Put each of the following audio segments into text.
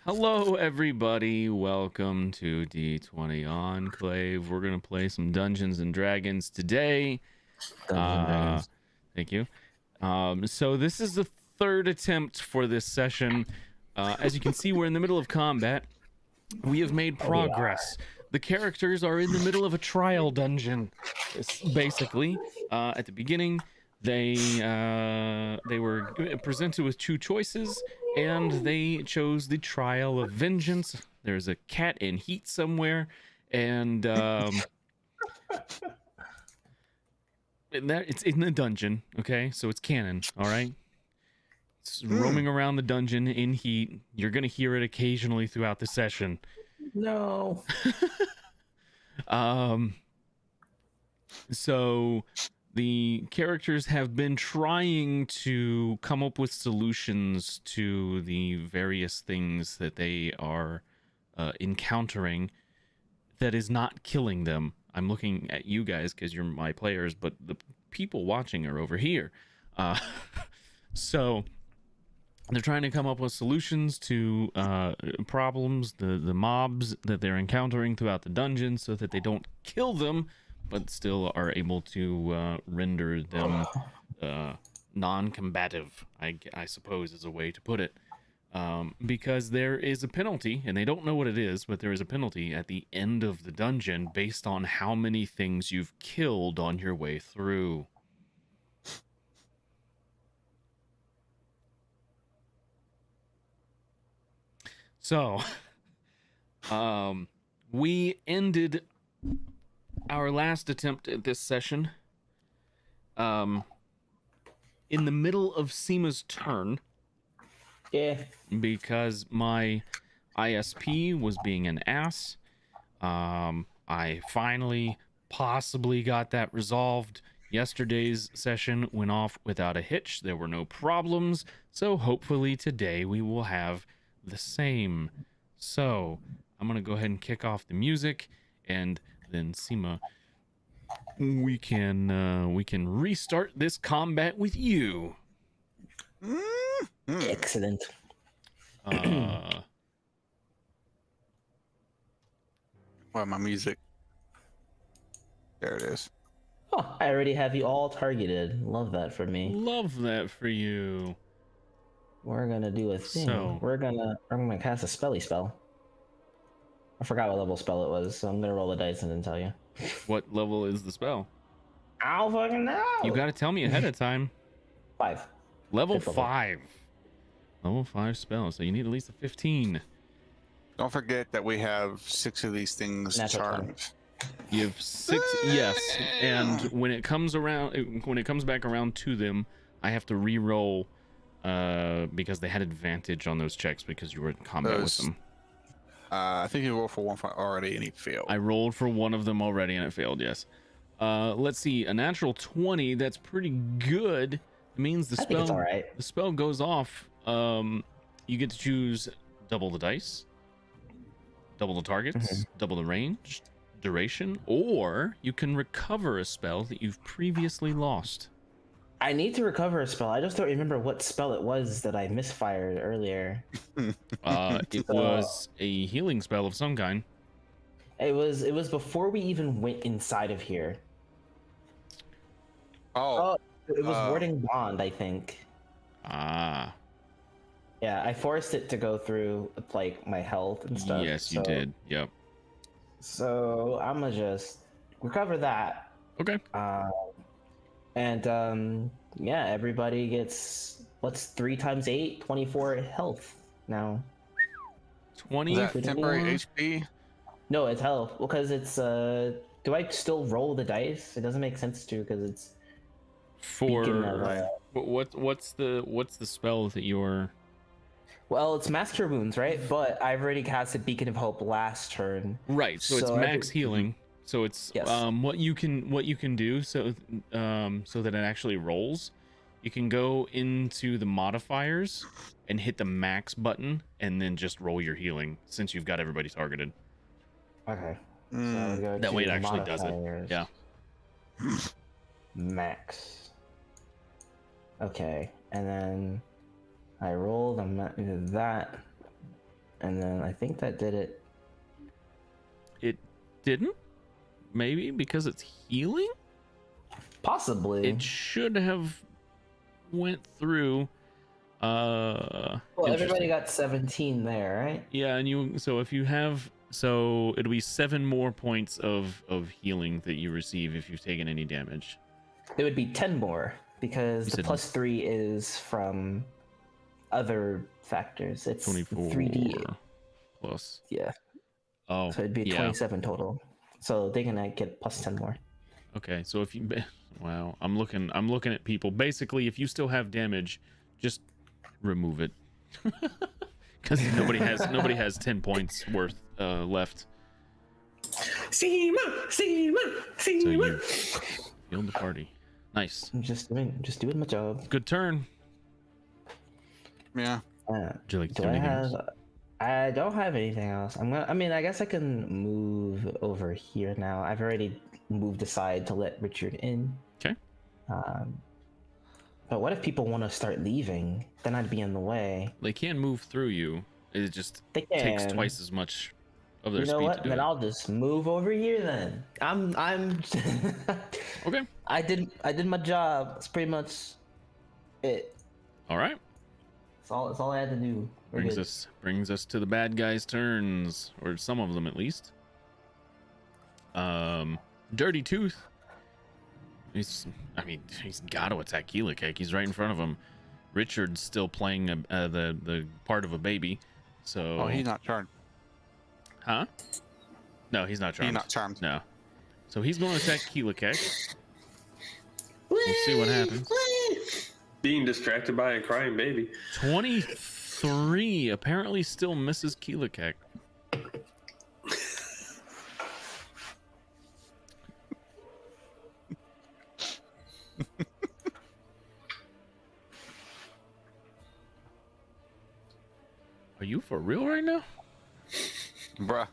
Hello, everybody. Welcome to D20 Enclave. We're gonna play some Dungeons and Dragons today. Dungeons and Dragons. Thank you. So this is the third attempt for this session. As you can see, we're in the middle of combat. We have made progress. The characters are in the middle of a trial dungeon. Basically, at the beginning, they were presented with two choices, and they chose the trial of vengeance. There's a cat in heat somewhere, and it's in the dungeon. Okay, so it's canon. All right. It's roaming around the dungeon in heat. You're gonna hear it occasionally throughout the session. No. So the characters have been trying to come up with solutions to the various things that they are encountering that is not killing them. I'm looking at you guys because you're my players, but the people watching are over here. So they're trying to come up with solutions to problems, the mobs that they're encountering throughout the dungeon, so that they don't kill them, but still are able to render them non-combative, I suppose is a way to put it. Because there is a penalty, and they don't know what it is, but there is a penalty at the end of the dungeon based on how many things you've killed on your way through. So, we ended our last attempt at this session in the middle of Seema's turn. Yeah. Because my ISP was being an ass. I finally possibly got that resolved. Yesterday's session went off without a hitch. There were no problems. So hopefully today we will have the same. So I'm gonna go ahead and kick off the music, and then Seema, we can restart this combat with you. Excellent. Why my music? There it is. Oh, I already have you all targeted. Love that for me. Love that for you. We're gonna do a thing. So- I'm gonna cast a spelly spell. I forgot what level spell it was, so I'm gonna roll the dice and then tell you. What level is the spell? I don't fucking know. You gotta tell me ahead of time. 5. Level Fifth level. 5. Level 5 spell, so you need at least a 15. Don't forget that we have 6 of these things Natural charmed. You have 6, yes. And when it comes back around to them, I have to re-roll because they had advantage on those checks because you were in combat with them. I think you rolled for one already and he failed. I rolled for one of them already and it failed, yes. Let's see, a natural 20, that's pretty good. It means the I think it's all right. the spell goes off. You get to choose double the dice, double the targets, double the range, duration, or you can recover a spell that you've previously lost. I need to recover a spell. I just don't remember what spell it was that I misfired earlier. It was a healing spell of some kind. It was before we even went inside of here. Oh, It was Warding Bond, I think. Ah, Yeah, I forced it to go through like my health and stuff. yes, you did. Yep. So I'm gonna just recover that. Okay. Yeah, everybody gets what's 3 times 8, 24 health now. 20. is that temporary HP? No, it's health because it's do I still roll the dice? It doesn't make sense to because it's beacon of, For what's the spell that you're? well, it's Master Wounds, right? But I've already casted Beacon of Hope last turn. Right, so it's So max healing. So it's Yes. what you can do so that it actually rolls. You can go into the modifiers and hit the max button and then just roll your healing since you've got everybody targeted. Okay. Mm. So I'll go That to way it actually does it. modifiers. Yeah. Max. Okay, and then I roll that. and then I think that did it. It didn't? Maybe because it's healing? Possibly. It should have went through. Well, everybody got 17 there, right? Yeah, and if you have, so it'll be 7 more points of healing that you receive if you've taken any damage. It would be 10 more because the +3 is from other factors. It's 24 3d plus. Yeah. Oh, so it'd be 27 total. So they're gonna get +10 more. Okay, so if you, wow, I'm looking at people. Basically, if you still have damage, just remove it, because nobody has 10 points worth left. See So you healed the party. Nice. I'm just doing my job. Good turn. Yeah. Would you like to Do I have? I don't have anything else. I mean, I guess I can move over here now. I've already moved aside to let Richard in. Okay. But what if people want to start leaving? Then I'd be in the way. They can move through you. It just They can. takes twice as much of their You know speed what? to do Then it. I'll just move over here. Then I'm. Okay. I did my job. That's pretty much it. All right. That's all I had to do. We're good. Brings us to the bad guys' turns, or some of them at least. Dirty Tooth. He's got to attack Keelakek. He's right in front of him. Richard's still playing the part of a baby. So. Oh, he's not charmed. Huh? No, he's not charmed. He's not charmed. No. So he's going to attack Keelakek. We'll see what happens. Being distracted by a crying baby. 23 apparently still misses Keelakek. Are you for real right now? Bruh.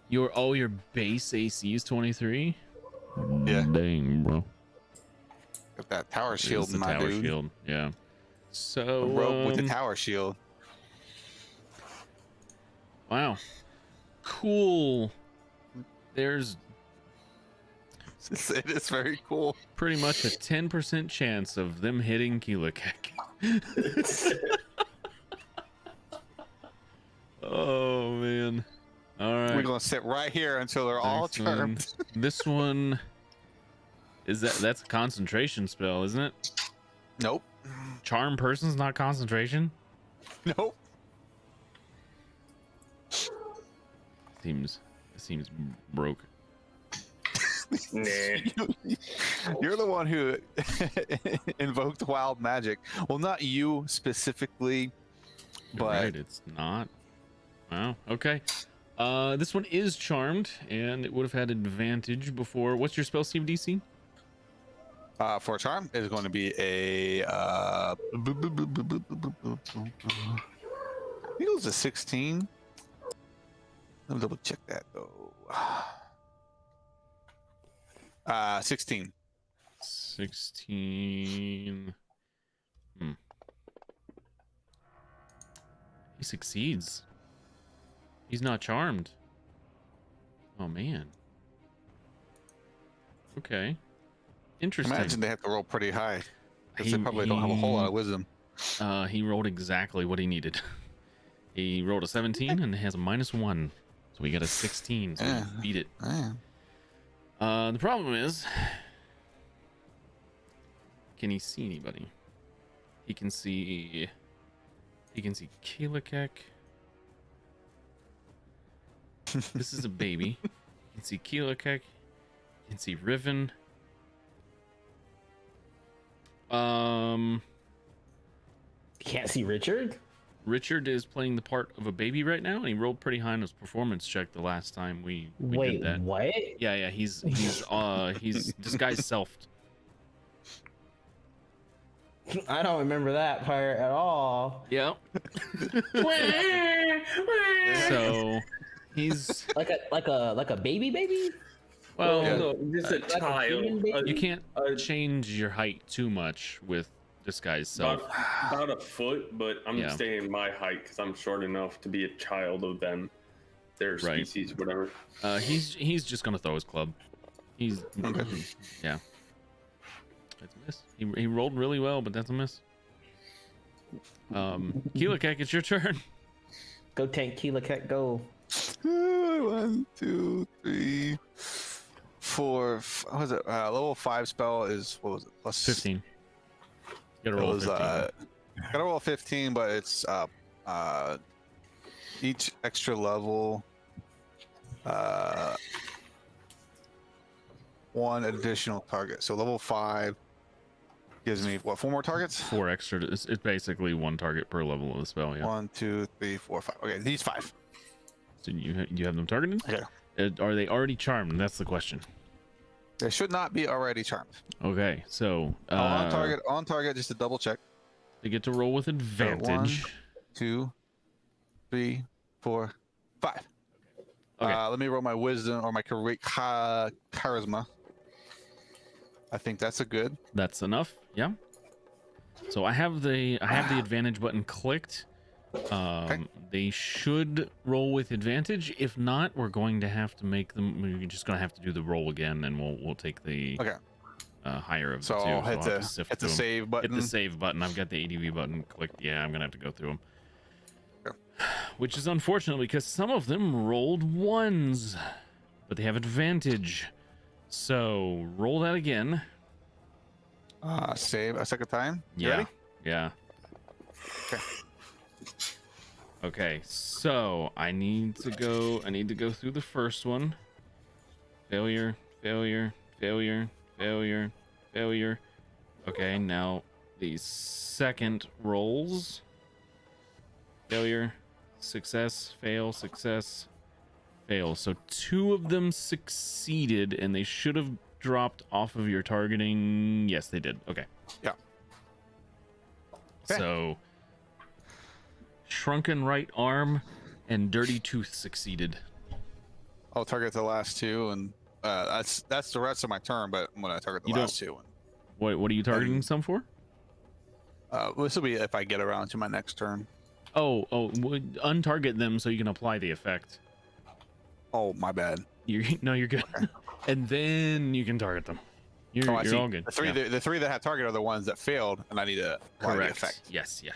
Your base AC is 23? Yeah. Dang, bro. Got that tower shield, It's the my tower dude. shield. Yeah. So Rope with the tower shield. Wow. Cool. There's It is very cool. pretty much a 10% chance of them hitting Keelakek. Oh man. All right. We're gonna sit right here until they're all Next one. charmed. This one that's a concentration spell, isn't it? Nope. Charm person's not concentration? Nope. Seems broke. Nah. You're the one who invoked wild magic. Well, not you specifically, You're but right, it's not. Wow. Okay. This one is charmed, and it would have had advantage before. What's your spell save DC? for charm is going to be a I think it was a 16. Let me double check that though. 16. 16. He succeeds. He's not charmed. Oh man. Okay. Interesting. Imagine they have to roll pretty high because they He- probably don't have a whole lot of wisdom. He rolled exactly what he needed. He rolled a 17 and has a -1. So we got a 16. So Yeah. we beat it. Yeah. The problem is, can he see anybody? He can see Keelakek. This is a baby. You can see Keelakek. You can see Riven. You can't see Richard? Richard is playing the part of a baby right now, and he rolled pretty high on his performance check the last time we Wait, did that. what? Yeah, he's disguised selfed. I don't remember that part at all. Yep. So he's Like a baby? well. No, just a Like a child. human baby? You can't change your height too much with disguise self. About a foot, but I'm Yeah. staying my height because I'm short enough to be a child of them, their Right. species, whatever. He's just gonna throw his club. He's yeah. That's a miss. He rolled really well, but that's a miss. Keelakek, it's your turn. Go tank, Keelakek, go. 1, 2, 3, 4. What was it? Level 5 spell is, what was it? Plus 15. You gotta It roll was 15. gotta roll 15, but it's each extra level, one additional target. So level 5 gives me what? 4 more targets? 4 extra. It's basically 1 target per level of the spell. Yeah. 1, 2, 3, 4, 5. Okay, these 5. So you have them targeted? Okay. Are they already charmed? That's the question. They should not be already charmed. Okay, so On target, just to double check. they get to roll with advantage. 1, 2, 3, 4, 5. Okay. Let me roll my wisdom or my charisma. I think that's a good. That's enough. Yeah. So I have the advantage button clicked. They should roll with advantage. If not, we're going to have to make them. We're just going to have to do the roll again, and we'll take the higher of So the two. I'll hit I'll have to sift the through 'em. save button. Hit the save button. I've got the ADV button clicked. Yeah, I'm gonna have to go through them. Okay. Which is unfortunate because some of them rolled 1s, but they have advantage. So roll that again. Save a second time. You Yeah. ready? Yeah. Okay. Okay, so I need to go through the first one. Failure, failure, failure, failure, failure. Okay, now the second rolls. Failure, success, fail, success, fail. So 2 of them succeeded, and they should have dropped off of your targeting. Yes, they did. Okay. Yeah. Okay. So shrunken right arm and dirty tooth succeeded. I'll target the last 2, and that's the rest of my turn. But I'm gonna target the last 2. What are you targeting some for? This will be if I get around to my next turn. Untarget them so you can apply the effect. Oh, my bad. You're good. Okay. And then you can target them. You're all good. The 3 that have target are the ones that failed, and I need to apply the effect. Yes, yeah.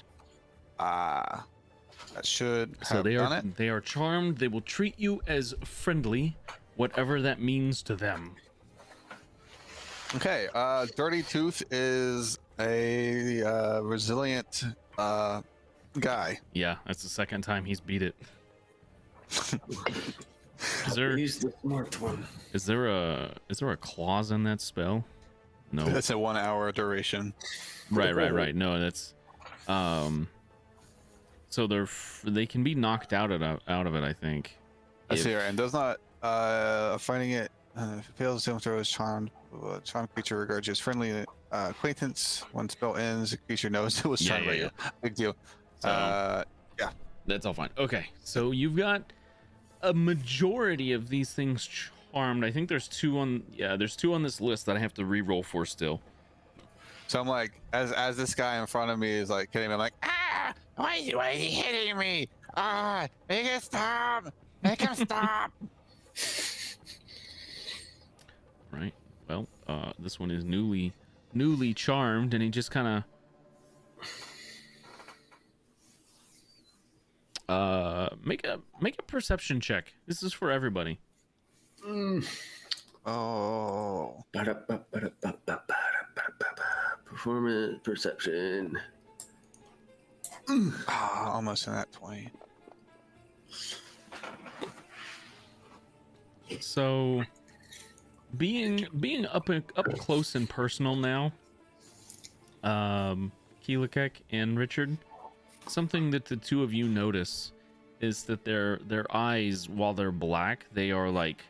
That should So have done it. they are charmed. They will treat you as friendly, whatever that means to them. Okay, Dirty Tooth is a resilient guy. Yeah, that's the second time he's beat it. He's the smart one. Is there a clause in that spell? No. That's a 1 hour duration. Right. No, that's so they can be knocked out of it, I think. Let's see here, and does not finding it fails to throw his charmed creature regards you as friendly acquaintance. When spell ends, the creature knows it was charmed by you. Big deal. So, yeah, that's all fine. Okay, so you've got a majority of these things charmed. I think there's 2 on this list that I have to re-roll for still. so I'm like, as this guy in front of me is like hitting me, I'm like, why is he hitting me? Make it stop! Make him stop! Right. Well, this one is newly charmed, and he just kind of make a perception check. This is for everybody. Oh. Performance, perception. Almost in that 20. So, being up close and personal now, Keelakek and Richard, something that the 2 of you notice is that their eyes, while they're black, they are like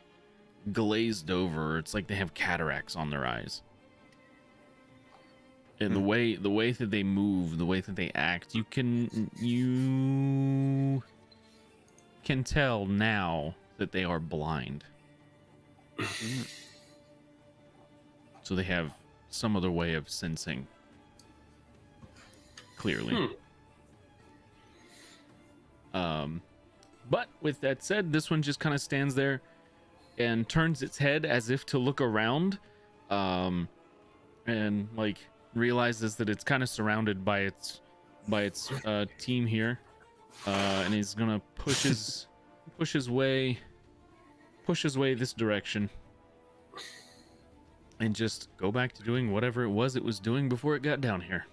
glazed over. It's like they have cataracts on their eyes. And the way that they move, the way that they act, you can tell now that they are blind. So they have some other way of sensing. clearly. But with that said, this one just kind of stands there and turns its head as if to look around, and like realizes that it's kind of surrounded by its team here, and he's gonna push his way this direction and just go back to doing whatever it was doing before it got down here.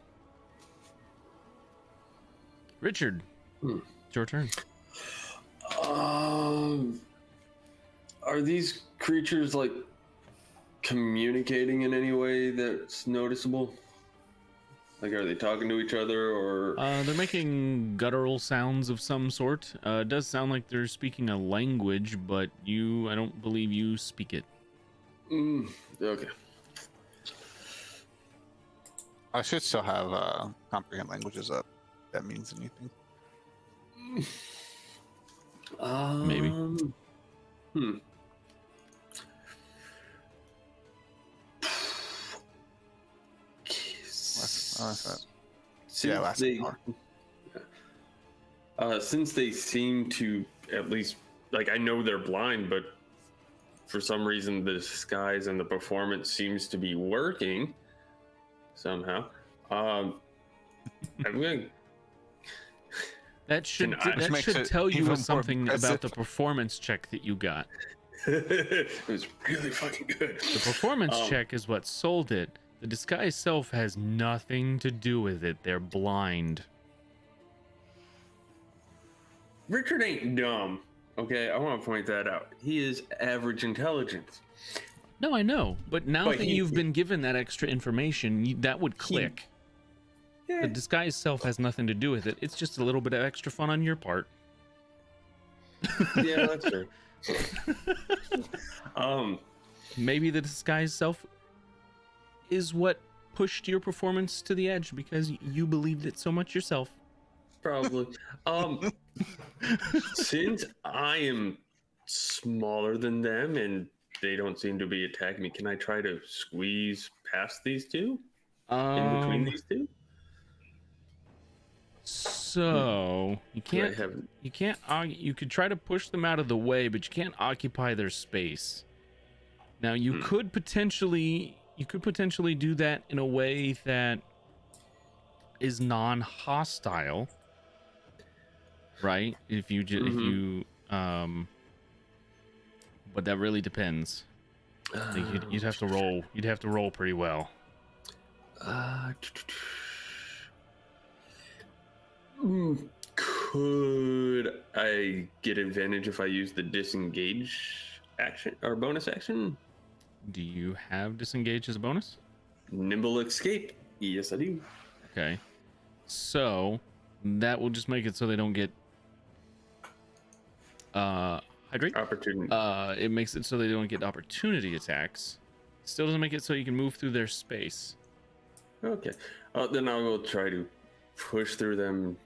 Richard, it's your turn. Are these creatures like communicating in any way that's noticeable? Like, are they talking to each other, or They're making guttural sounds of some sort. It does sound like they're speaking a language, but I don't believe you speak it. Okay. I should still have comprehend languages up. If that means anything. Maybe. Since they seem to, at least, like, I know they're blind, but for some reason the disguise and the performance seems to be working somehow. I'm going. That should makes it tell you even more something impressive. about the performance check that you got. It was really fucking good. The performance check is what sold it. The disguise self has nothing to do with it. They're blind. Richard ain't dumb. Okay, I want to point that out. He is average intelligence. No, I know, but now But that he- you've been given that extra information, that would click. The disguise self has nothing to do with it. It's just a little bit of extra fun on your part. Yeah, that's true. Maybe the disguise self is what pushed your performance to the edge because you believed it so much yourself. Probably. Since I am smaller than them and they don't seem to be attacking me, can I try to squeeze past these two? In between these two? So you can't. You could try to push them out of the way, but you can't occupy their space. Now you could potentially do that in a way that is non-hostile, right? If you but that really depends. Like you'd have to roll. You'd have to roll pretty well. Could I get advantage if I use the disengage action or bonus action? Do you have disengage as a bonus? Nimble escape. Yes, I do. Okay. So that will just make it so they don't get hydrate. Opportunity. It makes it so they don't get opportunity attacks. Still doesn't make it so you can move through their space. Okay. Then I will try to push through them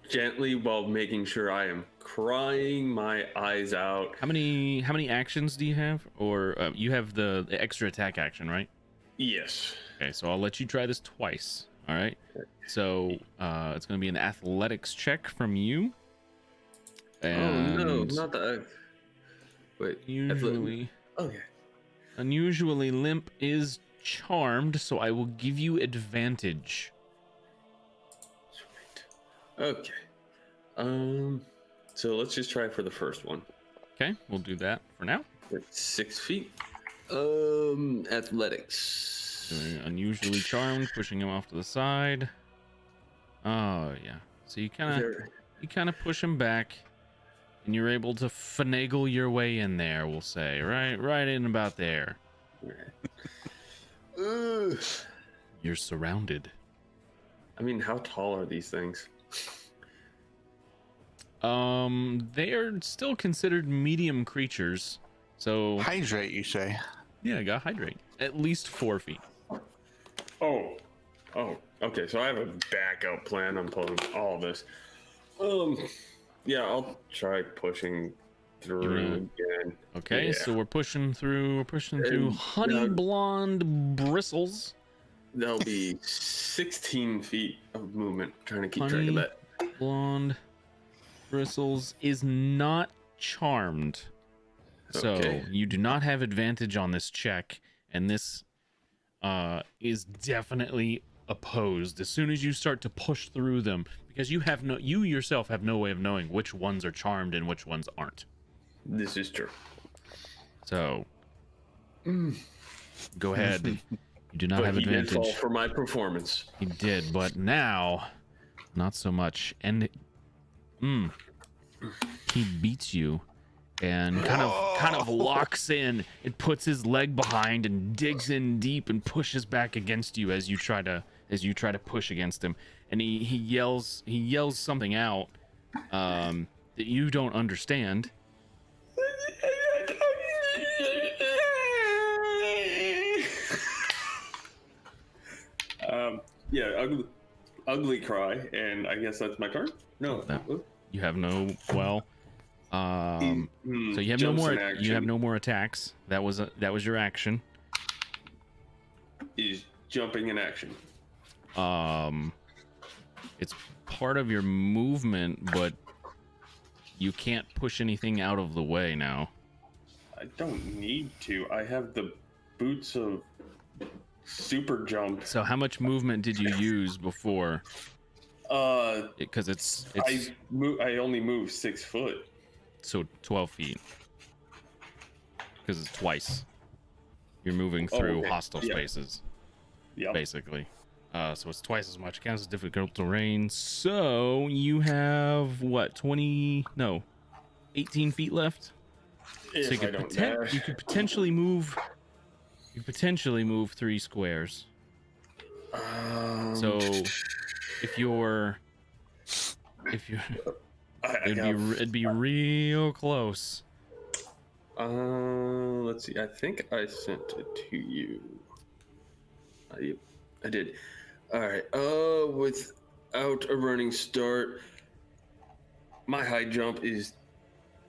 gently while making sure I am crying my eyes out. How many actions do you have? Or you have the extra attack action, right? Yes. Okay, so I'll let you try this twice. All right. So it's going to be an athletics check from you. And Oh no, not that. Wait. usually, Okay. unusually, limp is charmed, so I will give you advantage. Sweet. Okay. So let's just try for the first one. Okay, we'll do that for now. It's 6 feet. Athletics. Doing unusually charmed, pushing him off to the side. Oh yeah. So you kind of push him back, and you're able to finagle your way in there. We'll say right in about there. You're surrounded. I mean, how tall are these things? They are still considered medium creatures. So Hydrate, you say? yeah, I got hydrate. At least 4 feet. Oh, okay. So I have a backup plan. I'm pulling all this. Yeah, I'll try pushing through again. Okay, Yeah. so we're pushing through honey blonde bristles. There'll be 16 feet of movement. Trying to keep track Honey of that. Blonde Bristles is not charmed. So Okay. you do not have advantage on this check, and this is definitely opposed as soon as you start to push through them, because you yourself have no way of knowing which ones are charmed and which ones aren't. This is true. So go ahead. You do not But have he did fall advantage. for my performance. He did, but now not so much. And he beats you and kind of locks in. It puts his leg behind and digs in deep and pushes back against you as you try to push against him. And he yells something out that you don't understand. Yeah, ugly cry, and I guess that's my turn. No, You have no so you have no jumps more. in action. You have no more attacks. That was your action. Is jumping in action. It's part of your movement, but you can't push anything out of the way now. I don't need to. I have the boots of super jump. So how much movement did you use before? Because it's I only move 6 foot. so 12 feet. Because it's twice. You're moving through hostile spaces. Yeah. Basically. So it's twice as much. Counts as difficult terrain. So you have what? 18 feet left. So you could potentially move. You potentially move 3 squares. So it'd be real close. Let's see. I think I sent it to you. I did. All right. Without a running start, my high jump is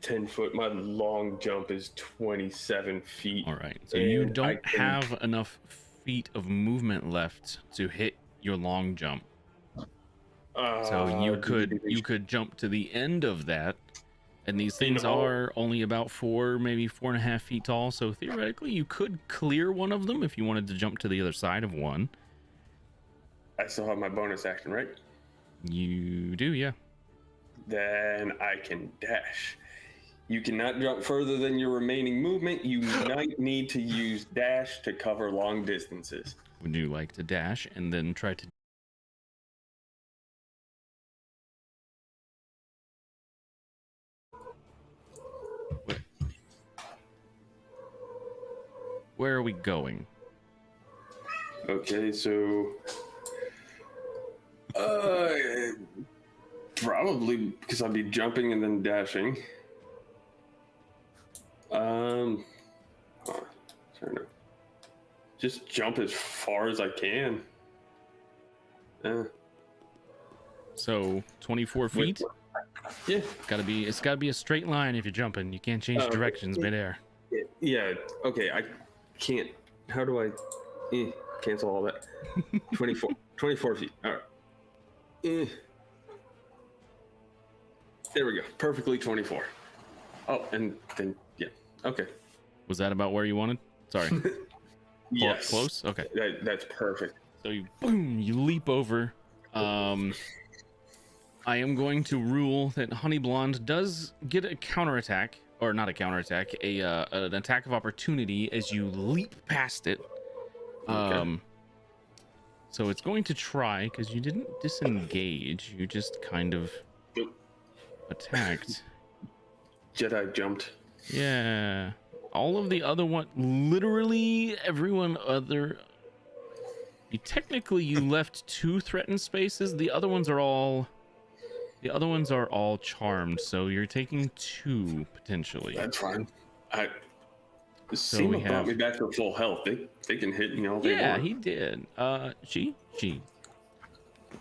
10 foot. My long jump is 27 feet. All right. So you don't have enough feet of movement left to hit your long jump. So you could jump to the end of that, and these things are only about 4, maybe 4.5 feet tall. So theoretically, you could clear one of them if you wanted to jump to the other side of one. I still have my bonus action, right? You do, yeah. Then I can dash. You cannot jump further than your remaining movement. You might need to use dash to cover long distances. Would you like to dash and then try to... Where are we going? Okay, so probably because I'll be jumping and then dashing. Trying to just jump as far as I can. So 24 feet? Yeah. It's gotta be a straight line if you're jumping. You can't change directions midair. Yeah. Okay. I can't. How do I cancel all that? 24 feet. All right. There we go. Perfectly 24. Oh, and then yeah. Okay. Was that about where you wanted? Sorry. Yes. Close? Okay. That's perfect. So you leap over. I am going to rule that Honey Blonde does get a counterattack, or not a counterattack, an attack of opportunity as you leap past it. Okay. So it's going to try, because you didn't disengage, you just kind of attacked. Jedi jumped. Yeah. All of the other literally everyone other... You left 2 threatened spaces. The other ones are all charmed, so you're taking 2 potentially. That's fine. Seema brought me back to full health. They can hit me all day long. Yeah, he did. She.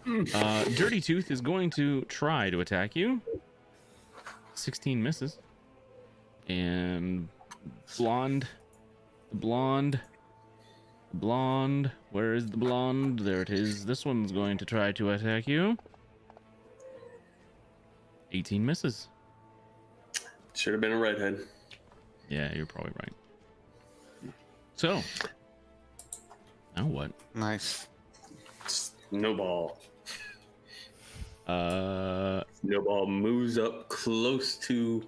Dirty Tooth is going to try to attack you. 16 misses. And blonde Blonde. Where is the blonde? There it is. This one's going to try to attack you. 18 misses. Should have been a redhead. Yeah, you're probably right. So, now what? Nice. Snowball. Uh, Snowball moves up close to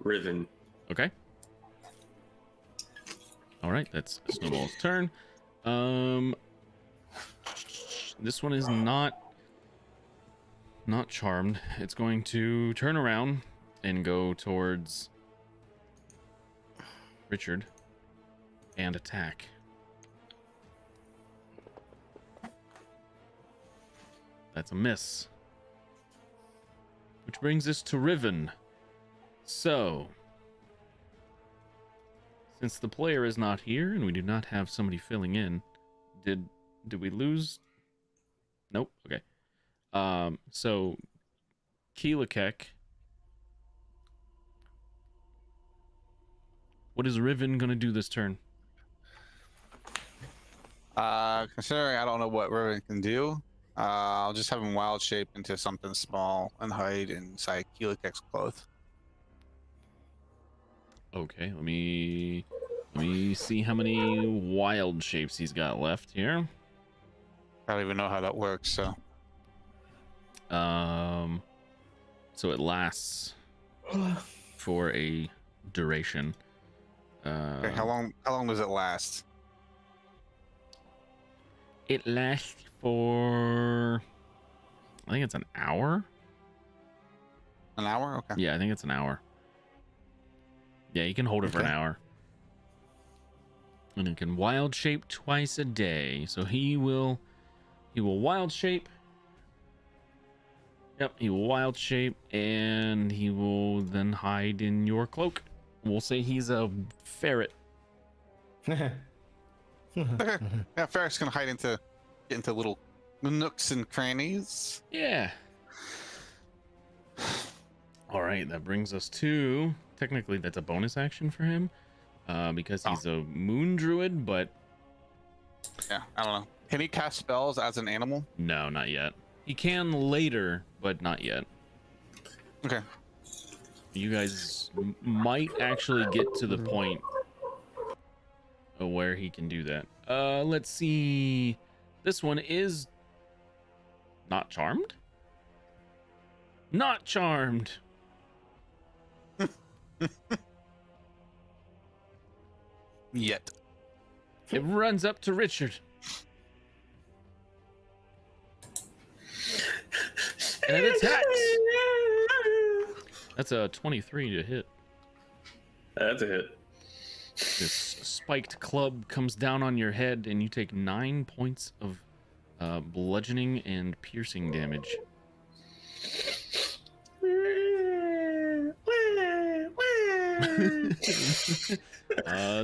Riven. okay. All right, that's Snowball's turn. This one is not charmed. It's going to turn around and go towards Richard and attack. That's a miss. Which brings us to Riven. So, since the player is not here and we do not have somebody filling in, did we lose? Nope. Okay. So Keelakek. What is Riven gonna do this turn? Considering I don't know what Riven can do, I'll just have him wild shape into something small and hide inside Keelakek's clothes. Okay, let me see how many wild shapes he's got left here. I don't even know how that works, so. So it lasts for a duration. Okay, how long does it last? It lasts for, I think it's an hour. An hour? Okay. Yeah, I think it's an hour. Yeah, you can hold it for an Okay. hour. And it can wild shape twice a day. So he will wild shape. Yep, he will wild shape and he will then hide in your cloak. We'll say he's a ferret. Okay. Yeah, Ferret's gonna hide into little nooks and crannies. Yeah. All right, that brings us to, technically that's a bonus action for him, because he's a moon druid, but Yeah, I don't know. Can he cast spells as an animal? no, not yet. He can later, but not yet. Okay. You guys might actually get to the point of where he can do that. Let's see. This one is not charmed. Not charmed. Yet. It runs up to Richard. And it attacks. That's a 23 to hit. That's a hit. This spiked club comes down on your head, and you take 9 points of bludgeoning and piercing damage.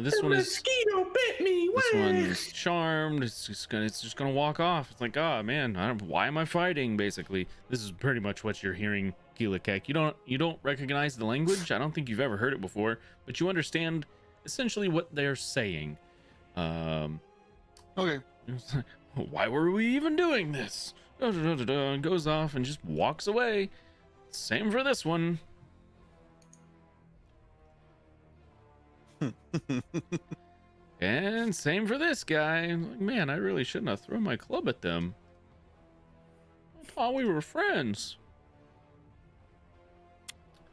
This one is. Mosquito bit me. This one's charmed. It's just gonna walk off. It's like, oh man, why am I fighting? Basically, this is pretty much what you're hearing, Keelakek. You don't recognize the language. I don't think you've ever heard it before, but you understand essentially what they're saying. Okay. It's like, why were we even doing this? And goes off and just walks away. Same for this one. And same for this guy. Like, man, I really shouldn't have thrown my club at them. I thought we were friends.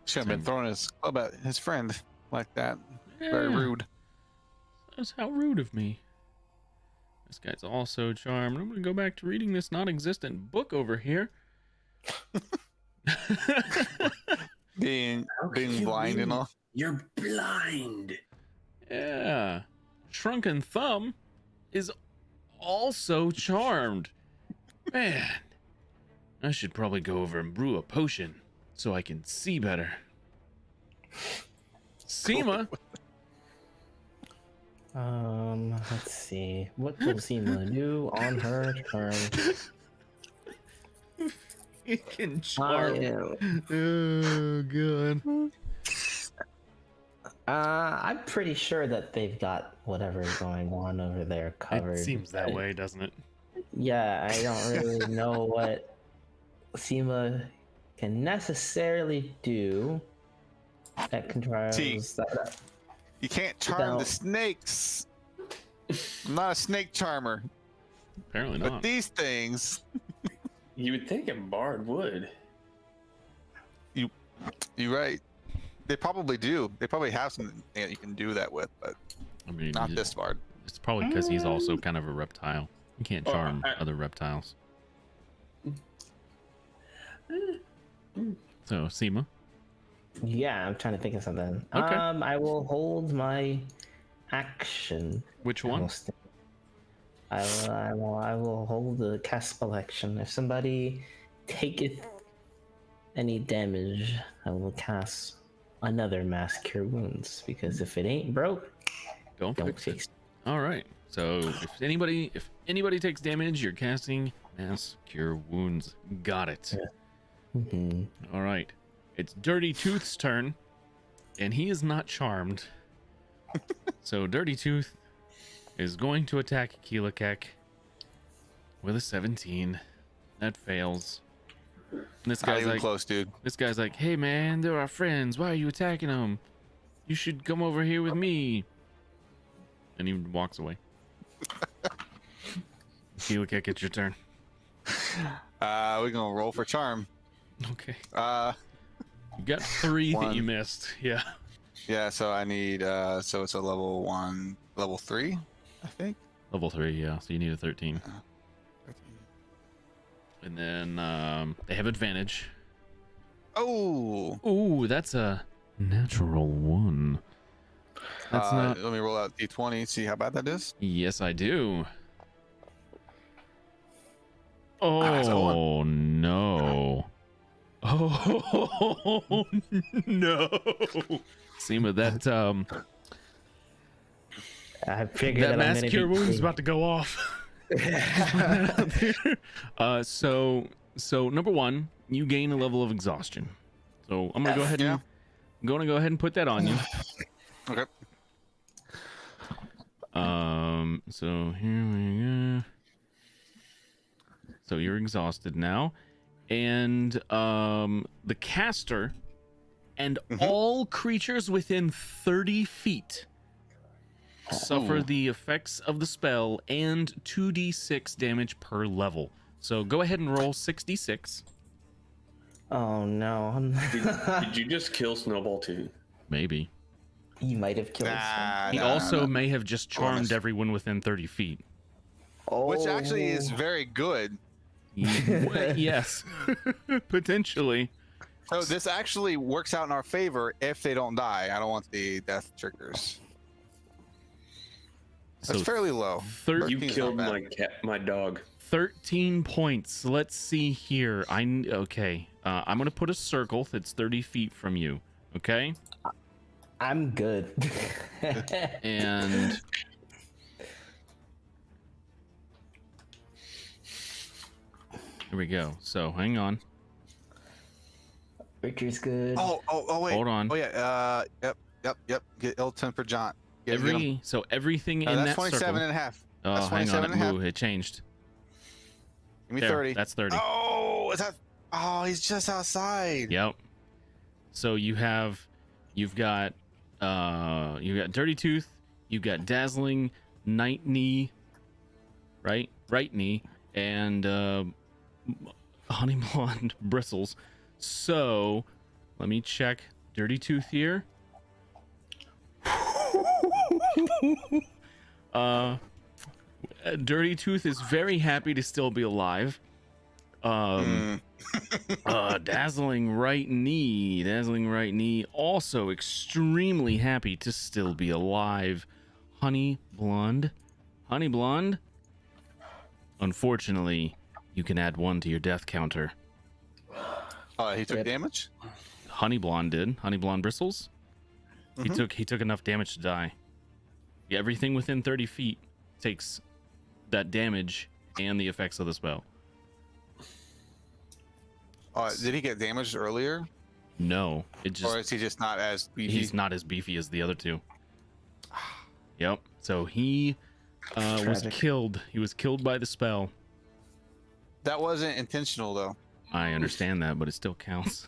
Should have been throwing his club at his friend like that. Very Yeah, rude. That's how rude of me. This guy's also charmed. I'm gonna go back to reading this non-existent book over here. Being blind and all. You're blind. Yeah. Shrunken Thumb is also charmed. Man, I should probably go over and brew a potion so I can see better. Seema. Let's see. What will Seema do on her turn? You can I charm. am. Oh, God. I'm pretty sure that they've got whatever's going on over there covered. It seems that way, doesn't it? Yeah, I don't really know what SEMA can necessarily do that controls that. You can't charm the snakes. I'm not a snake charmer. Apparently But not. these things, You would think a bard would. you're right. They probably do. They probably have something that you can do that with, but I mean, not this bard. It's probably because he's also kind of a reptile. You can't Oh, charm other reptiles. So, Seema. Yeah, I'm trying to think of something. Okay. I will hold my action. Which I one? will st- I will hold the cast spell action. If somebody taketh any damage, I will cast another mass cure wounds. Because if it ain't broke, Don't don't fix it. fix it. All right. So if anybody takes damage, you're casting mass cure wounds. Got it. Mhm. All right. It's Dirty Tooth's turn, and he is not charmed. So Dirty Tooth is going to attack Keelakek with a 17. That fails. And this Not guy's even like, close, dude. This guy's like, hey man, they're our friends. Why are you attacking them? You should come over here with me. And he walks away. Keelakek, it's your turn. We're gonna roll for charm. Okay. You got 3 that One. you missed. Yeah. Yeah, so I need so it's a level 3, I think. Level 3, yeah. So you need a 13. And then they have advantage. Oh, Ooh, that's a natural 1. That's not. let me roll out D20, see how bad that is. Yes, I do. that's a Oh no. Oh no. Seema, that I figured that that mass I'm cure gonna wound be is about to go off. So number 1, you gain a level of exhaustion. So I'm gonna go ahead and put that on you. Okay. So here we go. So you're exhausted now, and the caster and all creatures within 30 feet suffer the effects of the spell and 2d6 damage per level. So go ahead and roll 6d6. Oh no. Did you just kill Snowball too? Maybe. He might have killed us. He also may have just charmed everyone within 30 feet. Which actually is very good. Yes, potentially. So this actually works out in our favor if they don't die. I don't want the death triggers. That's So fairly low. 13 You 13 is killed not my bad. cat, my dog. 13 points. Let's see here. Okay. I'm gonna put a circle that's 30 feet from you. Okay. I'm good. And here we go. So hang on. Richard's good. Oh wait. Hold on. Oh yeah. Yep. Get ill-tempered John. Get him. So everything in That's that 27 circle. and a half. Oh, That's hang 27 on. and a half. It changed. Give me There, 30. That's 30. Oh, is that? Oh, he's just outside. Yep. So you've got Dirty Tooth, you've got Dazzling, Night Knee, right knee, and Honey Blonde Bristles. So let me check Dirty Tooth here. Dirty Tooth is very happy to still be alive. Dazzling right knee, also extremely happy to still be alive. Honey Blonde, unfortunately, you can add 1 to your death counter. He took damage. Honey Blonde did. Honey Blonde Bristles. He took enough damage to die. Yeah, everything within 30 feet takes that damage and the effects of the spell. Did he get damaged earlier? No, it Or just is he just not as beefy? he's not as beefy as the other two. Yep. So he was Tragic. killed. He was killed by the spell. That wasn't intentional though. I understand that, but it still counts.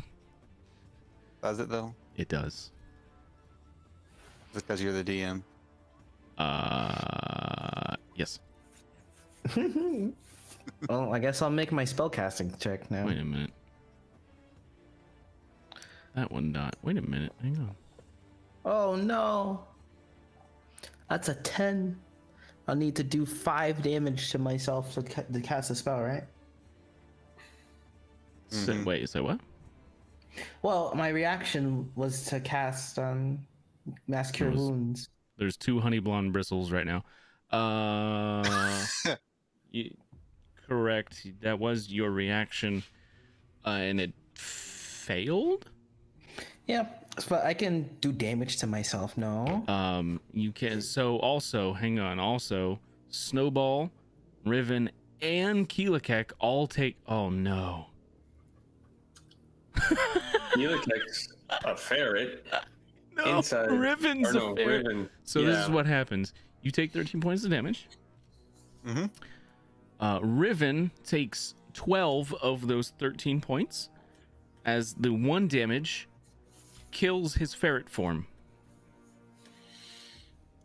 Does it though? It does. Because you're the DM. Yes. Well, I guess I'll make my spellcasting check now. Wait a minute. That one died. Wait a minute. Hang on. Oh no. That's a 10. I'll need to do 5 damage to myself to cast a spell, right? So, wait, say what? Well, my reaction was to cast Mass Cure It was- Wounds. There's 2 honey blonde bristles right now. Correct. That was your reaction, and it failed. Yep, but I can do damage to myself. No. You can. So also, hang on. Also, Snowball, Riven, and Keelakek all take. Oh no. Keelakek's a ferret. No, Inside. Riven's Or no, a ferret. Riven. So this Yeah. is what happens. You take 13 points of damage. Mm-hmm. Riven takes 12 of those 13 points, as the 1 damage kills his ferret form.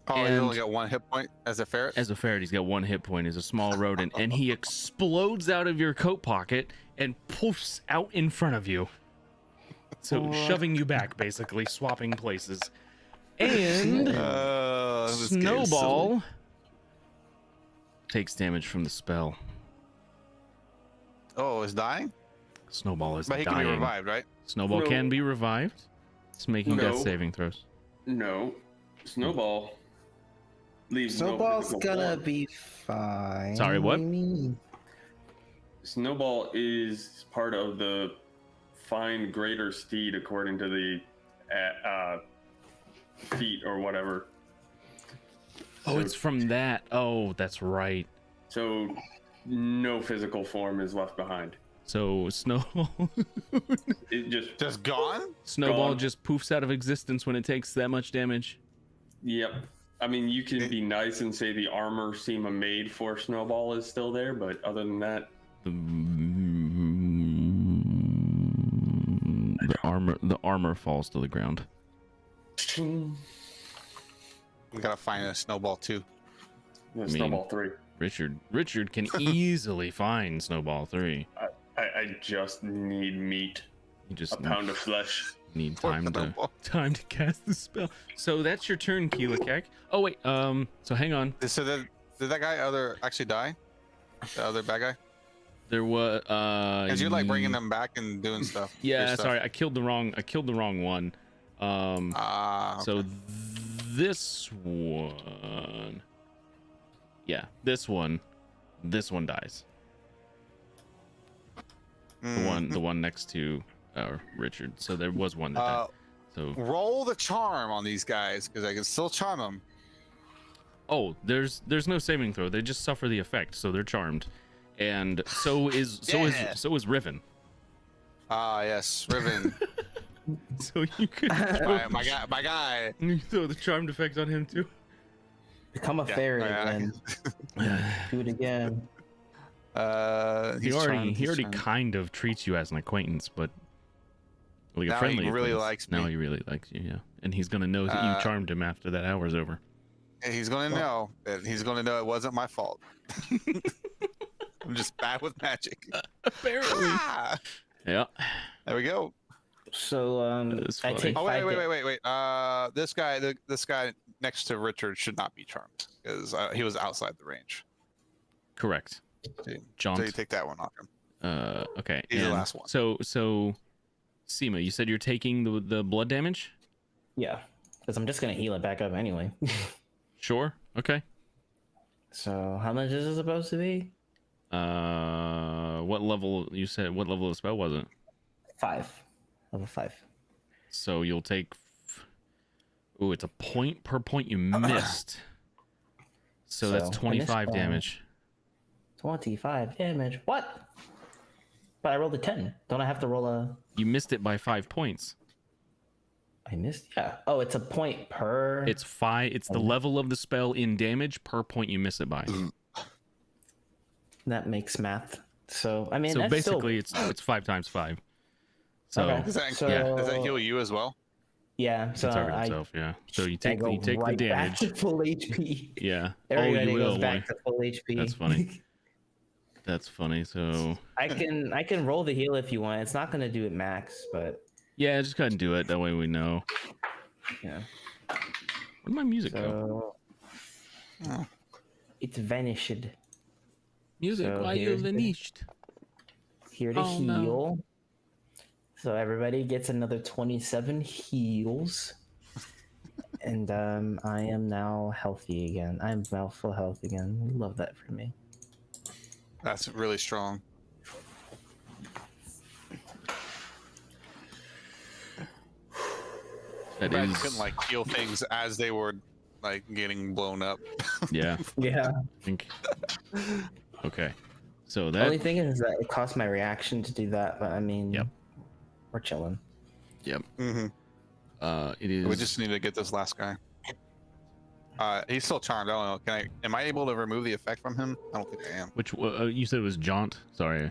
Oh, you And- only got 1 hit point as a ferret? As a ferret, he's got 1 hit point as a small rodent, and he explodes out of your coat pocket and poofs out in front of you. So What? shoving you back, basically, swapping places. And This game's Snowball takes damage from the spell. silly. Oh, it's dying? Snowball is But he can dying. be revived, right? Snowball No. can be revived. It's making No. death saving throws. No, Snowball leaves. Snowball's no physical gonna form. be fine. Sorry, what? Snowball is part of the fine greater steed, according to the feat or whatever. Oh, it's from that. Oh, that's right. So no physical form is left behind. So Snowball It just Just gone? Snowball Gone. just poofs out of existence when it takes that much damage. Yep. I mean, you can be nice and say the armor SEMA made for Snowball is still there, but other than that, The armor falls to the ground. We gotta find a snowball too. Snowball 3. Richard can easily find Snowball 3. I just need meat, You just a pound of flesh. need Poor time to Snowball. cast the spell. So that's your turn, Keelakek. Oh wait, so hang on. So did that guy actually die? The other bad guy? There was Because you're like bringing them back and doing stuff. Yeah, your stuff. sorry, I killed the wrong one. Okay. So this one, yeah, this one dies. The one next to Richard. So there was one that died. So roll the charm on these guys because I can still charm them. oh, there's no saving throw. They just suffer the effect, so they're charmed. And so is Riven. Ah, yes, Riven. So you could my guy. you throw the charmed effect on him too. Become a Yeah, fairy yeah. again. Do it again. He already charmed. kind of treats you as an acquaintance, but like a Now he friendly really acquaintance. likes Now me. he really likes you, yeah. And he's gonna know that you charmed him after that hour's over. He's gonna know that he's gonna know it wasn't my fault. I'm just bad with magic. Apparently. Ah, Yeah. there we go. So is I funny. take Oh five wait. This guy next to Richard should not be charmed because he was outside the range. Correct. So Jaunt. you take that one off him. Okay. He's the and last one. So Seema, you said you're taking the blood damage? Yeah, because I'm just gonna heal it back up anyway. Sure. Okay. So how much is it supposed to be? What level what level of the spell was it? 5. Level 5. So you'll take ooh, it's a point per point you missed. So that's So, 25 initial- damage. 25 damage. What? But I rolled a 10. Don't I have to roll a? You missed it by 5 points. I missed. Yeah. Oh, it's a point per. It's 5. It's the level of the spell in damage per point you miss it by. That makes math. So I mean, So that's basically, still... it's 5 times 5. So Okay. Does that, So- does that heal you as well? Yeah. So it's target I itself. Yeah. So you I take go the right back damage. to full HP. Yeah. Everybody you goes will. back Boy. to full HP. That's funny. That's funny. So I can roll the heal if you want. It's not gonna do it max, but yeah, just go ahead and do it. That way we know. yeah. Where'd my music go? So it's vanished. Music, so why you here's the- vanished? Here to Oh, heal. no. So everybody gets another 27 heals. And I am now healthy again. I am now full health again. Love that for me. That's really strong. That Glad is. you couldn't like heal things as they were like getting blown up. Yeah. Yeah. I think. Okay. So The only that. thing is that it cost my reaction to do that, but I mean, Yep. we're chilling. Yep. Mm-hmm. It is. We just need to get this last guy. He's still charmed. I don't know. Am I able to remove the effect from him? I don't think I am. Which you said it was Jaunt. Sorry.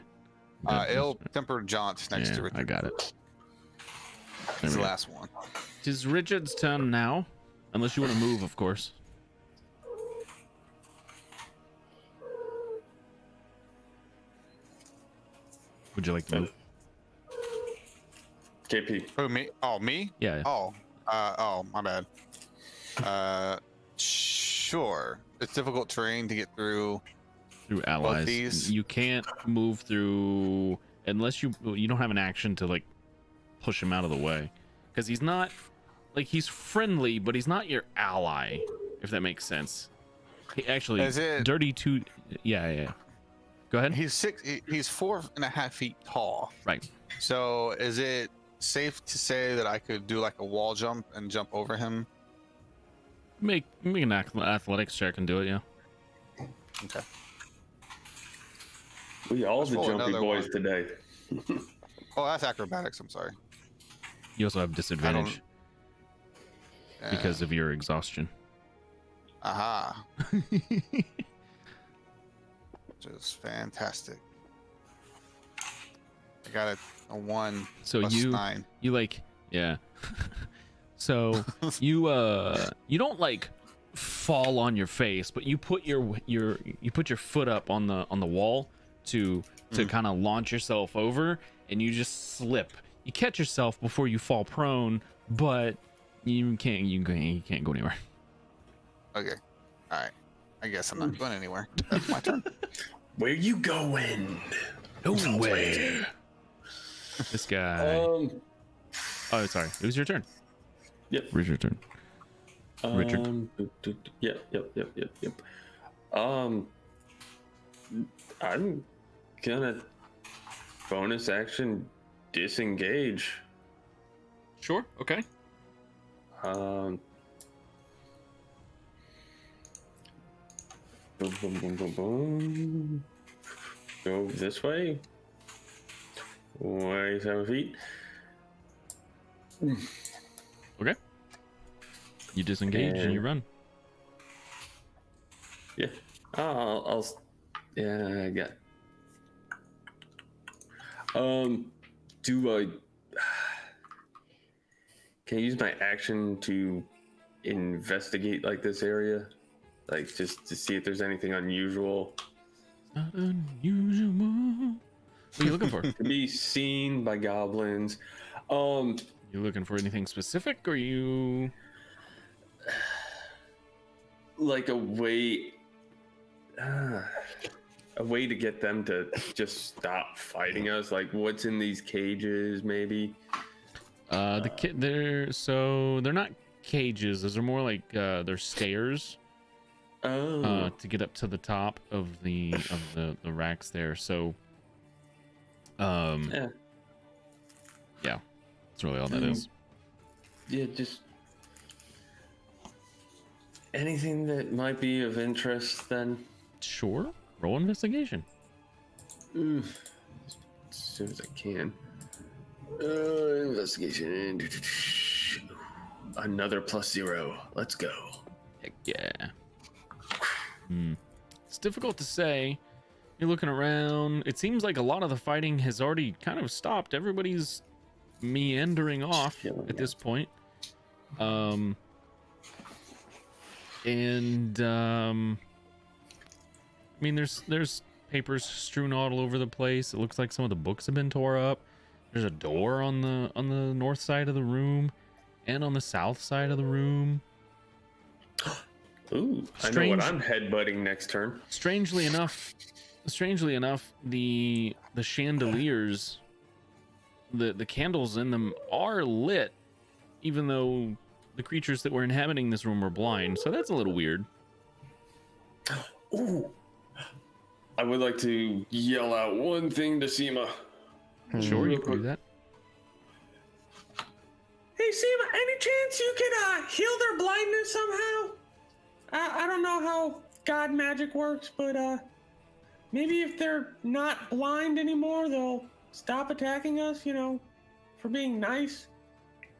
It'll temper jaunt next to Richard. I got it. It's the go. last one. It is Richard's turn now, unless you want to move, of course. Would you like to move? KP. Oh, me? Oh, me? Yeah. Oh, my bad. Sure. It's difficult terrain to get through. Through allies. these? You can't move through unless you don't have an action to like push him out of the way, because he's not like he's friendly, but he's not your ally. If that makes sense. He actually Is it- dirty two. Yeah. Go ahead. He's 4.5 feet tall. Right. So is it safe to say that I could do like a wall jump and jump over him? Make an athletics check and do it. Yeah. Okay. We all Let's the roll jumpy another boys one. today. Oh, that's acrobatics. I'm sorry. You also have disadvantage Yeah. because of your exhaustion. Aha. Just fantastic. I got a 1 So plus you 9. you like yeah. So you don't like fall on your face, but you put your foot up on the wall to kind of launch yourself over, and you just slip. You catch yourself before you fall prone, but you can't go anywhere. Okay. All right. I guess I'm not going anywhere. That's my turn. Where you going? Nowhere. This guy. Oh, sorry. It was your turn. Yep. It was your turn. Richard. Yep. I'm gonna bonus action disengage. Sure. Okay. Boom. Go this way. 27 feet. Okay. You disengage and you run. Yeah. Yeah, I got. Do I? Can I use my action to investigate like this area, like just to see if there's anything unusual? Not unusual. What are you looking for? To be seen by goblins. You looking for anything specific, or you? Like a way to get them to just stop fighting us. Like what's in these cages, maybe. They're not cages. Those are more like they're stairs. To get up to the top of the racks there. So yeah, that's really all that is. Yeah, just anything that might be of interest then. Sure. Roll investigation. Let's soon as I can. Investigation. Another +0. Let's go. Heck yeah. It's difficult to say. You're looking around. It seems like a lot of the fighting has already kind of stopped. Everybody's meandering off at this point. I mean, there's papers strewn all over the place. It looks like some of the books have been tore up. There's a door on the north side of the room and on the south side of the room. Ooh, I know what I'm headbutting next turn. Strangely enough, the chandeliers, the candles in them are lit, even though the creatures that were inhabiting this room were blind. So that's a little weird. Ooh. I would like to yell out one thing to Seema. Sure, you can do that. Hey, Seema, any chance you could heal their blindness somehow? I don't know how god magic works, but maybe if they're not blind anymore, they'll stop attacking us, you know, for being nice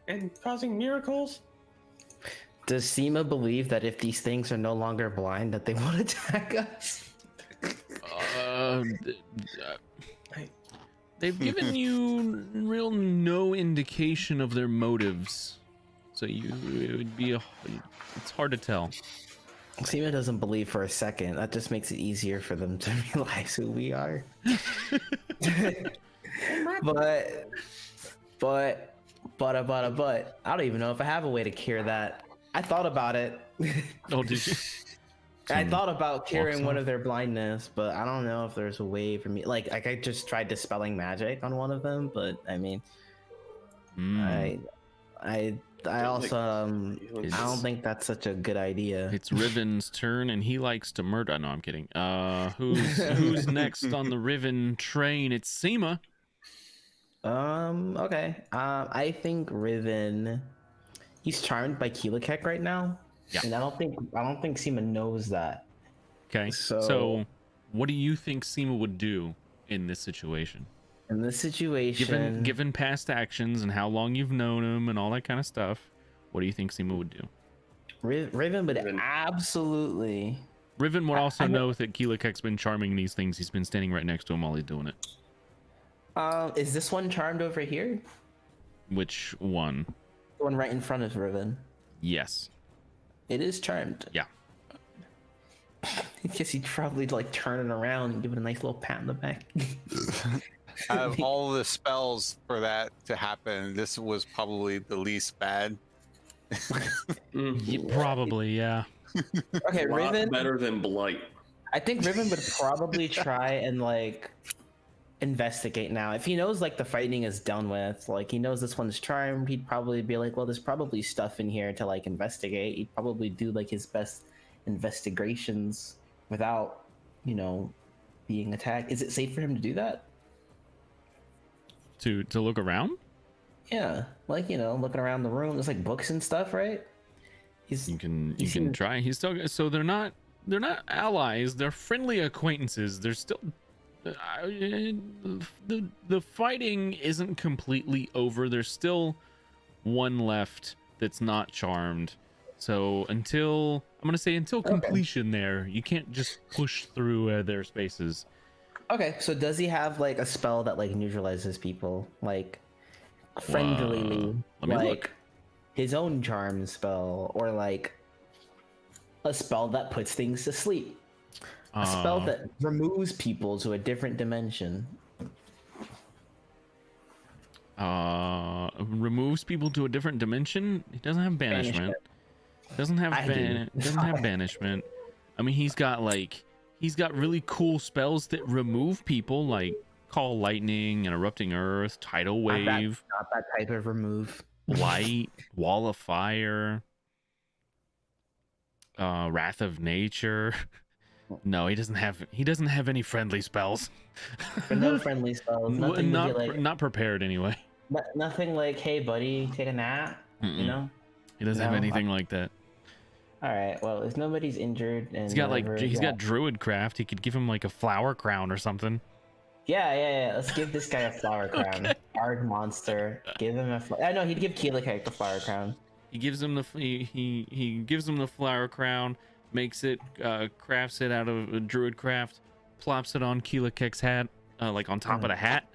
and causing miracles. Does Seema believe that if these things are no longer blind, that they won't attack us? They've given you no indication of their motives, so it would be it's hard to tell. Seema doesn't believe for a second. That just makes it easier for them to realize who we are. but I don't even know if I have a way to cure that. I thought about it. Oh, did you? I thought about curing one of their blindness, but I don't know if there's a way for me. Like I just tried dispelling magic on one of them, but I mean, I also I don't think that's such a good idea. It's Riven's turn, and he likes to murder. No, I'm kidding. Who's next on the Riven train? It's Seema. Okay. I think Riven. He's charmed by Keelakek right now. Yeah. And I don't think Seema knows that. Okay. So what do you think Seema would do in this situation? In this situation, Given past actions and how long you've known him and all that kind of stuff, what do you think Seema would do? Riven would absolutely. Riven would also know that Keelakek's been charming these things. He's been standing right next to him while he's doing it. Is this one charmed over here? Which one? The one right in front of Riven. Yes. It is charmed. Yeah. I guess he'd probably like turn it around and give it a nice little pat in the back. Out of all the spells for that to happen, this was probably the least bad. Probably, yeah. Okay, Riven. Better than Blight. I think Riven would probably try and like investigate now. If he knows like the fighting is done with, like he knows this one's charmed, he'd probably be like, well, there's probably stuff in here to like investigate. He'd probably do like his best investigations without, you know, being attacked. Is it safe for him to do that? To look around? Yeah, like, you know, looking around the room. There's like books and stuff, right? You can try. He's still so they're not allies. They're friendly acquaintances. They're still the fighting isn't completely over. There's still one left that's not charmed. So until completion, there you can't just push through their spaces. Okay, so does he have like a spell that like neutralizes people, like friendlily, Let me like look. his own charm spell, or like a spell that puts things to sleep, a spell that removes people to a different dimension? Removes people to a different dimension. He doesn't have banishment. Doesn't have banishment. I mean, he's got really cool spells that remove people, like Call Lightning and Erupting Earth, Tidal Wave. Not that type of remove. Light, Wall of Fire, Wrath of Nature. No, he doesn't have any friendly spells. No friendly spells. Nothing not prepared anyway. Nothing like, hey buddy, take a nap. You know. He doesn't have anything like that. All right. Well, if nobody's injured and He's got Druid Craft. He could give him like a flower crown or something. Yeah. Let's give this guy a flower crown. Arg monster. Give him a. I know he'd give Keelik the flower crown. He gives him the he gives him the flower crown, makes it, crafts it out of a druid craft, plops it on Keelikek's hat, like on top of the hat.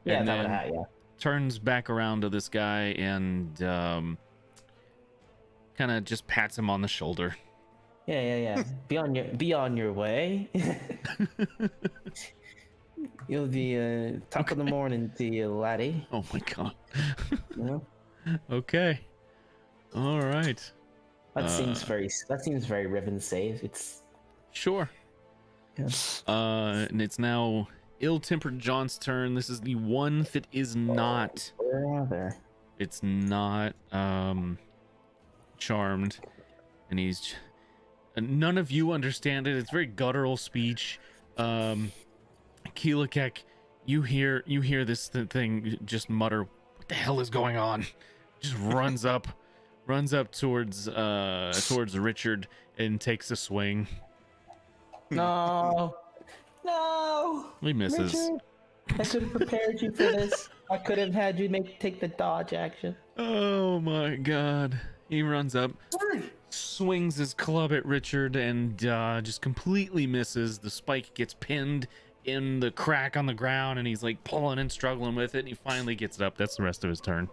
Yeah, and top of the then hat. Yeah. turns back around to this guy and kind of just pats him on the shoulder. Yeah. Be on your way. You'll be top of the morning to you, laddie. Oh my god. You know? Okay. All right. That seems very Riven safe. It's Sure. yeah. And it's now ill-tempered John's turn. This is the one that is not. Where are there? It's not charmed, and he's. None of you understand it. It's very guttural speech. Keelikek, you hear this thing just mutter, "What the hell is going on?" Just runs up towards Richard and takes a swing. No. He misses. Richard, I could have prepared you for this. I could have had you take the dodge action. Oh my god. He runs up, swings his club at Richard, and just completely misses. The spike gets pinned in the crack on the ground, and he's like pulling and struggling with it, and he finally gets it up. That's the rest of his turn.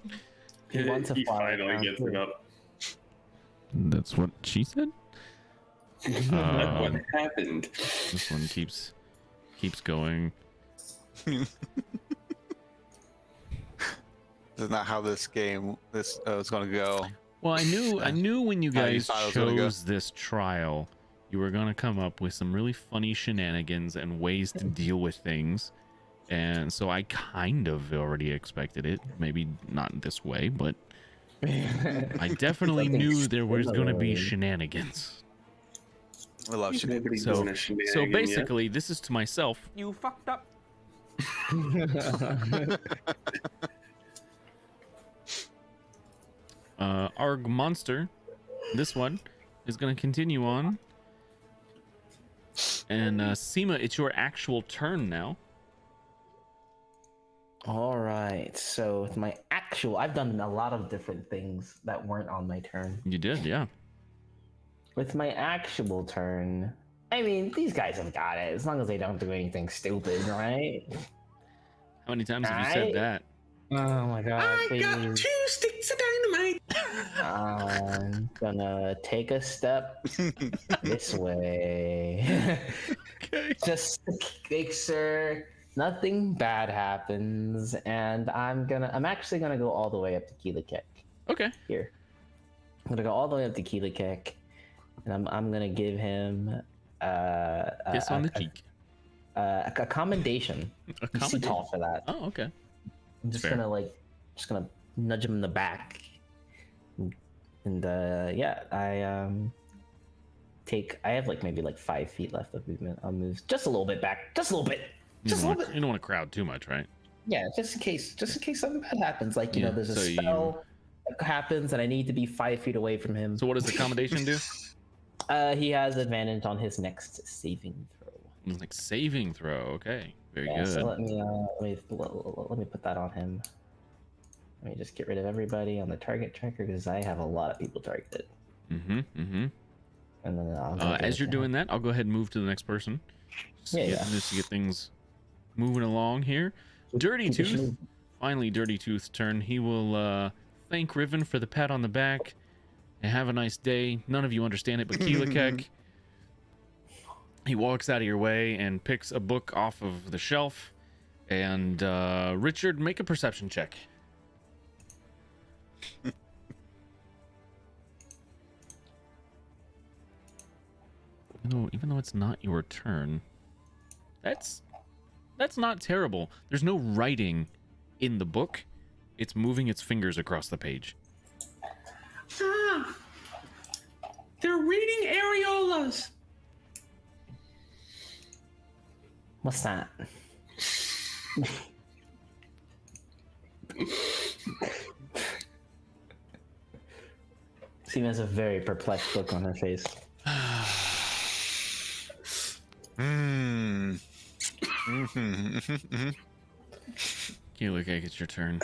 He wants a flower finally crown, gets too. it up. That's what she said. That's what happened. This one keeps going. This is not how this game was going to go. Well, I knew when you How you guys thought it was gonna go. chose this trial, you were gonna come up with some really funny shenanigans and ways to deal with things, and so I kind of already expected it. Maybe not this way, but I definitely Something knew there was gonna be similar. shenanigans. I love you. Nobody's So, doing a so shenanigan yet. basically, this is to myself. You fucked up. Arg monster, this one is gonna continue on, and Seema, it's your actual turn now. All right. So with my actual, I've done a lot of different things that weren't on my turn. You did, yeah. With my actual turn, I mean, these guys have got it as long as they don't do anything stupid, right? How many times have you said I- that? Oh my god! Please. sticks of dynamite. I'm gonna take a step this way. Okay. Just to make sure nothing bad happens, and I'm actually gonna go all the way up to Keelikek. Okay. Here. I'm gonna go all the way up to Keelikek, and I'm gonna give him Kiss on the cheek. a commendation. A He's too commendation? tall for that. Oh, okay. I'm just fair. gonna nudge him in the back, and yeah, I have like maybe like 5 feet left of movement. I'll move just a little bit back, just a little bit, You just a don't, little bit. you don't want to crowd too much, right? Yeah, just in case something bad happens. Like you Yeah, know, there's a so you- spell that happens, and I need to be 5 feet away from him. So what does accommodation do? He has advantage on his next saving throw. It's like saving throw. Okay, very Yeah, good. so let me put that on him. Let me just get rid of everybody on the target tracker because I have a lot of people targeted. Mm-hmm. And then As you're doing that, I'll go ahead and move to the next person. Just, Yeah, to get, yeah. just to get things moving along here. Dirty Tooth. Finally, Dirty Tooth's turn. He will thank Riven for the pat on the back and have a nice day. None of you understand it, but Keelikek. He walks out of your way and picks a book off of the shelf. And Richard, make a perception check. Even though it's not your turn, that's not terrible. There's no writing in the book. It's moving its fingers across the page. Ah, they're reading areolas. What's that? Seema has a very perplexed look on her face. Mm. Mhm, Mm-hmm. Keelik, it's your turn.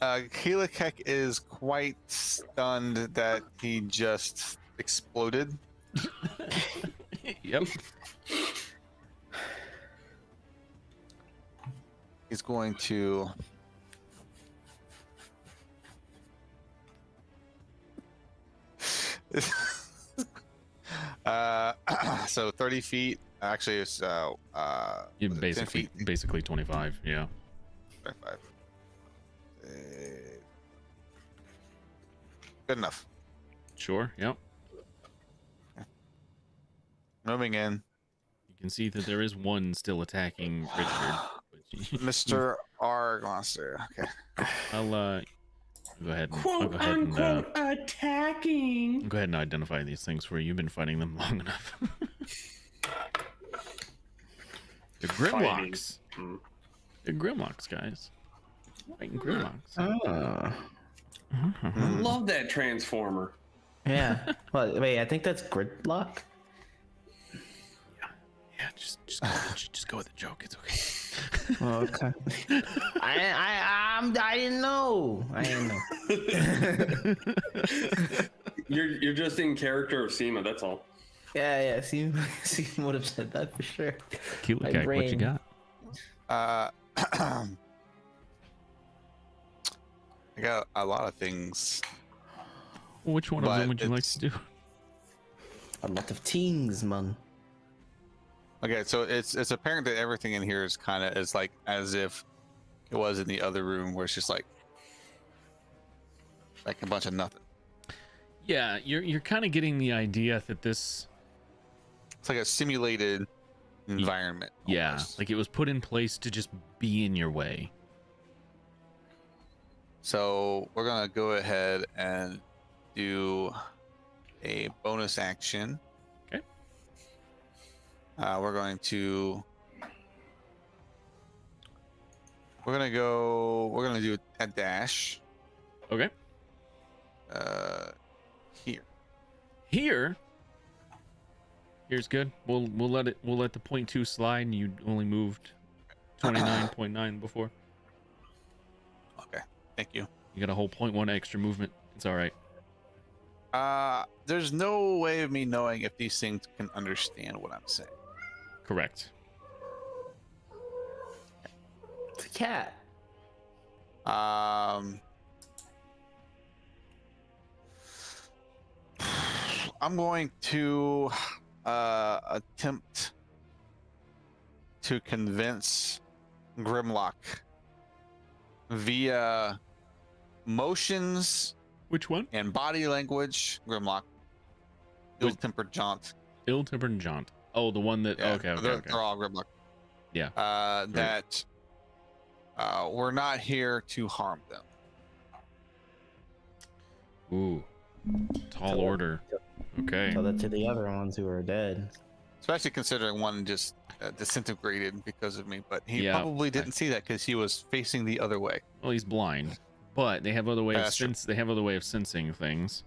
Keelik is quite stunned that he just exploded. Yep. He's going to so 30 feet. Actually, it's You was it 10 basically feet? basically 25. Yeah. 25. Good enough. Sure. Yep. Moving in. You can see that there is one still attacking Richard. Mr. R Monster. Okay. I'll go ahead and Quote unquote attacking. go ahead and identify these things for you. You've been fighting them long enough. They're Grimlocks. Hmm. They're Grimlocks, guys. Fighting Grimlocks. Oh. Hmm. Love that transformer. Yeah. Well, wait, I think that's Gridlock. Yeah, just go with the joke. It's okay. Oh, okay. I didn't know. I didn't know. You're just in character of Seema, that's all. Yeah. See, would have said that for sure. Keelik, My what you brain. got? I got a lot of things. Which one of them But would you like it's- to do? A lot of things, man. Okay, so it's apparent that everything in here is kind of is like as if it was in the other room, where it's just like a bunch of nothing. Yeah, you're kind of getting the idea that this, It's like a simulated environment. yeah, almost. like it was put in place to just be in your way. So we're gonna go ahead and do a bonus action. Okay. We're going to do a dash Okay. here. Here's good. We'll let the 0.2 slide, and you only moved 29.9 before. Okay, thank you. You got a whole 0.1 extra movement. It's all right. There's no way of me knowing if these things can understand what I'm saying. Correct. It's a cat. I'm going to attempt to convince Grimlock via motions Which one? and body language. Grimlock, ill-tempered jaunt. Ill-tempered jaunt. Oh, the one that. Yeah, Okay. they're all Grimlock. Yeah. That we're not here to harm them. Ooh. Tall order. Okay. Tell that to the other ones who are dead. Especially considering one just disintegrated because of me, but he Yeah. probably didn't see that because he was facing the other way. Well, he's blind, but they have other way of That's true. they have other way of sensing things.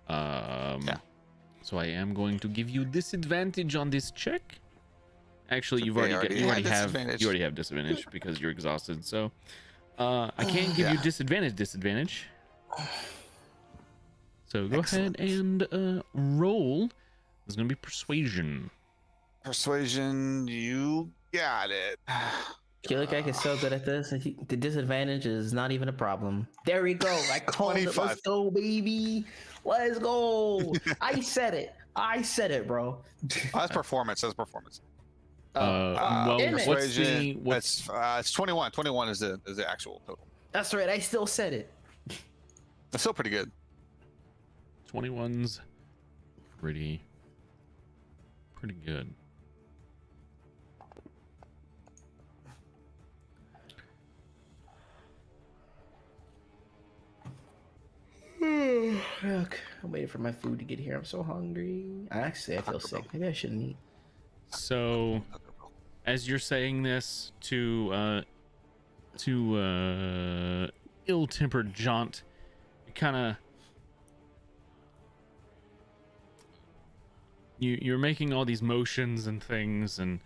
Yeah. So I am going to give you disadvantage on this check. Actually, It's you've okay, already I already had disadvantage. you already have disadvantage because you're exhausted. So I can't give you Yeah. disadvantage. So go Excellent. ahead and roll. It's gonna be persuasion. Persuasion, you got it. feel like I can so good at this. The disadvantage is not even a problem. There we go. I called it. 25. Let's go, baby. Let's go. I said it, bro. That's performance. That's performance. Well, damn it. what's the what's It's 21. 21 is the actual total. That's right. I still said it. That's still pretty good. 21's pretty good. Look, I'm waiting for my food to get here. I'm so hungry. Actually, I feel sick. Maybe I shouldn't eat. So, as you're saying this to ill-tempered jaunt, you kind of you're making all these motions and things and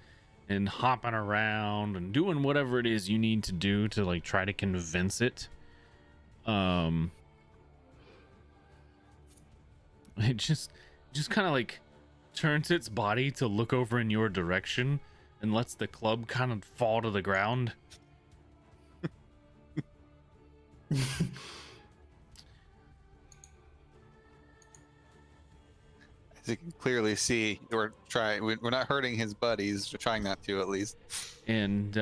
hopping around and doing whatever it is you need to do to like try to convince it. It just kind of like turns its body to look over in your direction and lets the club kind of fall to the ground. As you can clearly see, we're not hurting his buddies. We're trying not to, at least. And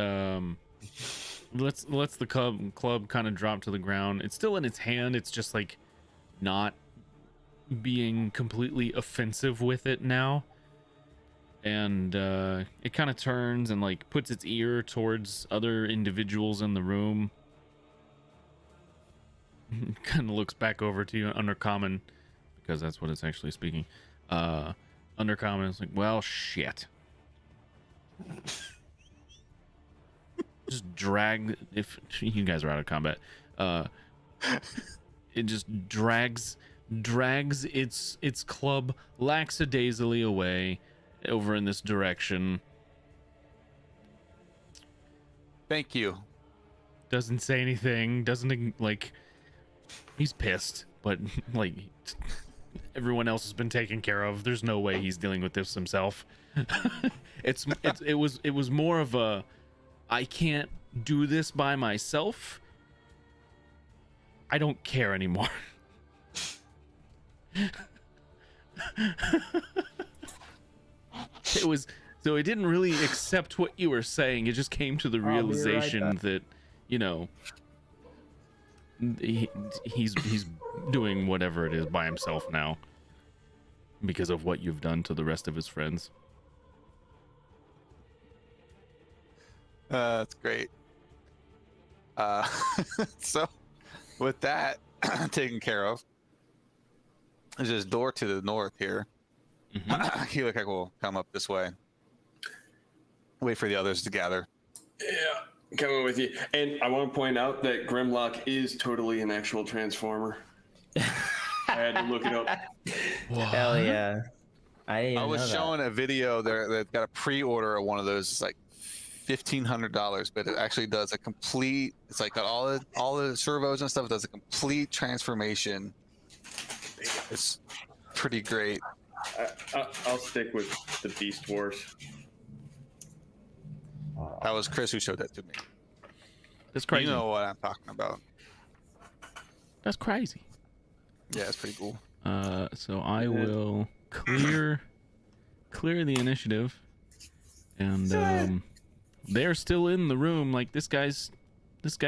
lets the club kind of drop to the ground. It's still in its hand. It's just like not being completely offensive with it now. And it kind of turns and like puts its ear towards other individuals in the room. Kind of looks back over to you, Undercommon, because that's what it's actually speaking. Undercommon is like, well, shit. Just drag, if you guys are out of combat, it just drags its club lackadaisically away over in this direction. Thank you. Doesn't say anything, doesn't like, he's pissed, but like everyone else has been taken care of. There's no way he's dealing with this himself. It was more of a, I can't do this by myself. I don't care anymore. It was, so it didn't really accept what you were saying. It just came to the realization that, you know, he's doing whatever it is by himself now because of what you've done to the rest of his friends. That's great. So with that taken care of, there's this door to the north here. Mm-hmm. He look like we'll come up this way. Wait for the others to gather. Yeah, coming with you. And I want to point out that Grimlock is totally an actual transformer. I had to look it up. Hell yeah. I was showing a video there that got a pre-order of one of those. It's like $1,500, but it actually does a complete. It's like got all the servos and stuff. It does a complete transformation. It's pretty great. I'll stick with the Beast Wars. That was Chris who showed that to me. That's crazy. You know what I'm talking about. That's crazy. Yeah, it's pretty cool. So I will clear the initiative, and they're still in the room. Like this guy's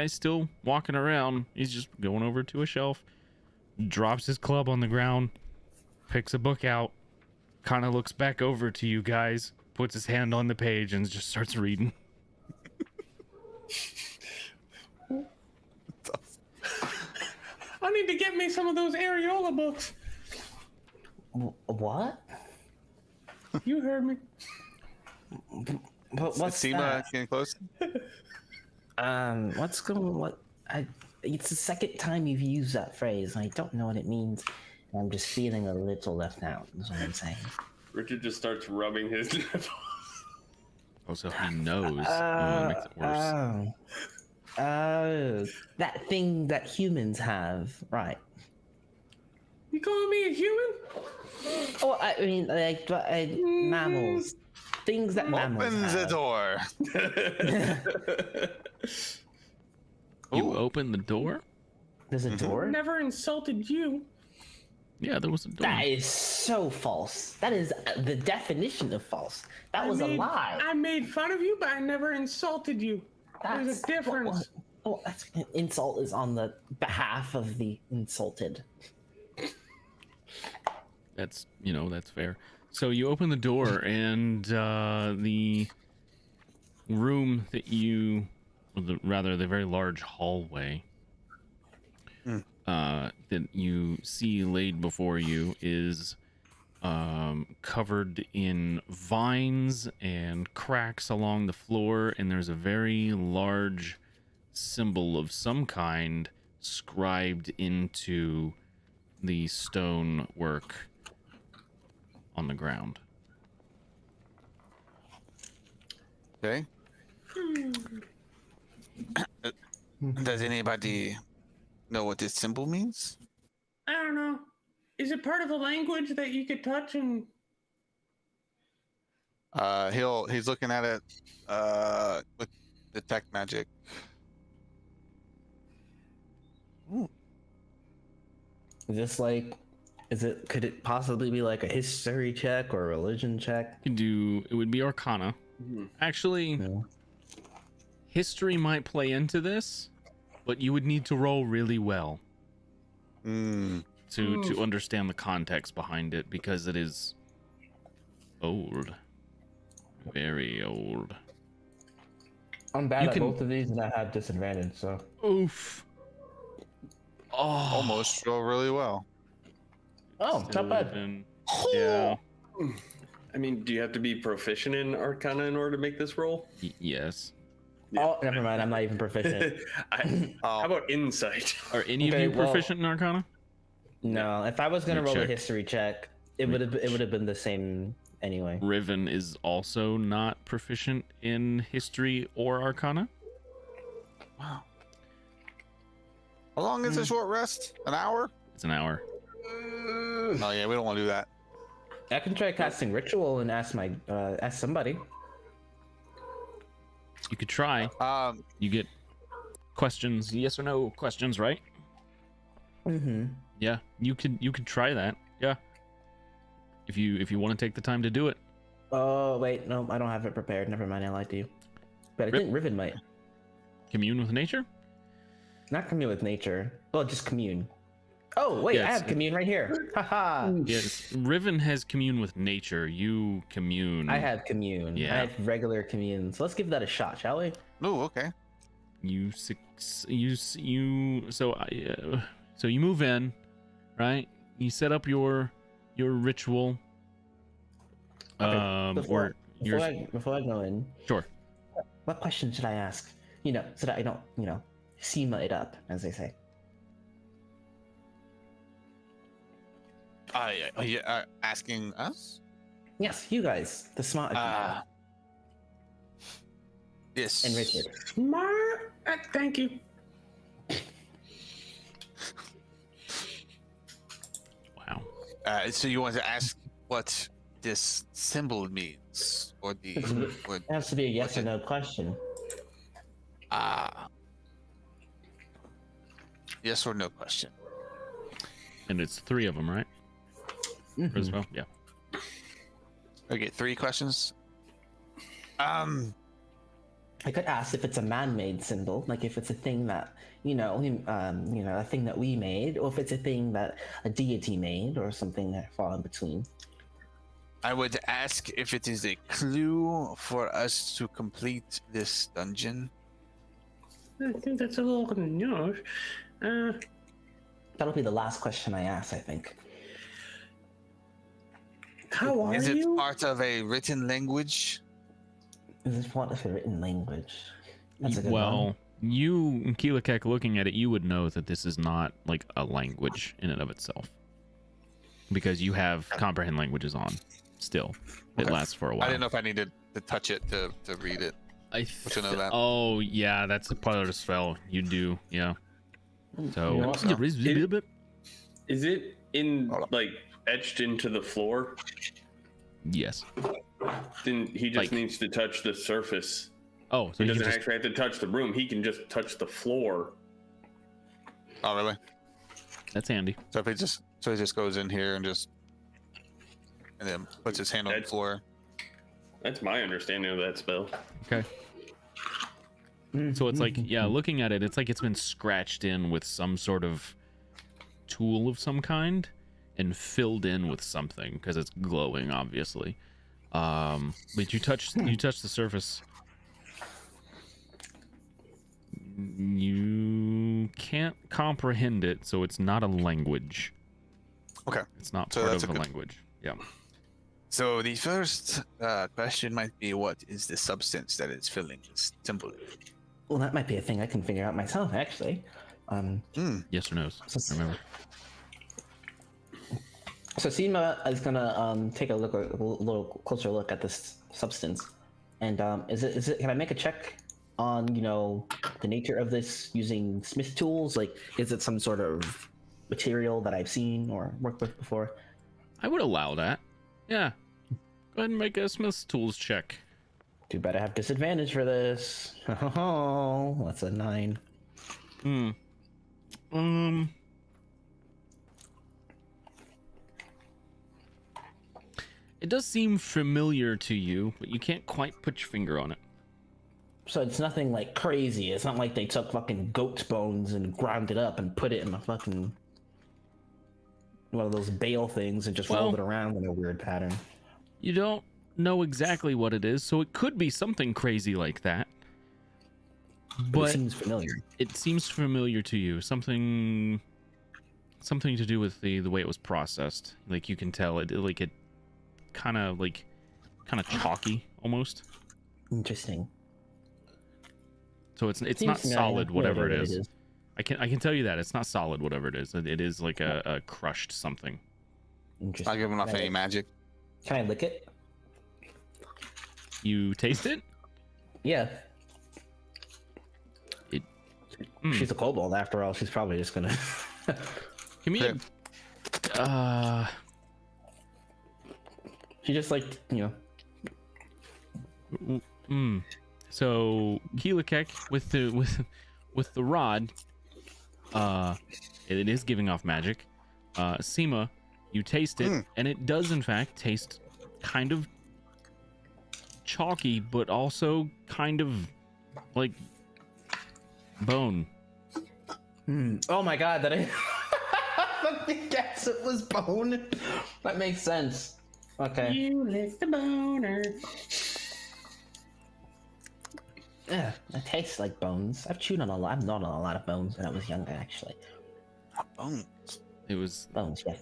still walking around. He's just going over to a shelf, drops his club on the ground, picks a book out, kind of looks back over to you guys, puts his hand on the page, and just starts reading. I need to get me some of those Areola books. What? You heard me. But what's Seema that? getting close? What's going? What? It's the second time you've used that phrase. I don't know what it means. I'm just feeling a little left out. That's what I'm saying. Richard just starts rubbing his nipples. Oh, so he knows. Makes it worse. Oh, that thing that humans have, right? You calling me a human? Oh, I mean, like mammals, things that mammals Open the have. door. You Ooh. open the door? There's a door. Never insulted you. Yeah, there was a door. That is so false. That is the definition of false. That was a lie. I made fun of you, but I never insulted you. There's That's a difference. Oh, that's insult is on the behalf of the insulted. That's fair. So you open the door, and the room that the very large hallway that you see laid before you is covered in vines and cracks along the floor, and there's a very large symbol of some kind scribed into the stone work on the ground. Okay. Does anybody know what this symbol means? I don't know. Is it part of a language that you could touch and? He's looking at it with detect magic. Is this like, could it possibly be like a history check or a religion check? You can do, it would be Arcana. Actually, No. history might play into this, but you would need to roll really well to understand the context behind it, because it is old. Very old. I'm bad You at can- both of these and I have disadvantage, so. Oof. Oh, Almost roll really well. Oh, still not would've bad. been- yeah. I mean, do you have to be proficient in Arcana in order to make this roll? Yes. Oh, never mind. I'm not even proficient. How about insight? Are any Okay, of you well- proficient in Arcana? No, if I was gonna Let me roll a check. history check, it would have been the same anyway. Riven is also not proficient in history or Arcana. Wow. How long is a short rest? An hour? It's an hour. Oh yeah, we don't want to do that. I can try casting ritual and ask somebody. You could try. You get questions, yes or no questions, right? Mm-hmm. Yeah, you could try that. Yeah. If you want to take the time to do it. Oh wait, no, I don't have it prepared. Never mind, I lied to you. But I Rip. think Riven might. Commune with nature? Not commune with nature. Well, just commune. Oh wait, Yeah, I it's- have commune right here. Haha. Yes. Riven has commune with nature. You commune. I have commune. Yeah. I have regular commune. So let's give that a shot, shall we? Oh, okay. You so you move in, right? You set up your ritual. Before, Or your before I go in, sure. what question should I ask? So that I don't, SEMA it up, as they say. Are you asking us? Yes, you guys, the smart of Yes. you, and Richard. Smart. Thank you. Wow. So you want to ask what this symbol means, or the, or, It has to be a yes or Okay. no question. yes or no question. And it's 3 of them, right? Mhm. Roosevelt? Yeah. Okay, 3 questions. I could ask if it's a man-made symbol, like if it's a thing that a thing that we made, or if it's a thing that a deity made, or something that fall in between. I would ask if it is a clue for us to complete this dungeon. I think that's a little no. That'll be the last question I ask, I think. How are Is it you? part of a written language? Is this part of a written language? That's a good Well, one. you, Keelakek, looking at it, you would know that this is not like a language in and of itself, because you have comprehend languages on. Still, it Okay. lasts for a while. I didn't know if I needed to touch it to read it. But you know that. Oh yeah, that's a part of the spell. You do, yeah. So You also- Is it in Hold on. like etched into the floor? yes. Then he just Like- needs to touch the surface. Oh, so He you doesn't just actually have to touch the room. He can just touch the floor. Oh, really? that's handy. So if he just goes in here and then puts his hand on the That's- floor. That's my understanding of that spell. Okay. So it's like, yeah, looking at it, it's like it's been scratched in with some sort of tool of some kind and filled in with something because it's glowing, obviously. But you touch the surface. You can't comprehend it, so it's not a language. Okay. It's not So part that's of a a good- language. Yeah. So the first question might be, what is the substance that is filling this symbol? Well, that might be a thing I can figure out myself, actually. Yes or no's. So- Remember. So SEMA is gonna take a little closer look at this substance. And is it? Can I make a check on the nature of this using smith tools? Like, is it some sort of material that I've seen or worked with before? I would allow that. Yeah. Go ahead and make a Smith's Tools check. Too bad I have disadvantage for this. Oh, that's a 9. It does seem familiar to you, but you can't quite put your finger on it. So it's nothing like crazy. It's not like they took fucking goat's bones and ground it up and put it in a fucking one of those bale things and just rolled it around in a weird pattern. You don't know exactly what it is, so it could be something crazy like that. But it seems familiar. It seems familiar to you. Something to do with the way it was processed. Like you can tell it kind of chalky almost. Interesting. So it's not solid, whatever it is. I can tell you that it's not solid, whatever it is. It is like a crushed something. Interesting. I'll give him off any magic. Can I lick it? You taste it? Yeah. She's a kobold after all. She's probably just gonna. Give me She just So Keelakek with the rod, it is giving off magic. Seema, you taste it, and it does in fact taste kind of chalky, but also kind of like bone. Oh my god, that I fucking guess it was bone. That makes sense. Okay. You lick the boner. Yeah, it tastes like bones. I've gnawed on a lot of bones when I was younger, actually. Bones. It was Bones, yeah.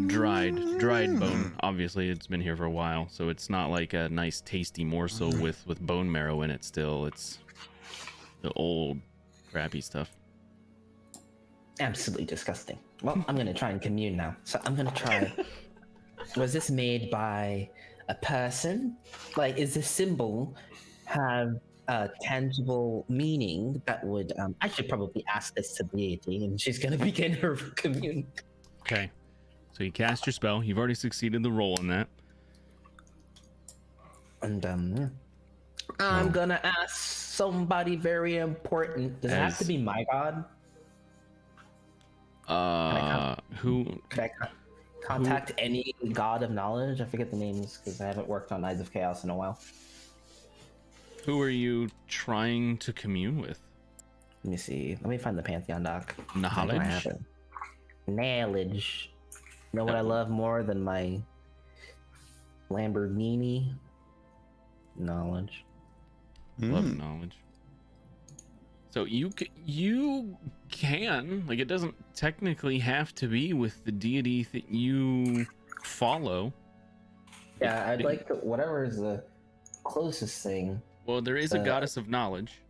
dried bone. Obviously, it's been here for a while, so it's not like a nice, tasty morsel with bone marrow in it. Still, it's the old, crappy stuff. Absolutely disgusting. Well, I'm gonna try and commune now. So I'm gonna try. Was this made by a person? Like, is the symbol have a tangible meaning that would? I should probably ask this to the deity, and she's gonna begin her commune. Okay, so you cast your spell. You've already succeeded the roll on that. And I'm gonna ask somebody very important. Does it have to be my god? Who? Could I contact any god of knowledge? I forget the names because I haven't worked on Eyes of Chaos in a while. Who are you trying to commune with? Let me see. Let me find the Pantheon doc. Knowledge. Knowledge. You know what I love more than my Lamborghini? Knowledge. Love knowledge. So you can, like, it doesn't technically have to be with the deity that you follow. Yeah, I'd like to, whatever is the closest thing. Well, there is a goddess of knowledge.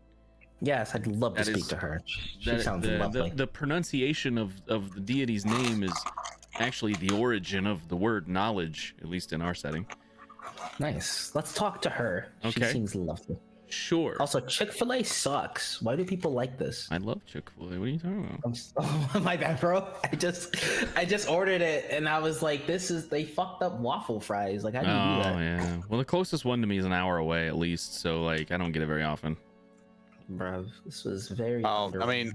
Yes, I'd love to speak to her. She sounds lovely. The pronunciation of the deity's name is actually the origin of the word knowledge, at least in our setting. Nice. Let's talk to her. Okay. She seems lovely. Sure. Also, Chick-fil-A sucks. Why do people like this? I love Chick-fil-A. What are you talking about? Oh my bad, bro. I just ordered it and I was like, they fucked up waffle fries. Like, how do you do that? Oh yeah. Well, the closest one to me is an hour away at least, so like I don't get it very often. Bro, this was very. Oh, I mean,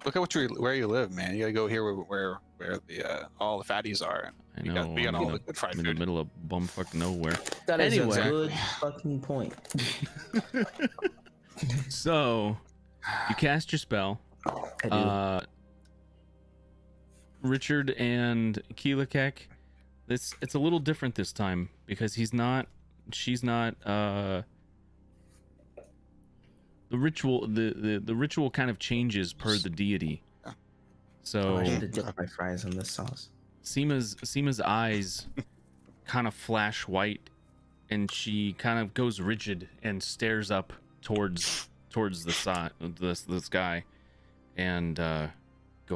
look at where you live, man. You gotta go here where the all the fatties are. I know. We got all the good fried I'm in the food. middle of bumfuck nowhere. That is Anyway. a good fucking point. So, you cast your spell. I do. Richard and Keelakek, it's a little different this time because she's not the ritual kind of changes per the deity. So I should have dipped my fries in this sauce. Seema's eyes kind of flash white, and she kind of goes rigid and stares up towards the sky, and go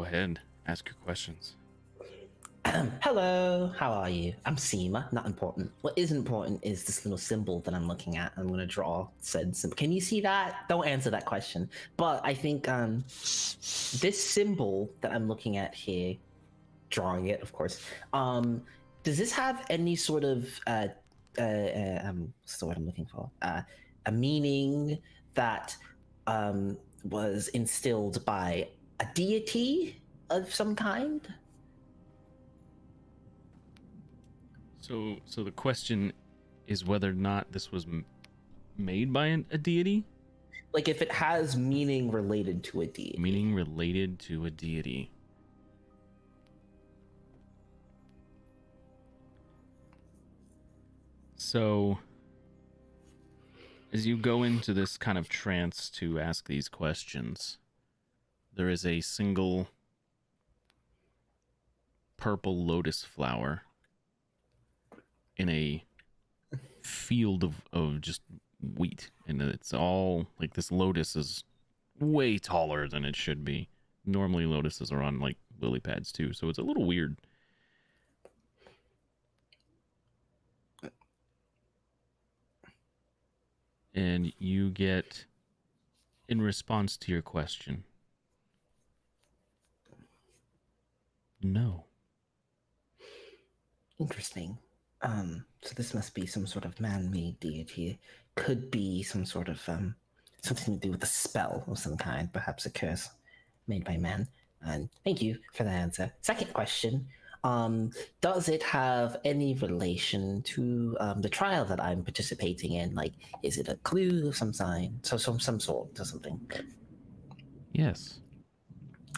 ahead, ask your questions. Hello, how are you? I'm Seema, not important. What is important is this little symbol that I'm looking at. I'm going to draw said symbol. Can you see that? Don't answer that question. But I think this symbol that I'm looking at here, drawing it, of course, does this have any sort of, what's the word I'm looking for? A meaning that was instilled by a deity of some kind? So the question is whether or not this was made by a deity? Like if it has meaning related to a deity. Meaning related to a deity. So, as you go into this kind of trance to ask these questions, there is a single purple lotus flower in a field of just wheat, and it's all like this lotus is way taller than it should be. Normally lotuses are on like lily pads too, so it's a little weird. And you get, in response to your question, no. Interesting. So this must be some sort of man-made deity. Could be some sort of something to do with a spell of some kind, perhaps a curse made by man. And thank you for the answer. Second question. Does it have any relation to the trial that I'm participating in? Like, is it a clue of some sign? So some sort or something. Yes.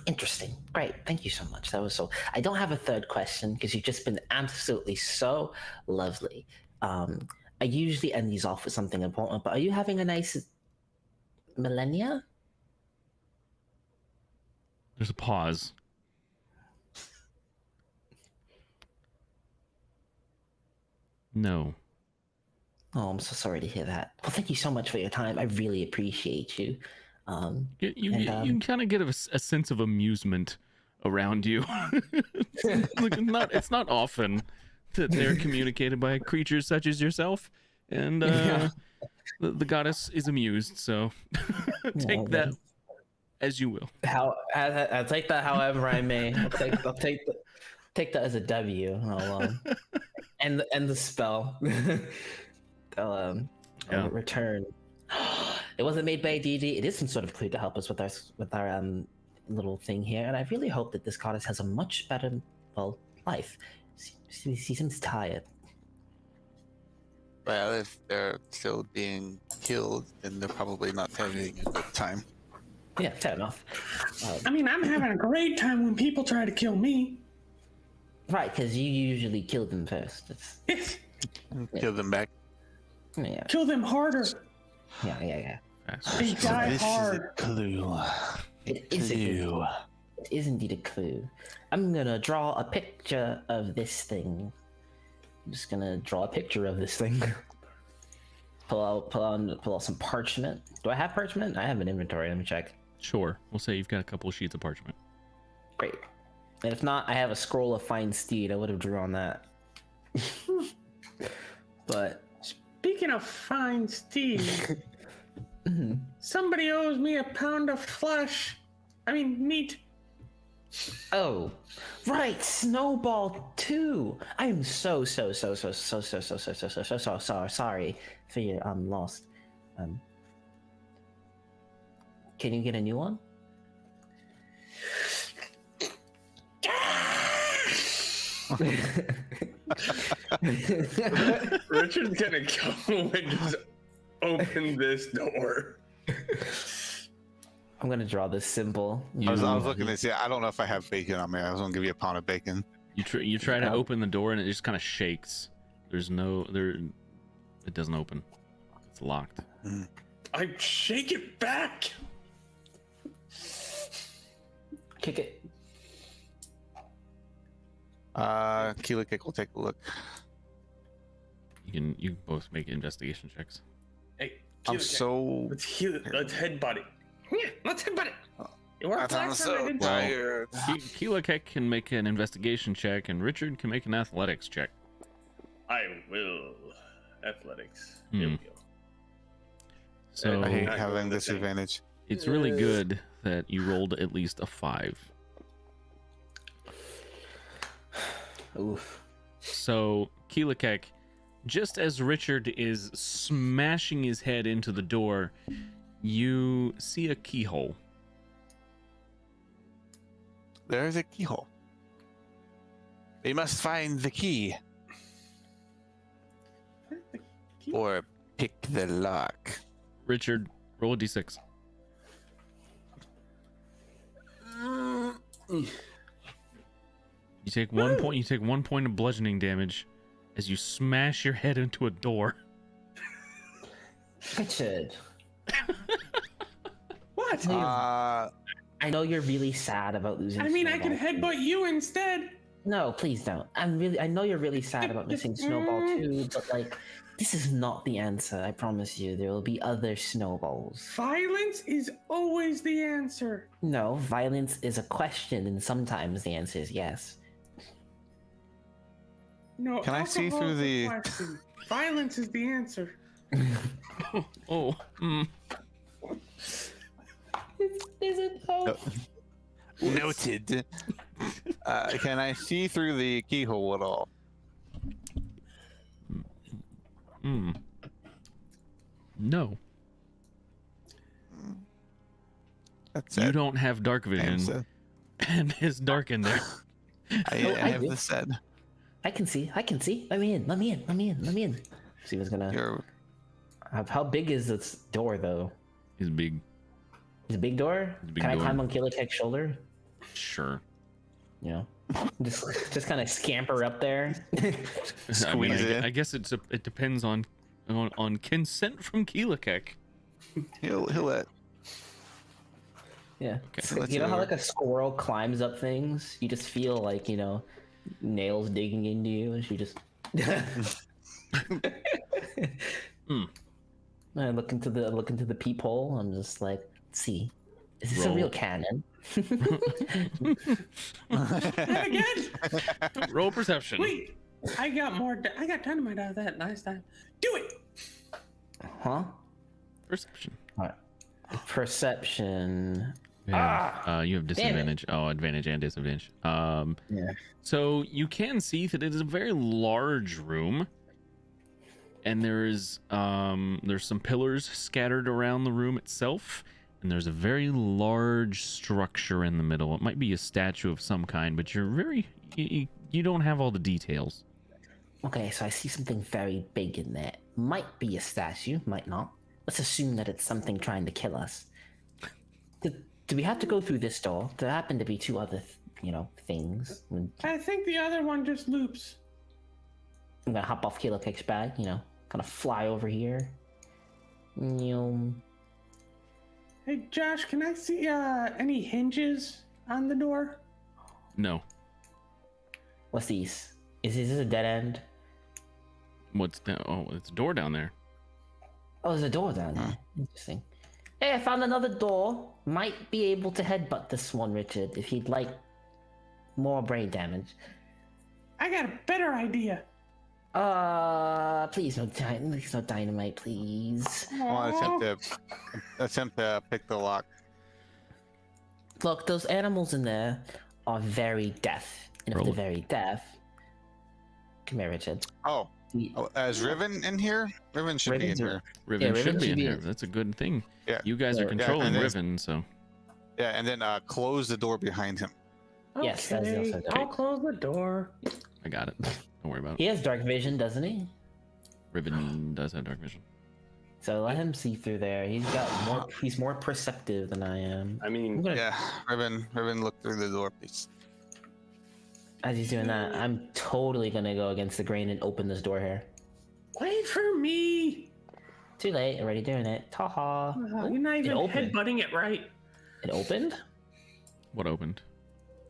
Interesting. Great. Thank you so much. That was so. I don't have a third question because you've just been absolutely so lovely. I usually end these off with something important, but are you having a nice millennia? There's a pause. No. Oh, I'm so sorry to hear that. Well, thank you so much for your time. I really appreciate you. You kind of get a sense of amusement around you. It's not often that they're communicated by creatures such as yourself, and the goddess is amused. So take that as you will. I'll take that however I may. I'll take that as a W. I'll end the spell. I'll return. It wasn't made by a deity. It is some sort of clue to help us with our little thing here, and I really hope that this goddess has a much better life. She seems tired. Well, if they're still being killed, then they're probably not having a good time. Yeah, fair enough. I mean, I'm having a great time when people try to kill me. Right, because you usually kill them first. Yes. Kill them back. Yeah. Kill them harder. Yeah. They die hard. Clue. It is a clue. It is indeed a clue. I'm gonna draw a picture of this thing. I'm just gonna draw a picture of this thing. pull out some parchment. Do I have parchment? I have an inventory. Let me check. Sure. We'll say you've got a couple of sheets of parchment. Great. And if not, I have a scroll of fine steed. I would have drew on that. But Speaking of fine steed, somebody owes me a pound of flesh. I mean, meat. oh, right, Snowball too. I am so sorry for your lost. Can you get a new one? Richard's gonna go and just open this door. I'm gonna draw this symbol. I was looking to see. I don't know if I have bacon on me. I was gonna give you a pound of bacon. You try to open the door and it just kind of shakes. It doesn't open. It's locked. I shake it back. Kick it. Keela Kick will take a look. You can both make investigation checks. Hey, I'm so. let's heal it. Let's headbutt it. Yeah, let's headbutt it. It worked I'm last time. I so didn't. tired. Keelakek can make an investigation check, and Richard can make an athletics check. I will. Athletics. Here we go. So I hate Not having going the disadvantage. it's really good that you rolled at least a 5. Oof. So, Keelakek, just as Richard is smashing his head into the door, you see a keyhole. There's a keyhole. We must find the key. Or pick the lock. Richard, roll a d6. You take 1 point. You take 1 point of bludgeoning damage as you smash your head into a door. Richard, What? I know you're really sad about losing. I mean, I can Snowball. headbutt you instead. No, please don't. I know you're really sad about missing Snowball too, but like, this is not the answer. I promise you, there will be other snowballs. Violence is always the answer. No, violence is a question, and sometimes the answer is yes. No. Can I see alcohol through is a the- question. Violence is the answer. Oh, Isn't hope. Noted. Can I see through the keyhole at all? No. That's You it. don't have dark vision, Said. and it's dark in there. I Oh, I have do. the said. I can see. Let me in. See what's gonna. You're How big is this door, though? He's big. Is it a big door? It's a big Can door. I climb on Killikek's shoulder? Sure. You know, just kind of scamper up there. I mean, Squeeze it. I guess it depends on consent from Keelakek. he'll let. Yeah. Okay. So, Let's you know how over. like a squirrel climbs up things? You just feel like, nails digging into you, and she just. I look into the peephole. I'm just like, let's see, is this a real Roll. cannon? And again. Roll perception. Wait. I got dynamite out of that last time. Do it. Huh? Perception. Perception. Yeah. You have Damn it. disadvantage. Oh, advantage and disadvantage. Yeah. So you can see that it is a very large room, and there's some pillars scattered around the room itself, and there's a very large structure in the middle. It might be a statue of some kind, but you don't have all the details. Okay, so I see something very big in there. Might be a statue, might not. Let's assume that it's something trying to kill us. Do we have to go through this door? There happen to be two other, things. I'm I think the other one just loops. gonna hop off Killikek's bag, kind of fly over here. Hey, Josh, can I see any hinges on the door? No. What's these? Is this a dead end? What's down? Oh, it's a door down there. Oh, there's a door down there. Interesting. Hey, I found another door. Might be able to headbutt this one, Richard, if he'd like more brain damage. I got a better idea. Please no dynamite, please. I want to attempt to pick the lock. Look, those animals in there are very deaf. And if Roll they're it. very deaf... Come here, Richard. Oh, is Riven in here? Riven should be in Riven's here. Riven Riven should be should in be here. in- That's a good thing. Yeah. You guys are Yeah, controlling and then- Riven, so Yeah, and then close the door behind him. Yes, that's Okay, also I'll close the door. I got it. Don't worry about it. He has dark vision, doesn't he? Riven does have dark vision. So let him see through there. He's more perceptive than I am. I mean, Yeah, Riven, look through the door, please. As he's doing that, I'm totally gonna go against the grain and open this door here. Wait for me. Too late, already doing it. Ta-ha. You're not even opened. headbutting it right. It opened? What opened?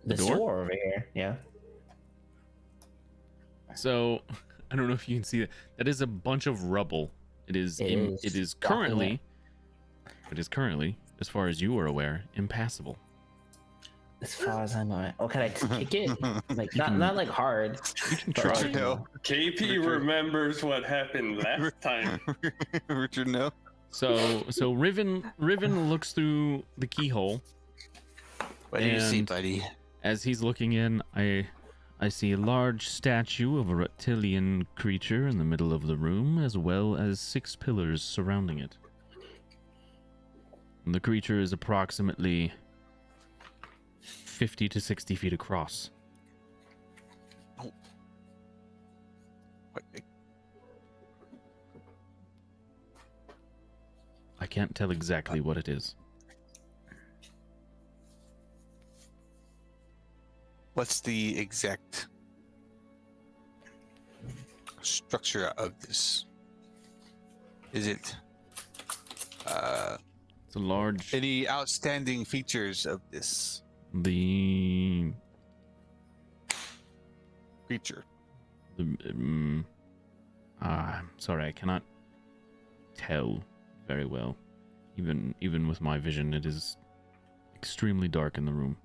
The door? door over here, yeah. So I don't know if you can see that. That is a bunch of rubble. It is It is it is blocking currently, as far as you are aware, impassable. As far as I know. Oh, can I kick it? Like not like hard. You can but try. like, Richard, no. KP Richard. remembers what happened last time. Richard, no. So Riven looks through the keyhole. What do you see, And- buddy? As he's looking in, I see a large statue of a reptilian creature in the middle of the room, as well as 6 pillars surrounding it. And the creature is approximately 50 to 60 feet across. Quite big. I can't tell exactly what it is. What's the exact structure of this? Is it It's a large. any outstanding features of this The creature? I'm sorry, I cannot tell very well. Even with my vision, it is extremely dark in the room.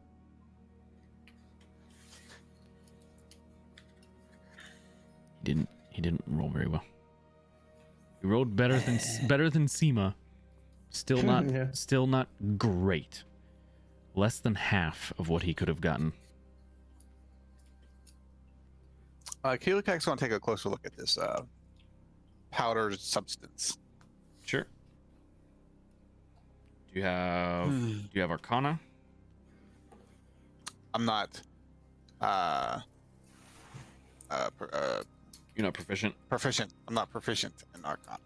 He didn't roll very well. He rolled better than Seema. Still not Yeah. still not great. Less than half of what he could have gotten. Keelikax want to take a closer look at this powdered substance. Sure. Do you have Arcana? I'm not You're not proficient. proficient. I'm not proficient in Arcana.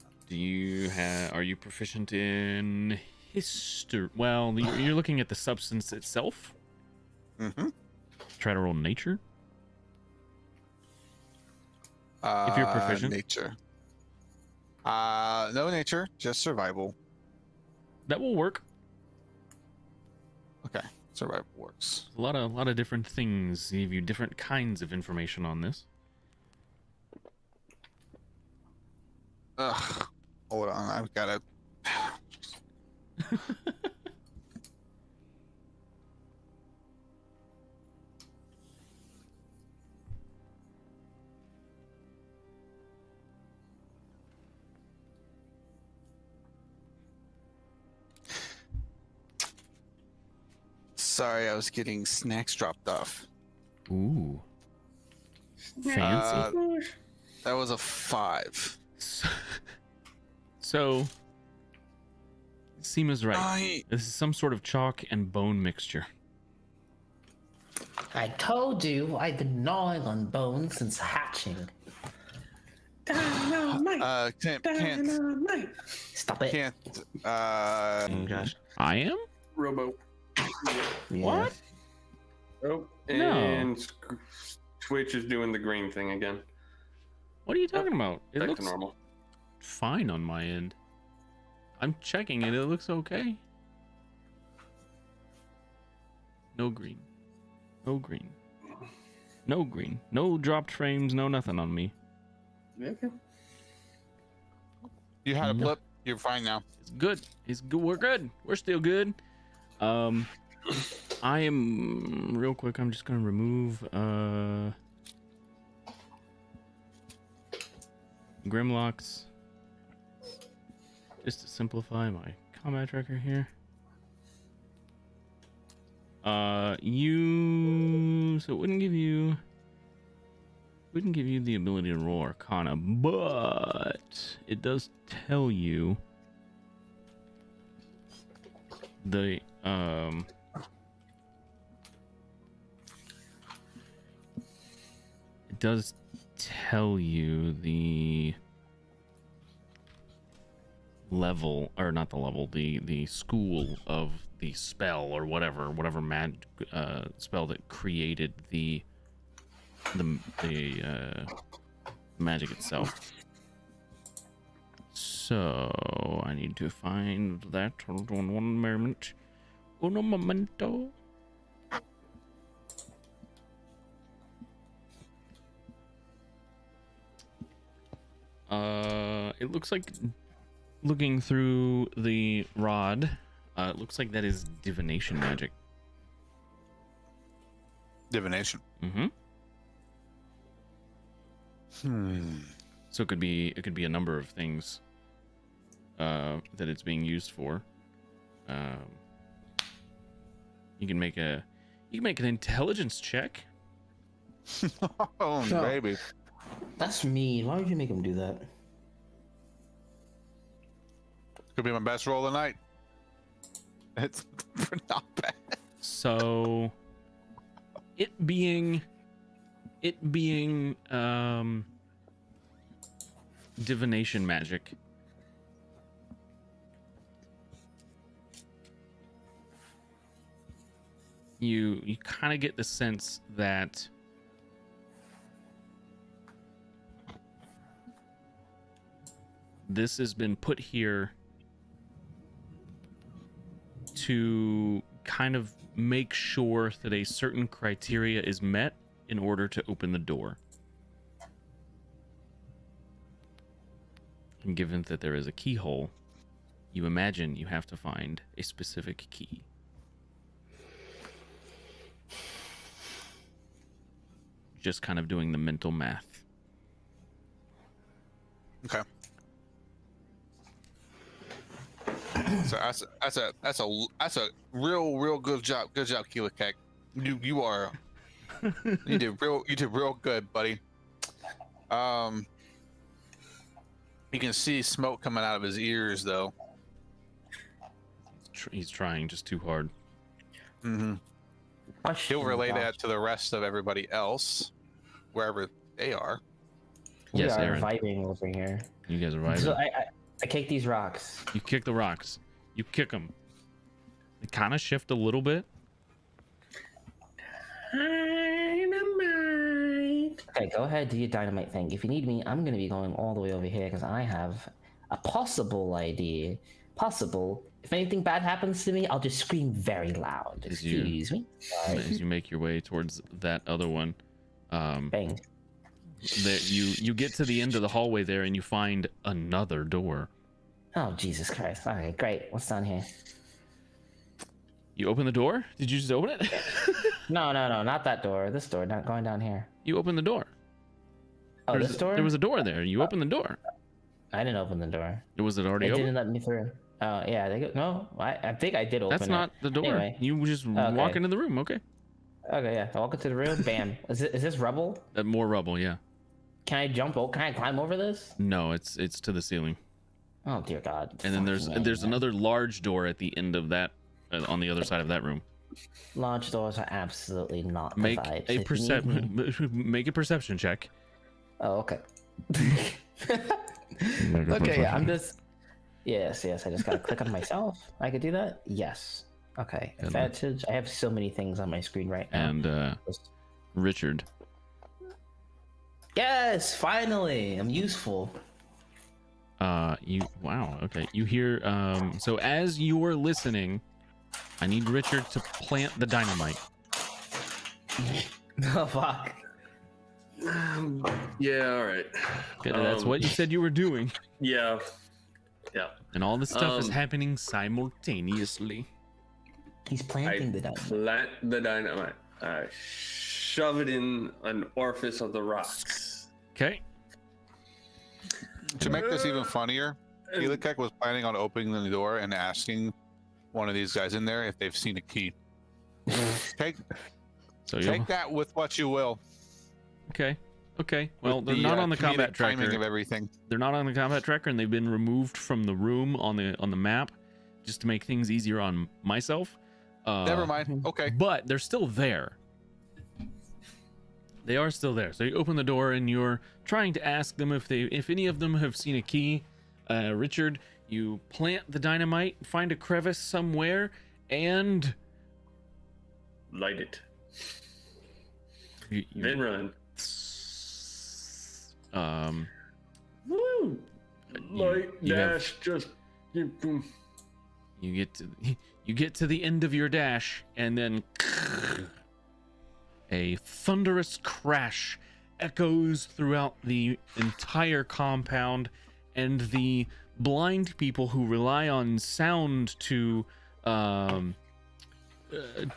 Are you proficient in history? Well, you're looking at the substance itself. Mm-hmm. Try to roll nature. If you're proficient. Nature. No nature, just survival. That will work. Okay, survival works. A lot of different things give you different kinds of information on this. Ugh. Hold on, I've got to. Sorry, I was getting snacks dropped off. Ooh, fancy. That was a 5. So, Seema's right. I This is some sort of chalk and bone mixture. I told you I've been gnawing on bones since hatching. Dynamite! can't Dynamite! Stop it. can't Josh. I am? Robo. Yeah. What? Oh, No. and Twitch is doing the green thing again. What are you talking about? It Back looks to normal. fine on my end. I'm checking it. It looks okay. No green. No green. No green. No dropped frames. No nothing on me. Okay. You had a No. blip. You're fine now. It's good. It's good. We're good. We're still good. I am real quick. I'm just gonna remove Grimlocks just to simplify my combat tracker here. So it wouldn't give you the ability to roll Arcana, but it does tell you the it does tell you the level, or not the level, the school of the spell, or whatever spell that created the magic itself. So I need to find that. Hold on one moment. Uno momento. It looks like, looking through the rod, it looks like that is divination magic. Divination. Mm-hmm. Hmm. So it could be a number of things that it's being used for. You can make an intelligence check. Oh, Sure. baby. That's mean. Why would you make him do that? Could be my best roll of the night. It's not bad. So it being divination magic, you kind of get the sense that this has been put here to kind of make sure that a certain criteria is met in order to open the door. And given that there is a keyhole, you imagine you have to find a specific key. Just kind of doing the mental math. Okay. So that's a real good job. Good job, Keelakek. You did real good, buddy. You can see smoke coming out of his ears though. He's trying just too hard. Mm-hmm. He'll relay that to the rest of everybody else, wherever they are. We Yes, are Aaron. vibing over here. You guys are vibing. So I kick these rocks. You kick the rocks. You kick them. They kind of shift a little bit. Dynamite. Okay, go ahead, do your dynamite thing. If you need me, I'm gonna be going all the way over here because I have a possible idea. Possible. If anything bad happens to me, I'll just scream very loud. As you- Excuse me. Sorry. As you make your way towards that other one, Bang. that you get to the end of the hallway there and you find another door. Oh Jesus Christ! All right, great. What's down here? You open the door? Did you just open it? No, not that door. This door. Not going down here. You open the door. Oh, this door. There was a door there. You opened the door. I didn't open the door. Was it already It open? didn't let me through. Oh yeah, no. I think I did open That's it. not the door. Anyway. You just walk into the room. Okay. Okay, yeah. I walk into the room. Bam. Is this rubble? More rubble. Yeah. Can I jump? Can I climb over this? No, it's to the ceiling. Oh dear God. And then Fucking there's man. another large door at the end of that, on the other side of that room. Large doors are absolutely not the Make vibe. a So if you need me- make a perception check. Oh, okay. Okay, yeah, I'm just. Yes. I just gotta click on myself. I could do that. Yes. Okay. Good. Advantage. I have so many things on my screen right now. And Richard. Yes, finally, I'm useful. Wow. Okay. You hear. So as you're listening, I need Richard to plant the dynamite. Oh fuck. Yeah, all right. Okay, that's what you said you were doing. Yeah. And all this stuff is Um, happening simultaneously. He's planting the dynamite. Plant the dynamite. Shove it in an orifice of the rocks. Okay. To make this even funnier, Keelakek was planning on opening the door and asking one of these guys in there if they've seen a key. Take that with what you will. Okay. Well, they're The, not on the combat comedic timing tracker. of everything. They're not on the combat tracker, and they've been removed from the room on the map, just to make things easier on myself. Never mind. Okay. But they're still there. They are still there. So you open the door and you're trying to ask them if any of them have seen a key. Richard, you plant the dynamite, find a crevice somewhere, and Light it. you Then run. Woo! Light you have- dash just. Boom. you get to the end of your dash, and then a thunderous crash echoes throughout the entire compound, and the blind people who rely on sound to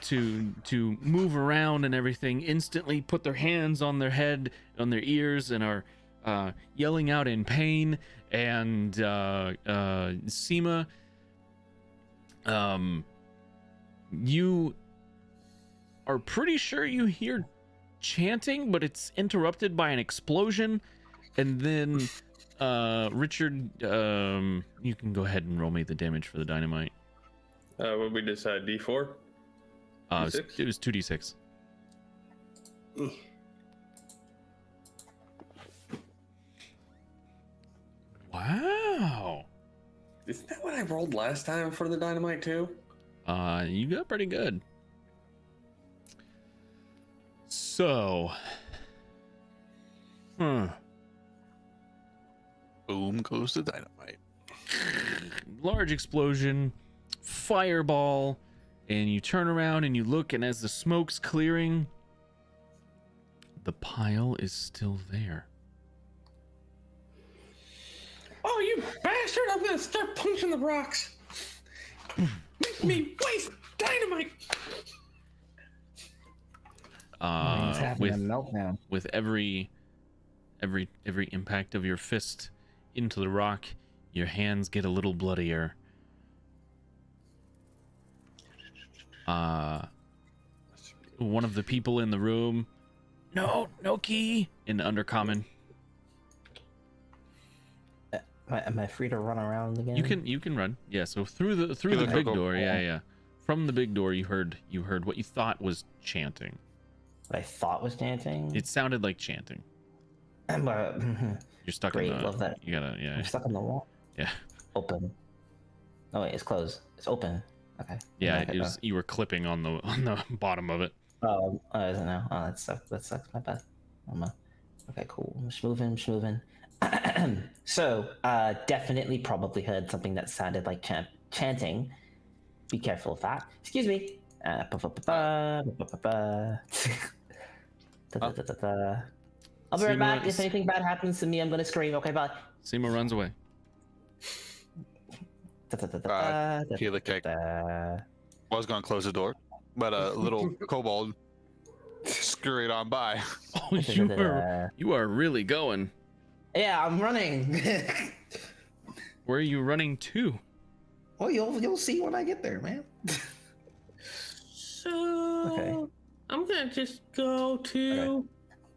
to move around and everything instantly put their hands on their head, on their ears, and are yelling out in pain. And Seema, you are pretty sure you hear chanting, but it's interrupted by an explosion. And then Richard, you can go ahead and roll me the damage for the dynamite. What we decide, D4? It was 2d6. Wow. Isn't that what I rolled last time for the dynamite too? You got pretty good. So, Boom goes the dynamite. large explosion, fireball, and you turn around and you look, and as the smoke's clearing, the pile is still there. Oh, you bastard! I'm gonna start punching the rocks. Make me waste dynamite. He's having a meltdown. With every impact of your fist into the rock, your hands get a little bloodier. One of the people in the room, no key, in Undercommon. Am I free to run around again? You can run. Yeah, so through the big door, yeah. From the big door, you heard what you thought was chanting. What I thought was chanting? It sounded like chanting. You're stuck Great, in the. love that. You gotta, yeah. I'm stuck on the wall. Yeah. Open. Oh wait, it's closed. It's open. Okay. Yeah, you were clipping on the bottom of it. Oh, is it now? Oh, that sucks. My bad. Okay, cool. I'm just moving. So, definitely probably heard something that sounded like chanting. Be careful of that. Excuse me. I'll be right back. If anything bad happens to me, I'm gonna scream. Okay, bye. Seema runs away. Keela kick. I was going to close the door, but a little kobold scurried on by. Oh, you are really going. Yeah, I'm running. Where are you running to? Well, you'll see when I get there, man. So Okay. I'm gonna just go to.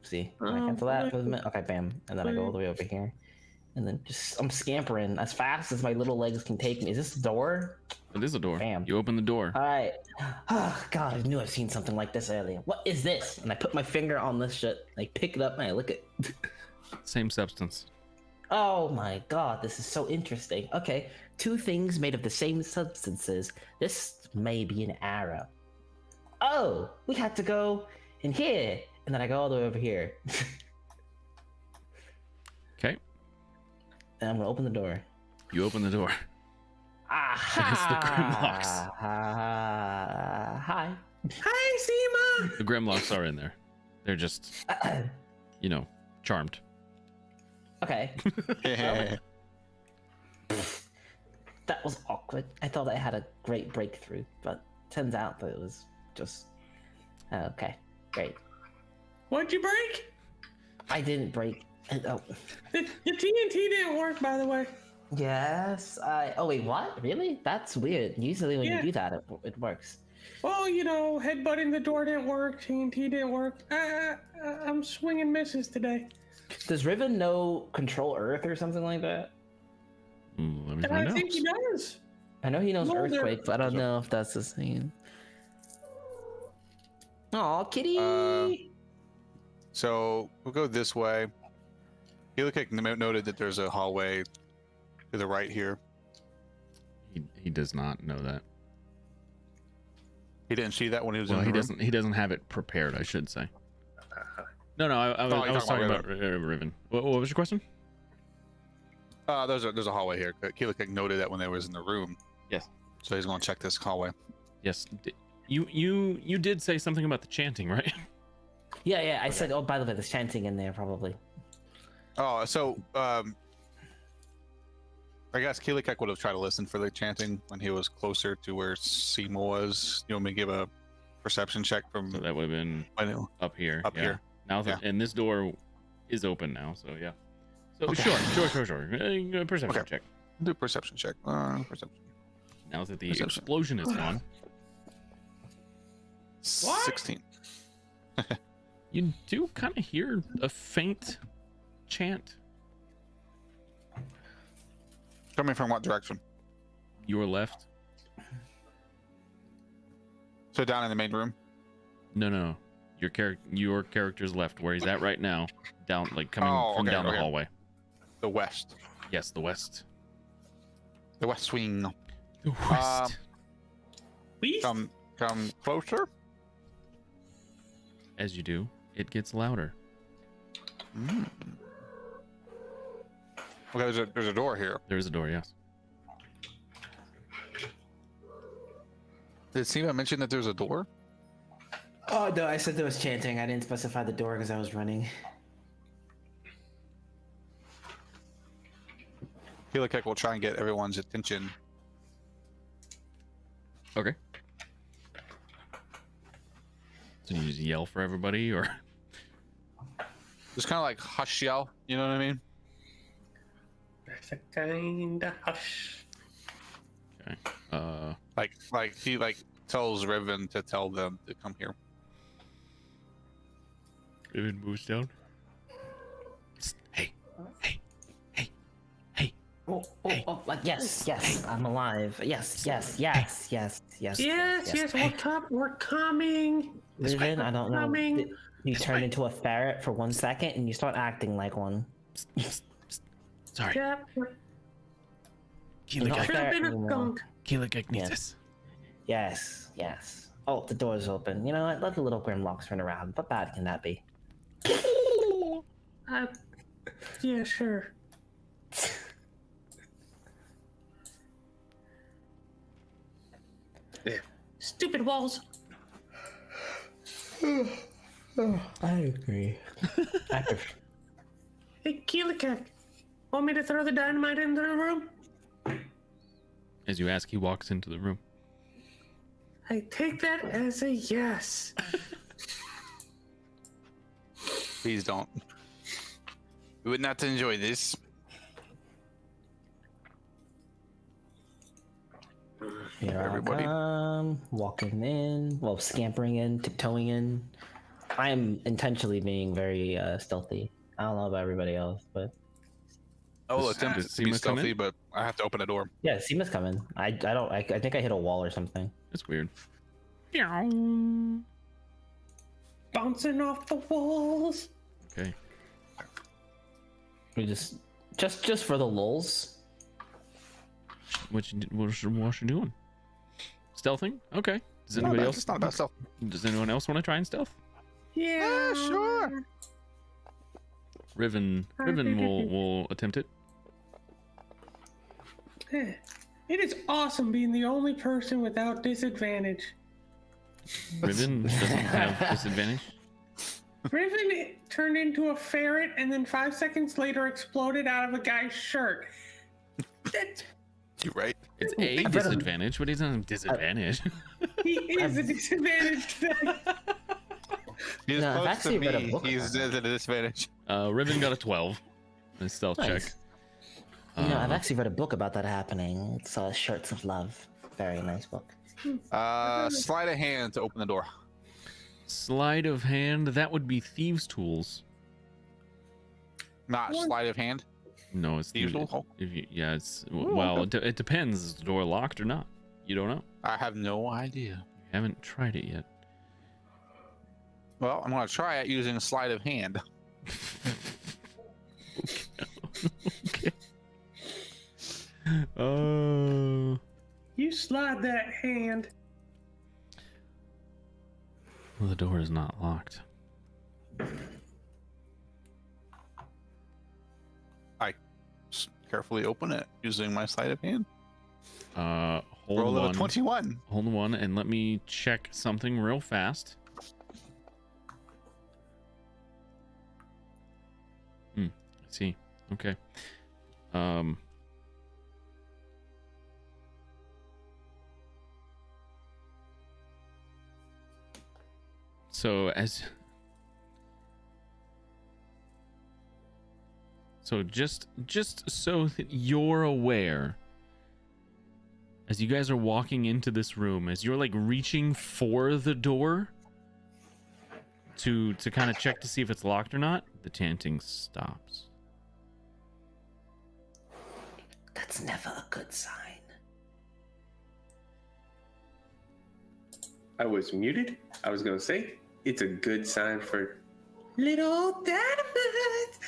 See, when I cancel that movement. Okay, bam, and then I go all the way over here, and then I'm scampering as fast as my little legs can take me. Is this the door? It is a door. Bam. You open the door. All right. Oh God, I knew I've seen something like this earlier. What is this? And I put my finger on this shit. I pick it up and I look at. Same substance. Oh my God, this is so interesting. Okay, two things made of the same substances. This may be an arrow. Oh, we had to go in here, and then I go all the way over here. Okay. And I'm gonna open the door. You open the door. Aha! It's the Grimlocks. Hi. Hi, Seema. The Grimlocks are in there. They're just, charmed. Okay. That was awkward. I thought I had a great breakthrough, but turns out that it was just... Okay, great. What'd you break? I didn't break... Oh. The TNT didn't work, by the way. Yes, Oh wait, what? Really? That's weird. Usually when Yeah. you do that, it works. Well, headbutting the door didn't work. TNT didn't work. I'm swinging misses today. Does Riven know Control Earth or something like that? Let me And find I out. think he does. I know he knows No, there- Earthquake, but I don't know if that's the same. Aw, kitty! So we'll go this way. Keela kick noted that there's a hallway to the right here. He does not know that. He didn't see that when he was Well, in the he room? doesn't have it prepared, I should say. No, I was talking about Riven. What was your question? There's a hallway here. Keela kick noted that when they was in the room. Yes. So he's going to check this hallway. Yes. You did say something about the chanting, right? Yeah, I said, oh, by the way, there's chanting in there, probably. Oh, so I guess Keelikek would have tried to listen for the chanting when he was closer to where Seymour was. You want me to give a perception check from So that would have been up here. Up yeah. here. Now that and this door is open now, so yeah. So Okay. sure. Perception Okay. check. Do perception check. Perception. Now that the Perception. explosion is gone, 16. you do kind of hear a faint chant. Coming from what direction? Your left. So down in the main room. No. Your character's left, where he's at right now. Down, like coming from down the hallway. The west. Yes, the west. The west wing. The west. Please? Come closer. As you do, it gets louder. Mm. Okay, there's a door here. There is a door, yes. Did Siva mention that there's a door? Oh no, I said there was chanting. I didn't specify the door because I was running. Keelikek will try and get everyone's attention. Okay. So you just yell for everybody, or Just kind of like hush yell. You know what I mean? There's a kind of hush. okay? Like he tells Riven to tell them to come here. Riven moves down. Psst, hey. Yes, I'm alive. Yes. Yes, we're coming. Riven, I don't know. Coming. You turn into a ferret for 1 second and you start acting like one. Sorry. Yeah, we're You're not a Keelikek ferret been a anymore. gunk. Keelikek needs Yes. this. Yes. Oh, the door's open. You know what? Let the little Grimlocks turn around. What bad can that be? Yeah, sure. Yeah. Stupid walls. I agree. Hey, Keelikek, want me to throw the dynamite into the room? As you ask, he walks into the room. I take that as a yes. Please don't. We would not enjoy this. Here Everybody. I come, walking in, well, scampering in, tiptoeing in. I am intentionally being very stealthy. I don't know about everybody else, but I will Does- attempt does to be Seema come stealthy, in? but I have to open a door. yeah, Seema's coming. I think I hit a wall or something. It's weird. Bouncing off the walls. Okay. We just for the lulz. What you doing? Stealthing? Okay. Does anybody else? It's not about stealth. Does anyone else want to try and stealth? Yeah, sure. Riven will attempt it. It is awesome being the only person without disadvantage. Riven doesn't have disadvantage. Riven turned into a ferret and then 5 seconds later exploded out of a guy's shirt. That, You right? It's a disadvantage, but he doesn't have disadvantage. he is a disadvantage. He's No, I've close to actually read a me. book He's about at a disadvantage. Riven got a 12. A stealth Nice. check. You know, I've actually read a book about that happening. It's Shirts of Love. Very nice book. Slide a hand to open the door. Sleight of hand. That would be thieves' tools. Not What? sleight of hand. No, it's Thieves' thieves. tool. If you, yeah, it's well. It depends. Is the door locked or not? You don't know. I have no idea. You haven't tried it yet. Well, I'm gonna try it using sleight of hand. Okay. Oh. You slide that hand. Well, the door is not locked. Just carefully open it using my sleight of hand. Hold Roll a one. 21. Hold one, and let me check something real fast. I see. Okay. So just so that you're aware, as you guys are walking into this room, as you're like reaching for the door to kind of check to see if it's locked or not, the chanting stops. That's never a good sign. I was muted. I was gonna say it's a good sign for little dynamite.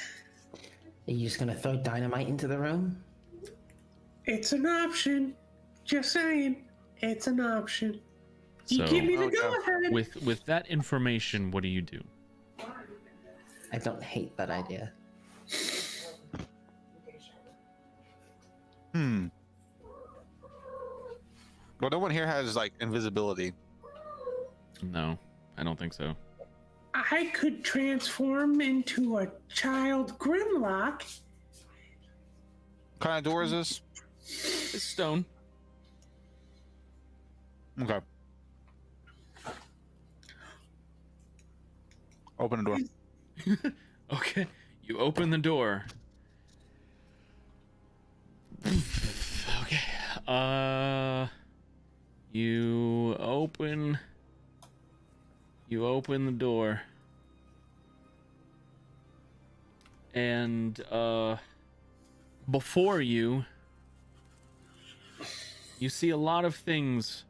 Are you just gonna throw dynamite into the room? It's an option. Just saying, it's an option. You So give me the Okay. go ahead. with that information, what do you do? I don't hate that idea. Well, no one here has like invisibility. No, I don't think so. I could transform into a child Grimlock. What kind of door is this? It's stone. Okay. Open the door. Okay, you open the door. Okay. You open the door. And before you see a lot of things,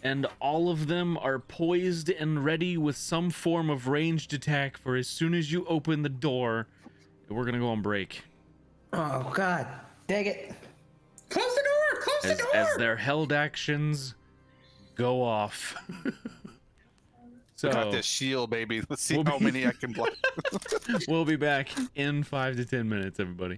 and all of them are poised and ready with some form of ranged attack for as soon as you open the door. We're gonna go on break. Oh God, dang it! Close the door! Close the door! As their held actions go off. So Got this shield, baby. Let's see We'll how be- many I can block. we'll be back in 5 to 10 minutes, everybody.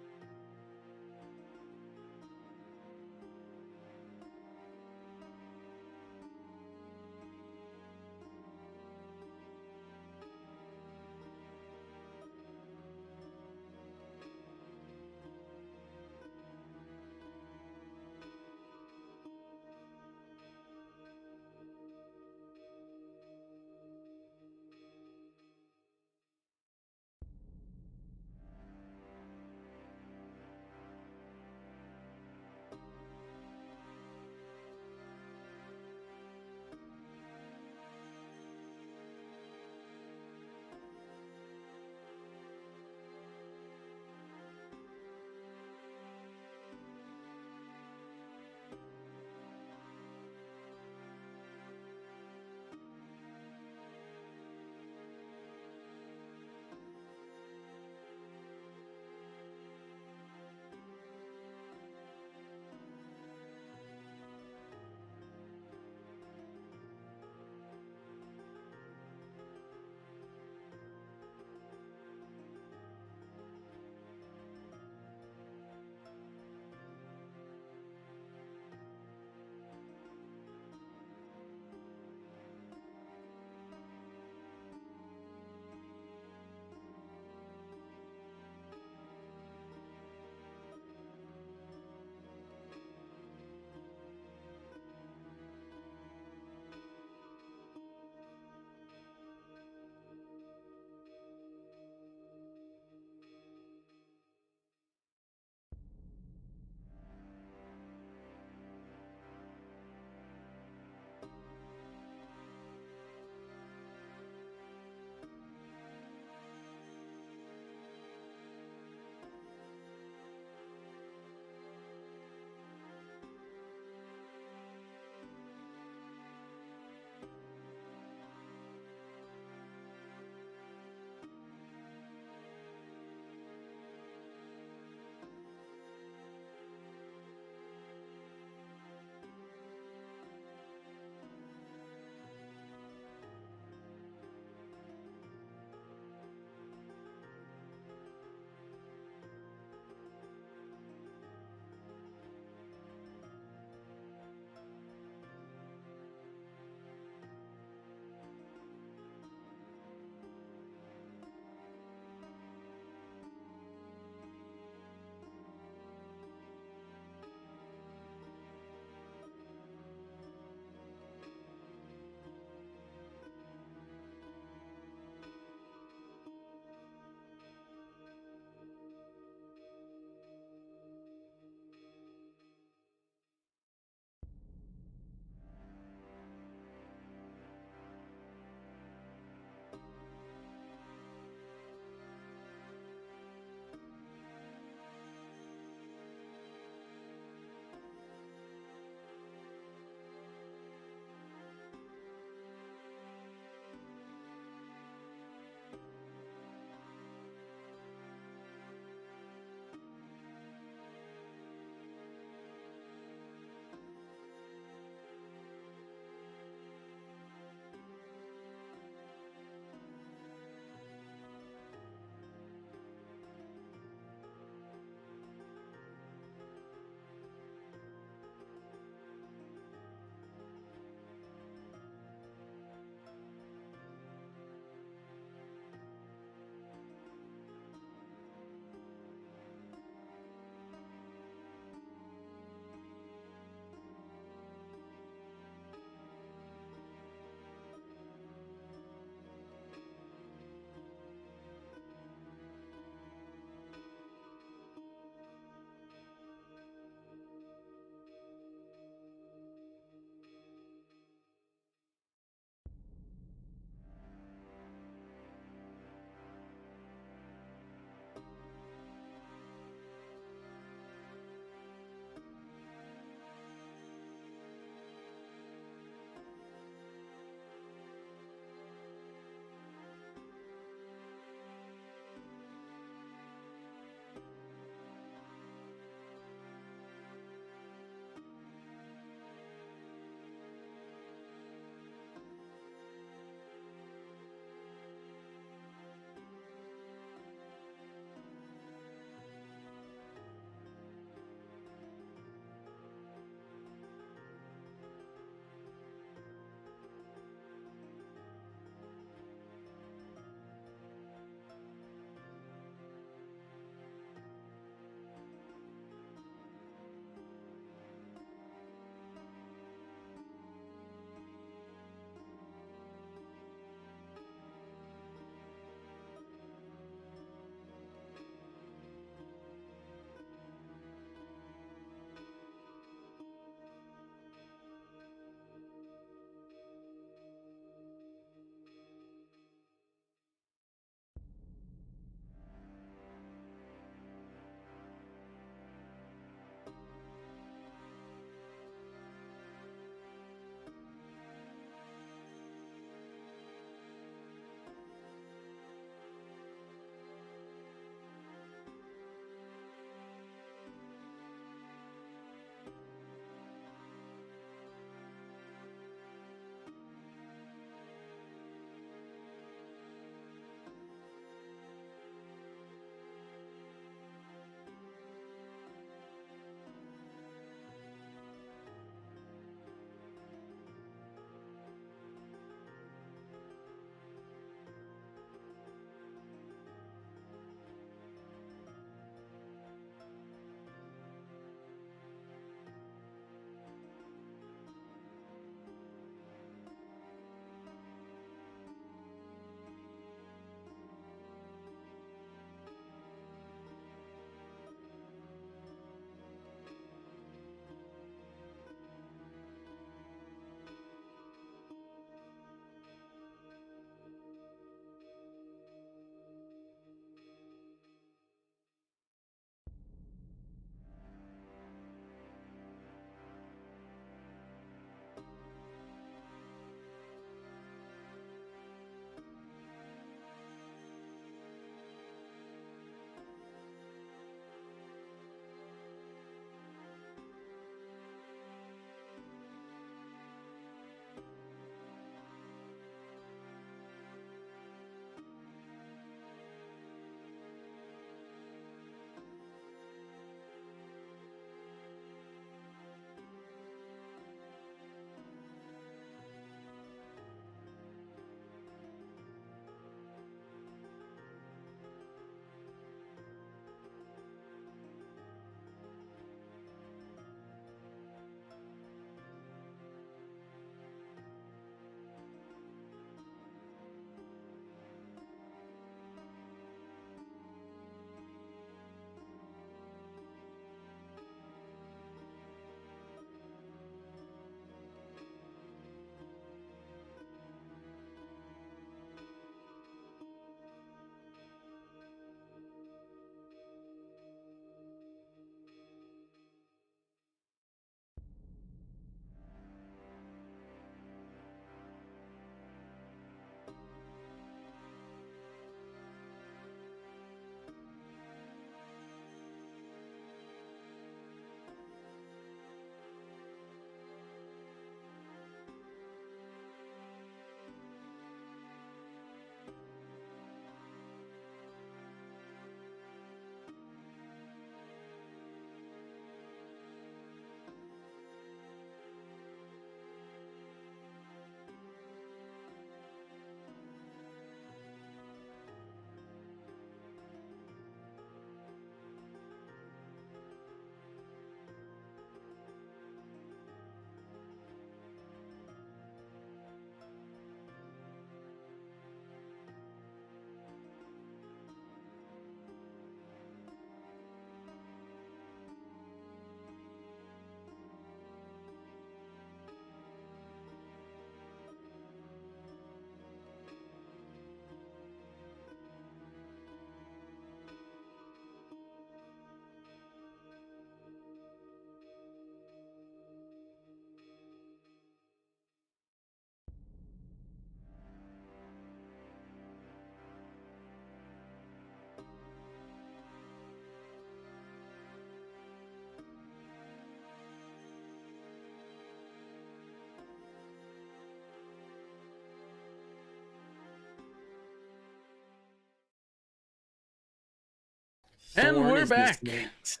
And Thorn we're is the back. snakes.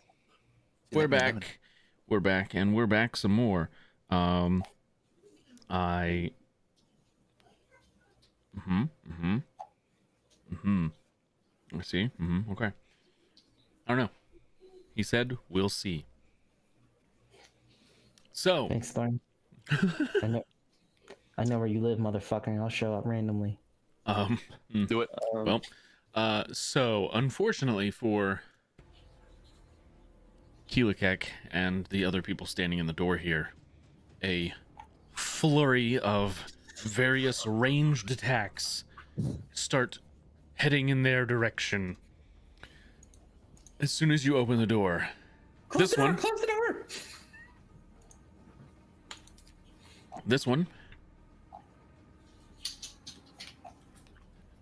We're 11. back. We're back, and we're back some more. I. I see. Okay. I don't know. He said, "We'll see." So, Thanks, Thorn. I know where you live, motherfucker. I'll show up randomly. Do it. well, so unfortunately for Keelikek and the other people standing in the door here, a flurry of various ranged attacks start heading in their direction. As soon as you open the door, Close this the door, one, close the door. this one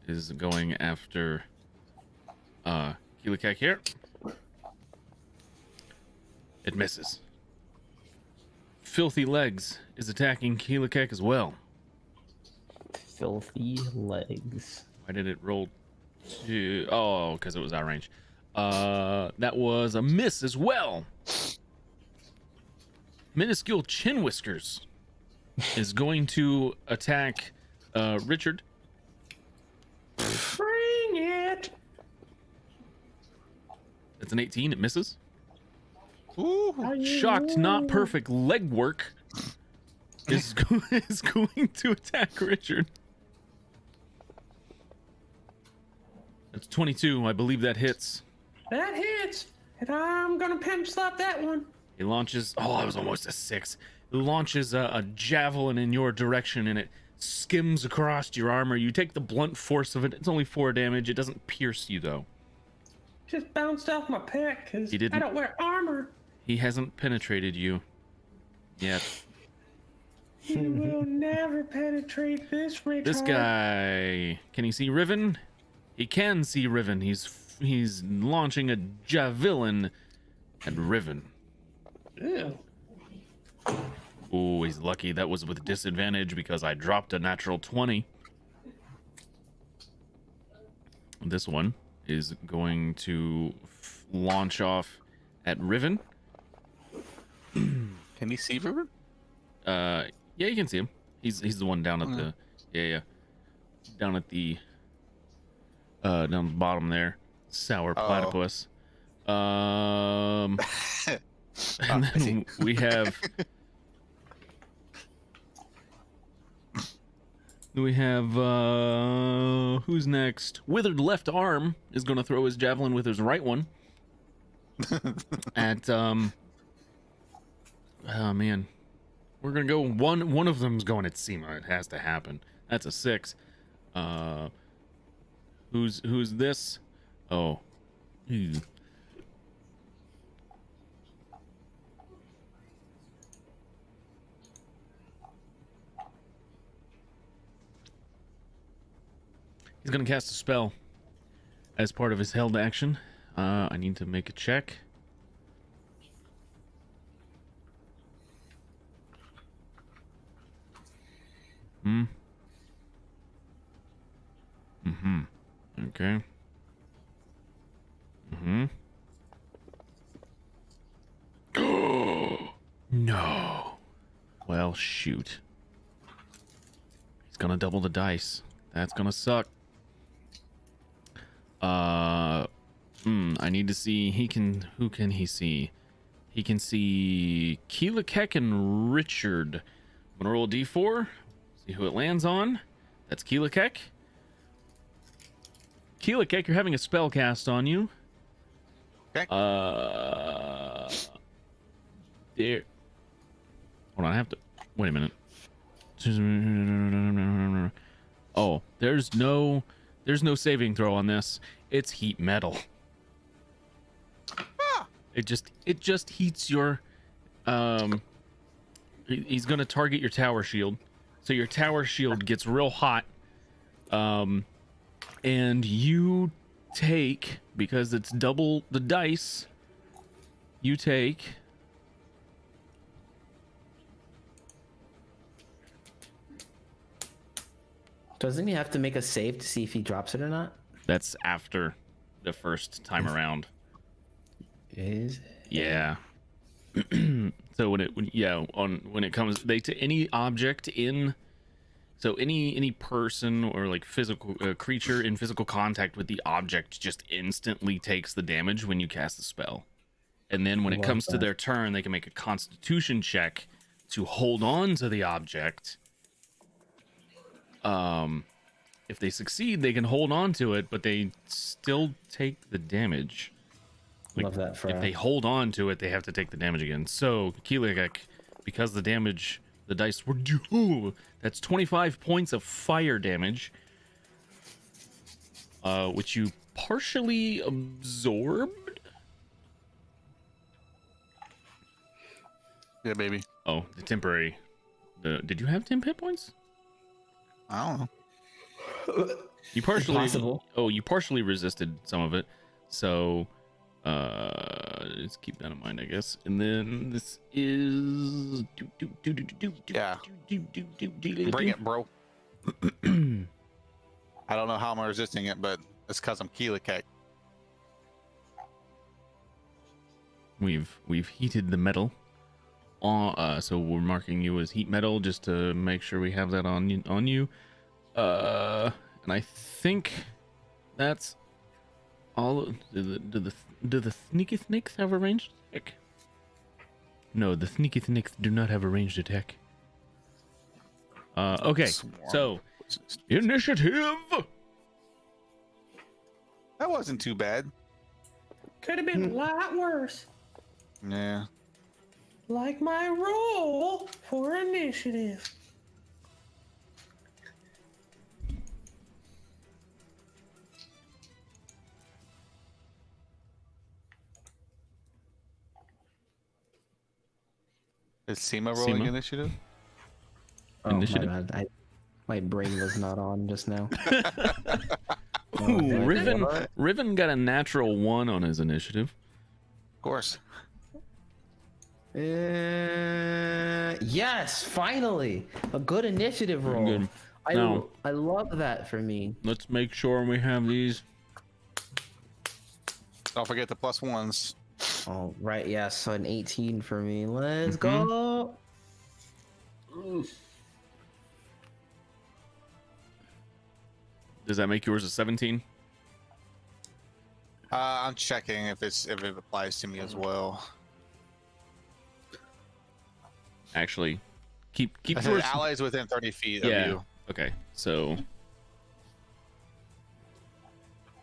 is going after Keelikek here. It misses. Filthy Legs is attacking Keelikek as well. Filthy legs. Why did it roll to... Oh, because it was out of range. That was a miss as well. Minuscule Chin Whiskers is going to attack Richard. Bring it. It's an 18. It misses. Ooh. Shocked, not perfect legwork is going to attack Richard. That's 22. I believe that hits. That hits. And I'm gonna pinch slap that one. He launches. Oh, I was almost a 6. He launches a javelin in your direction, and it skims across your armor. You take the blunt force of it. It's only 4 damage. It doesn't pierce you though. Just bounced off my pec because He didn't. I don't wear armor. He hasn't penetrated you yet. You will never penetrate this, Richard. This guy, can he see Riven? He can see Riven. He's launching a javelin at Riven. Ew. Ooh, he's lucky. That was with disadvantage because I dropped a natural 20. This one is going to launch off at Riven. Can he see River? Yeah, you can see him. He's the one down at the down at the down the bottom there. Sour platypus. And then we have who's next? Withered Left Arm is going to throw his javelin with his right one at oh man, we're gonna go one of them's going at Seema. It has to happen. That's a 6. Who's this? Oh, ew. He's gonna cast a spell as part of his held action. I need to make a check. Okay. No. Well, shoot. He's gonna double the dice. That's gonna suck. I need to see. Who can he see? He can see Keelikek and Richard. I'm gonna roll a d4. See who it lands on. That's Keelikek. Keelikek, you're having a spell cast on you. Okay. There. Hold on, I have to. Wait a minute. Oh, there's no saving throw on this. It's heat metal. It just heats your. He's gonna target your tower shield, so your tower shield gets real hot. And you take, because it's double the dice, you take Doesn't he have to make a save to see if he drops it or not? that's after the first time around. Is Yeah. So when it comes to any object in, so any person or like physical creature in physical contact with the object just instantly takes the damage when you cast the spell. And then when it Love comes to that. their turn, they can make a Constitution check to hold on to the object. If they succeed, they can hold on to it, but they still take the damage. Like, Love that, if Freya. they hold on to it, they have to take the damage again. So Keeligek, because the damage, the dice were that's 25 points of fire damage, which you partially absorbed. Yeah, baby. Oh, the temporary. Did you have 10 hit points? I don't know. You partially. Impossible. Oh, you partially resisted some of it. So, let's keep that in mind, I guess. And then this is. Yeah. Bring it, bro. I don't know how I'm resisting it, but it's because I'm Keelikek. We've heated the metal. So we're marking you as heat metal just to make sure we have that on you. And I think that's all. Do the sneaky snakes have a ranged attack? No, the sneaky snakes do not have a ranged attack. Okay, so initiative. That wasn't too bad. Could have been a lot worse. Yeah. Like my roll for initiative. Is Seema rolling Seema? initiative? Oh, Initiative? my bad. My brain was not on just now. Ooh, Riven, What? Riven got a natural 1 on his initiative. Of course. Yes, finally, a good initiative roll. Good. Now- I love that for me. Let's make sure we have these. Don't forget the +1s. Oh, right, yeah, so an 18 for me. Let's Mhm. go. Does that make yours a 17? I'm checking if it applies to me as well. Actually, keep I said yours. allies within 30 feet Yeah. of you. Okay, so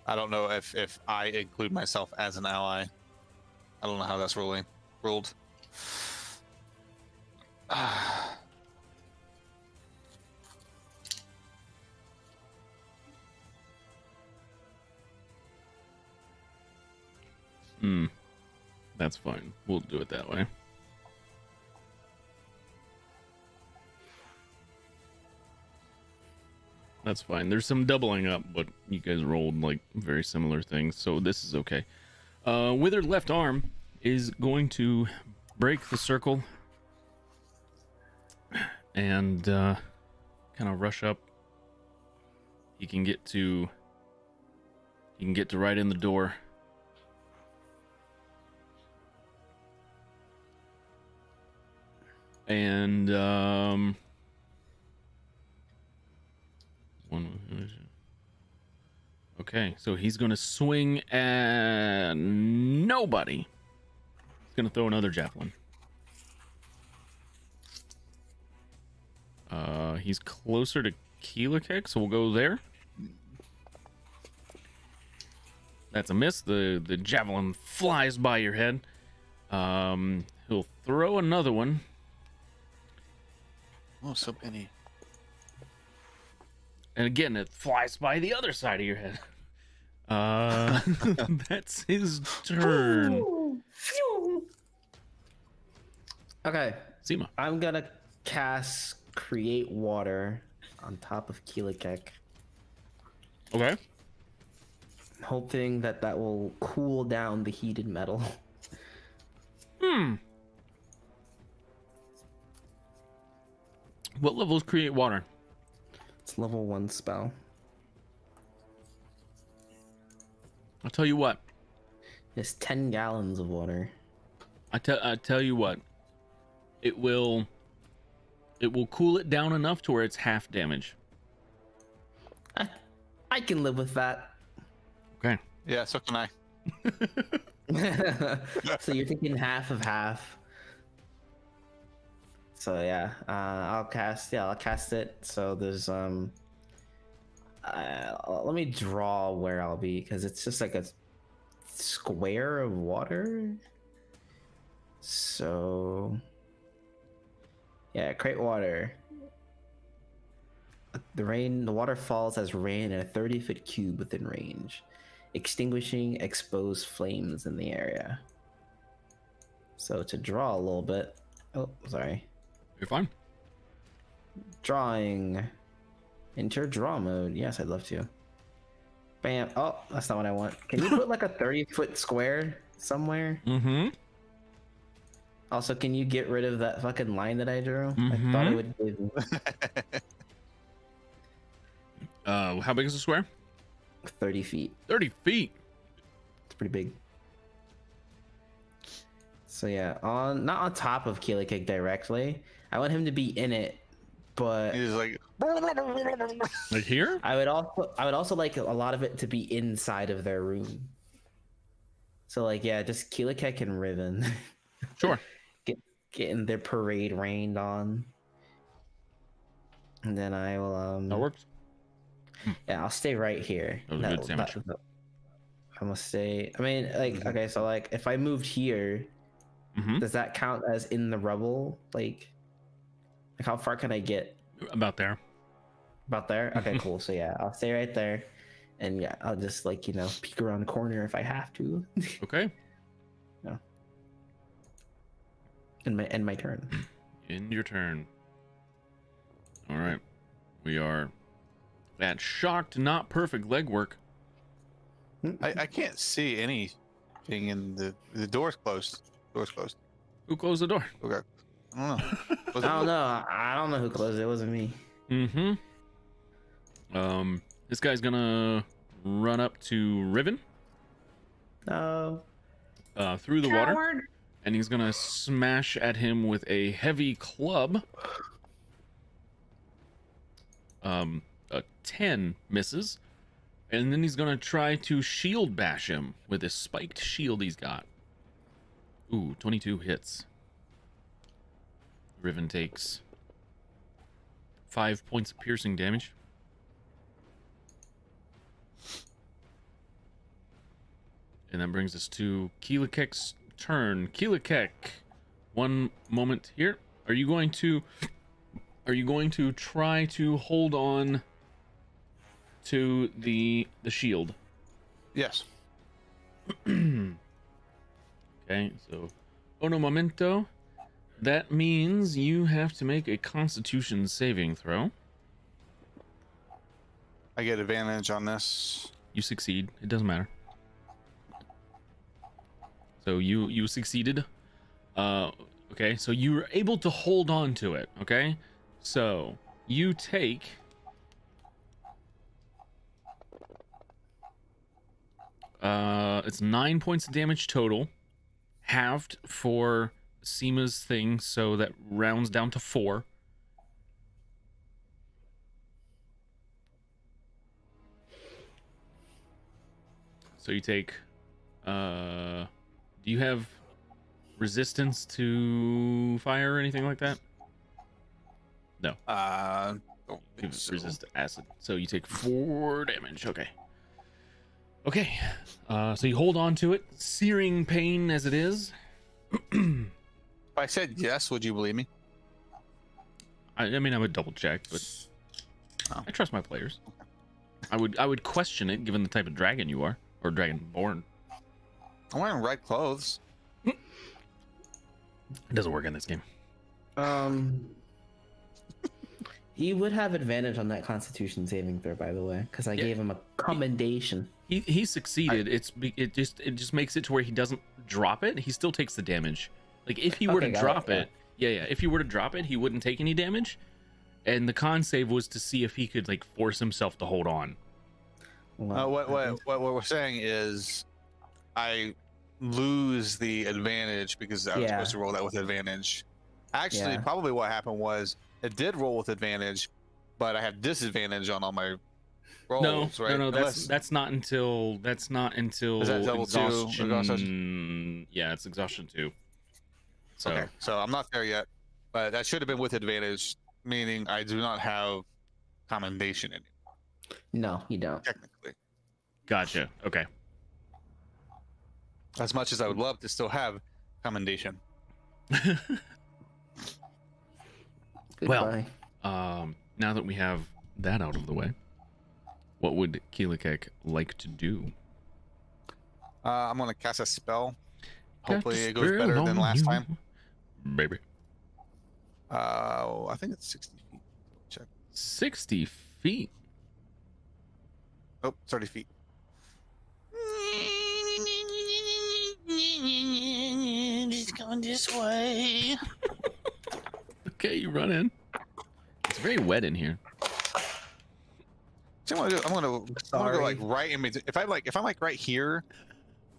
I don't know if I include myself as an ally. I don't know how that's ruled. that's fine. We'll do it that way. That's fine. There's some doubling up, but you guys rolled like very similar things, so this is okay. Withered left arm is going to break the circle and kind of rush up. He can get to right in the door. And okay, so he's gonna swing at nobody. He's gonna throw another javelin. He's closer to Keelikek, so we'll go there. That's a miss. The javelin flies by your head. He'll throw another one. Oh, so many. And again, it flies by the other side of your head. That's his turn. Ooh, phew. Okay, Seema. I'm gonna cast Create Water on top of Keelikek, Okay. hoping that will cool down the heated metal. What levels create water? It's level 1 spell. I'll tell you what. It's 10 gallons of water. I tell you what, it will cool it down enough to where it's half damage. I can live with that. Okay. Yeah, so can I. So you're thinking half of half. So yeah, I'll cast it. So there's let me draw where I'll be, because it's just like a square of water. So yeah, create water. The water falls as rain in a 30-foot cube within range, extinguishing exposed flames in the area. So to draw a little bit, oh sorry, You're fine. drawing, enter draw mode. Yes, I'd love to. Bam. Oh, that's not what I want. Can you put like a 30-foot square somewhere? Mm-hmm. Also, can you get rid of that fucking line that I drew? I thought it would give me How big is the square? 30 feet. 30 feet. It's pretty big. So yeah, not on top of Keelikik directly. I want him to be in it, but He's like, Like here? I would also like a lot of it to be inside of their room. So like yeah, just Keelikik and Riven Sure. getting their parade rained on. And then I will That works. yeah, I'll stay right here. That was a good sandwich. I'm gonna stay. I mean, like, okay, so like, if I moved here, Mm-hmm. does that count as in the rubble? Like how far can I get? About there. About there? Okay, cool. So yeah, I'll stay right there, and yeah, I'll just like peek around the corner if I have to. Okay. No. In my turn. In your turn. All right. We are at shocked, not perfect legwork. I can't see anything in the door's closed. Door's closed. Who closed the door? Okay. I don't know. I don't know. I don't know who closed it. It wasn't me. Mm-hmm. This guy's gonna run up to Riven No. through the water, Coward. and he's gonna smash at him with a heavy club. A 10 misses, and then he's gonna try to shield bash him with this spiked shield he's got. Ooh, 22 hits. Riven takes 5 points of piercing damage. And that brings us to Keelikek's turn. Keelikek, one moment here. Are you going to try to hold on to the shield? Yes. Okay, so uno momento. That means you have to make a Constitution saving throw. I get advantage on this. You succeed. It doesn't matter. So you succeeded. Okay, so you were able to hold on to it. Okay, so you take it's 9 points of damage total, halved for Seema's thing, so that rounds down to 4. So you take do you have resistance to fire or anything like that? No. Don't You think so. resist acid. So you take 4 damage. Okay. Okay. So you hold on to it, searing pain as it is. If I said yes, would you believe me? I mean, I would double check, but Oh. I trust my players. I would question it given the type of dragon you are, or dragonborn. I'm wearing red clothes. It doesn't work in this game. He would have advantage on that Constitution saving throw, by the way, because I Yeah. gave him a commendation. He succeeded. It just makes it to where he doesn't drop it. He still takes the damage. Like if he were Okay, to got drop it, it, yeah. If he were to drop it, he wouldn't take any damage. And the con save was to see if he could like force himself to hold on. Well, What we're saying is, I lose the advantage because I was Yeah. supposed to roll that with advantage. Actually, Yeah. probably what happened was it did roll with advantage, but I have disadvantage on all my rolls, right? No. Unless, That's not until is that level 2 exhaustion. exhaustion? Yeah, it's exhaustion 2. So Okay, so I'm not there yet, but that should have been with advantage, meaning I do not have commendation in it, No, you don't. technically. gotcha. Okay. As much as I would love to still have commendation. Goodbye. Now that we have that out of the way, what would Keelikek like to do? I'm gonna cast a spell. Hopefully Cast a it goes spell better than on last you, time. baby. I think it's 60 feet. Check. 60 feet. Oh, 30 feet. It's going this way. Okay, you run in. It's very wet in here. So I'm gonna go like right in between. If I'm like right here,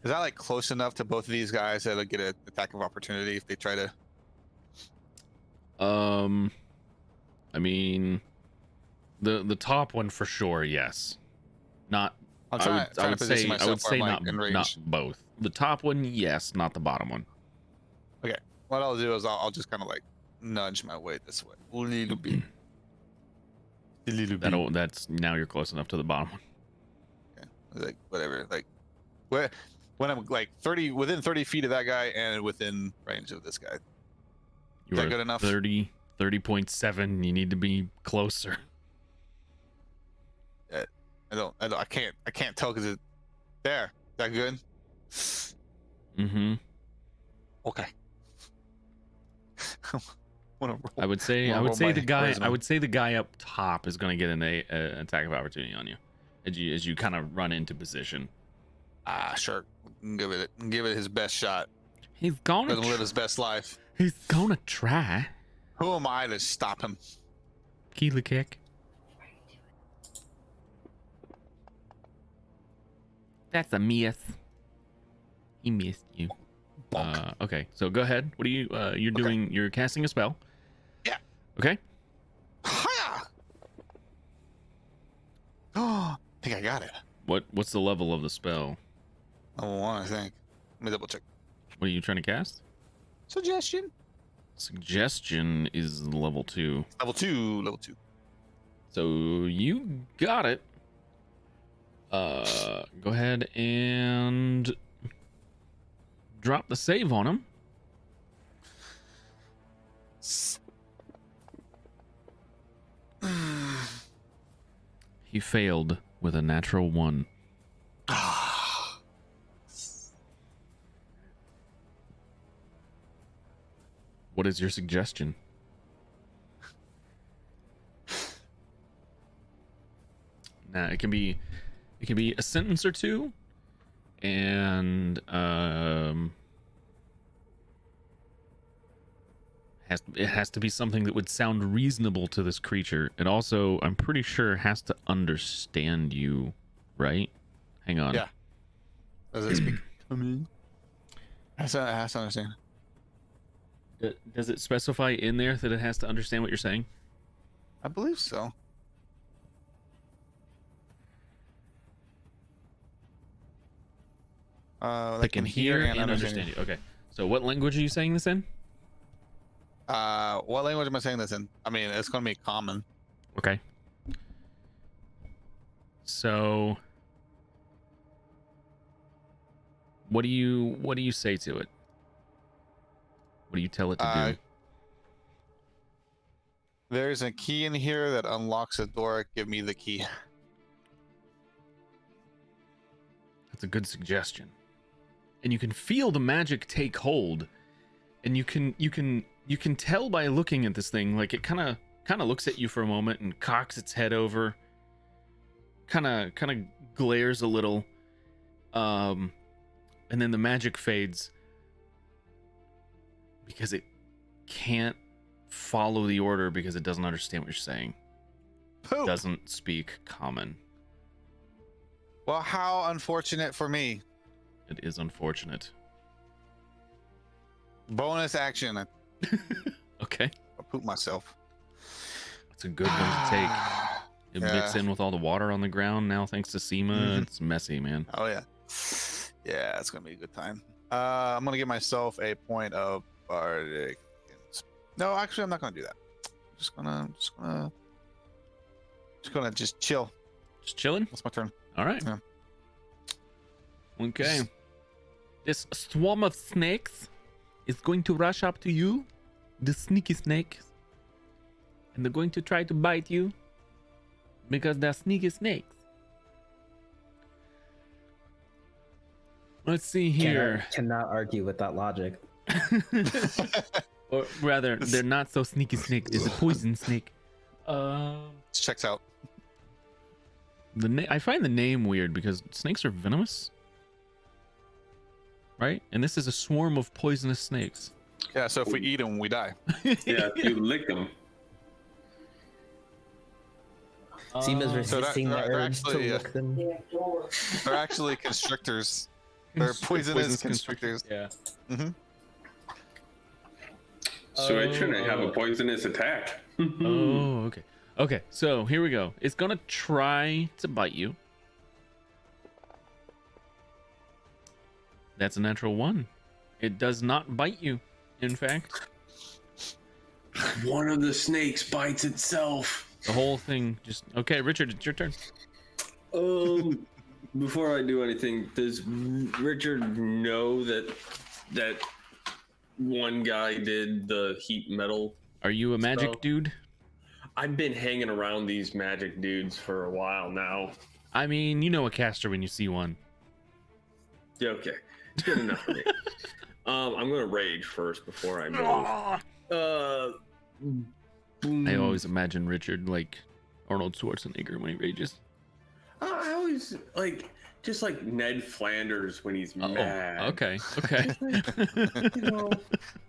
is that like close enough to both of these guys that get an attack of opportunity if they try to? I mean, the top one for sure, yes. Not. I'm I trying would to position say myself where I'm, like, not in range. not both. The top one, yes, not the bottom one. Okay. What I'll do is I'll just kind of like nudge my way this way a little bit. A little bit. That's now you're close enough to the bottom one. Okay. Like whatever. Like when I'm like within 30 feet of that guy and within range of this guy. You Is that are good enough? 30.7. You need to be closer. I can't tell because there. Is that good? Mm-hmm. Okay. I would say roll my the guy charisma. up top is going to get an attack of opportunity on you as you kind of run into position. Sure. Give it his best shot. He's gonna Let him live his best life. He's gonna try. Who am I to stop him? Keelikek. That's a miss. He missed you. Bonk. Okay, so go ahead. What are you? You're doing. You're casting a spell. Yeah. Okay. Hiya! Oh, I think I got it. What's the level of the spell? Level 1, I think. Let me double check. What are you trying to cast? Suggestion. Suggestion is level 2. Level 2. Level 2. So you got it. Go ahead and drop the save on him. He failed with a natural 1. What is your suggestion? Now it can be a sentence or two, and it has to be something that would sound reasonable to this creature. It also, I'm pretty sure, has to understand you, right? Hang on. Yeah. Does it speak to me? Has to understand. Does it specify in there that it has to understand what you're saying? I believe so. They can hear and understand you. Okay. So what language are you saying this in? What language am I saying this in? I mean, it's going to be common. Okay. So what do you say to it? What do you tell it to do? There's a key in here that unlocks a door. Give me the key. That's a good suggestion. And you can feel the magic take hold, and you can tell by looking at this thing, like it kind of looks at you for a moment and cocks its head over, kind of glares a little, and then the magic fades because it can't follow the order because it doesn't understand what you're saying. Poop. Doesn't speak common. Well, how unfortunate for me. It is unfortunate. Bonus action. Okay. I'll poop myself. It's a good one to take. It Yeah. mixed in with all the water on the ground now, thanks to SEMA. Mhm. It's messy, man. Oh yeah. Yeah, it's gonna be a good time. I'm gonna give myself a point of bardic. No, actually, I'm not gonna do that. Just gonna chill. Just chilling. That's my turn. All right. Yeah. Okay. This swarm of snakes is going to rush up to you, the sneaky snakes, and they're going to try to bite you because they're sneaky snakes. Let's see here. Cannot argue with that logic. Or rather, they're not so sneaky snake. There's a poison snake. Checks out. I find the name weird because snakes are venomous, right? And this is a swarm of poisonous snakes. Yeah, so if we eat them, we die. Yeah, if you lick them. Seema's So resisting the they're urge actually, to lick them. They're actually constrictors. They're poisonous constrictors. Yeah. Mm-hmm. So it shouldn't have a poisonous attack. Oh, okay. Okay, so here we go. It's gonna try to bite you. That's a natural 1. It does not bite you, in fact. One of the snakes bites itself. The whole thing just... Okay, Richard, it's your turn. Before I do anything, does Richard know that one guy did the heat metal? Are you a magic So- dude? I've been hanging around these magic dudes for a while now. I mean, you know a caster when you see one. Yeah, okay. Good enough for me. I'm gonna rage first before I move. I always imagine Richard like Arnold Schwarzenegger when he rages. I always just like Ned Flanders when he's mad. Okay. You know,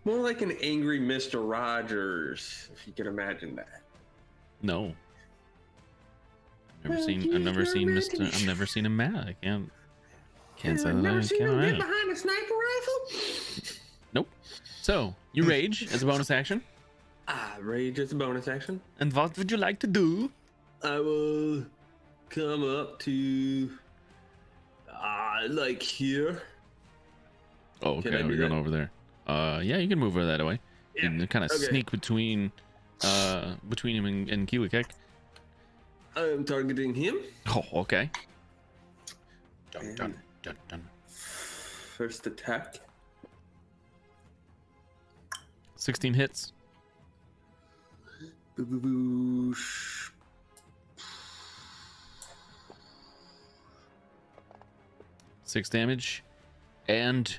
more like an angry Mr. Rogers, if you can imagine that. No. I've never Well, seen him mad. I can't say that I Never seen can't him get imagine. behind a sniper rifle? Nope. So you rage as a bonus action. Rage is a bonus action. And what would you like to do? I will come up to like here. Oh, Can okay. I do We're going that? over there. Yeah, you can move over that way. Yeah, You can kind of okay. sneak between him and Kilikek. I'm targeting him. Oh, okay. And Dun. First attack. 16 hits. Boosh. 6 damage. And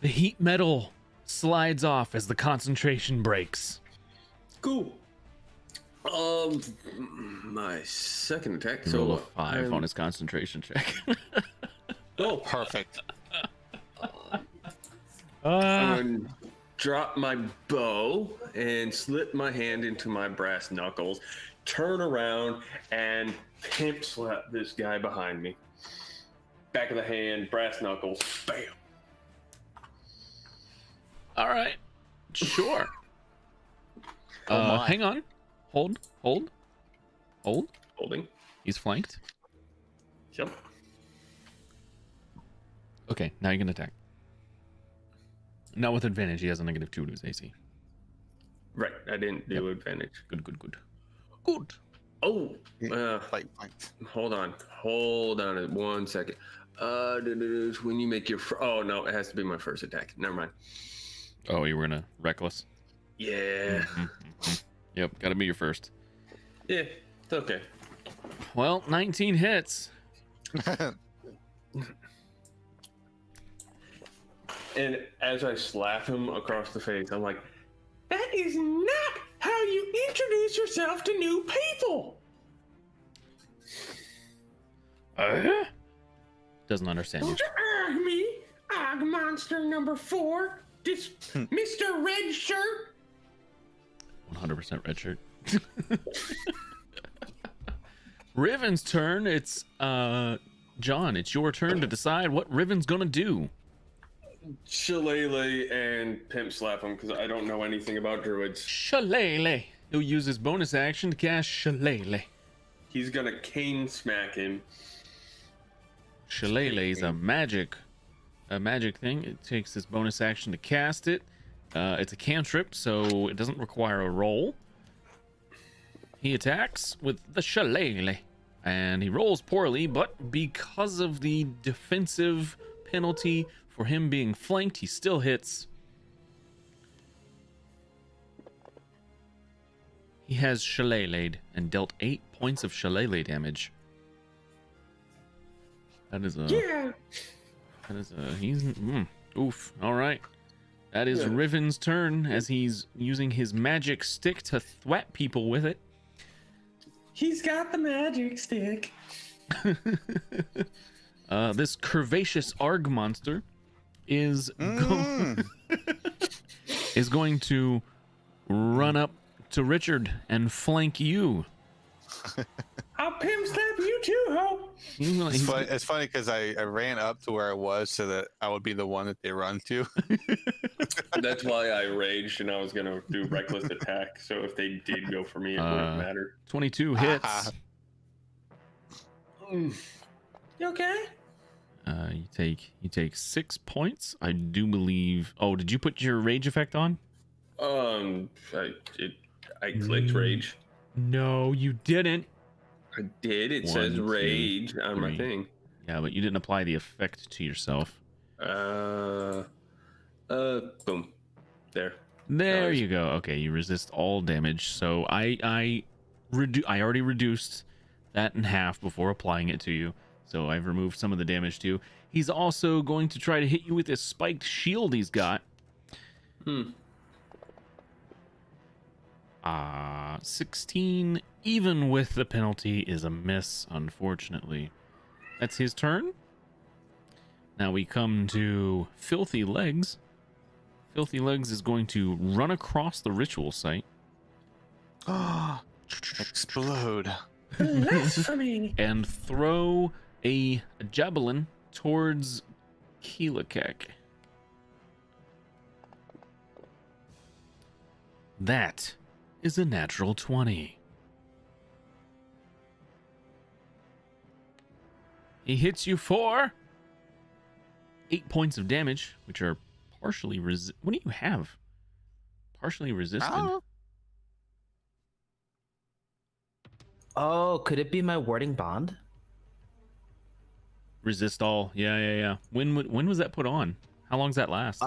the heat metal slides off as the concentration breaks. Cool. My second attack. Roll a So 5 on his concentration check. Oh, Perfect. I'm gonna drop my bow and slip my hand into my brass knuckles, turn around and pimp slap this guy behind me. Back of the hand, brass knuckles, bam. All right. Sure. my. Hang on. Hold. Holding. He's flanked. Yep. Okay, now you can attack. Not with advantage. He has a -2 to his AC. Right. I didn't do advantage. Good. Oh. Fight. Hold on 1 second. When you make your oh no, it has to be my first attack. Never mind. Oh, you were gonna reckless. Yeah. Yep, gotta be your first. Yeah. It's okay. Well, 19 hits. And as I slap him across the face, I'm like, that is not how you introduce yourself to new people. Doesn't understand you. Me, Og Monster number 4, this Mr. Red Shirt. 100% red shirt. Riven's turn. It's John. It's your turn to decide what Riven's gonna do. Shillelagh and Pimp Slap him because I don't know anything about druids. Shillelagh. He'll use his bonus action to cast Shillelagh. He's gonna cane smack him. Shillelagh is a magic thing. It takes his bonus action to cast it. It's a cantrip, so it doesn't require a roll. He attacks with the Shillelagh, and he rolls poorly, but because of the defensive penalty for him being flanked, he still hits. He has Shillelagh'd and dealt 8 points of Shillelagh damage. That is a... Yeah. That is a... He's... oof. All right. That is Riven's turn as he's using his magic stick to thwap people with it. He's got the magic stick. This curvaceous Arg monster is is going to run up to Richard and flank you. I'll pimp slap you too, ho. It's funny because I ran up to where I was so that I would be the one that they run to. That's why I raged and I was gonna do reckless attack. So if they did go for me, it wouldn't matter. 22 hits. You okay? You take 6 points. I do believe. Oh, did you put your rage effect on? I clicked rage. No, you didn't. I did. It says rage on my thing. Yeah, but you didn't apply the effect to yourself. Boom. There. There you go. Okay, you resist all damage. So I already reduced that in half before applying it to you. So I've removed some of the damage to you. He's also going to try to hit you with this spiked shield he's got. 16, even with the penalty, is a miss, unfortunately. That's his turn. Now we come to Filthy Legs. Filthy Legs is going to run across the ritual site. Explode. Blasphemy. And throw a javelin towards Keelakek. That is a natural 20. He hits you for 8 points of damage, which are partially what do you have? Partially resisted. Oh, could it be my warding bond? Resist all. Yeah. When was that put on? How long does that last?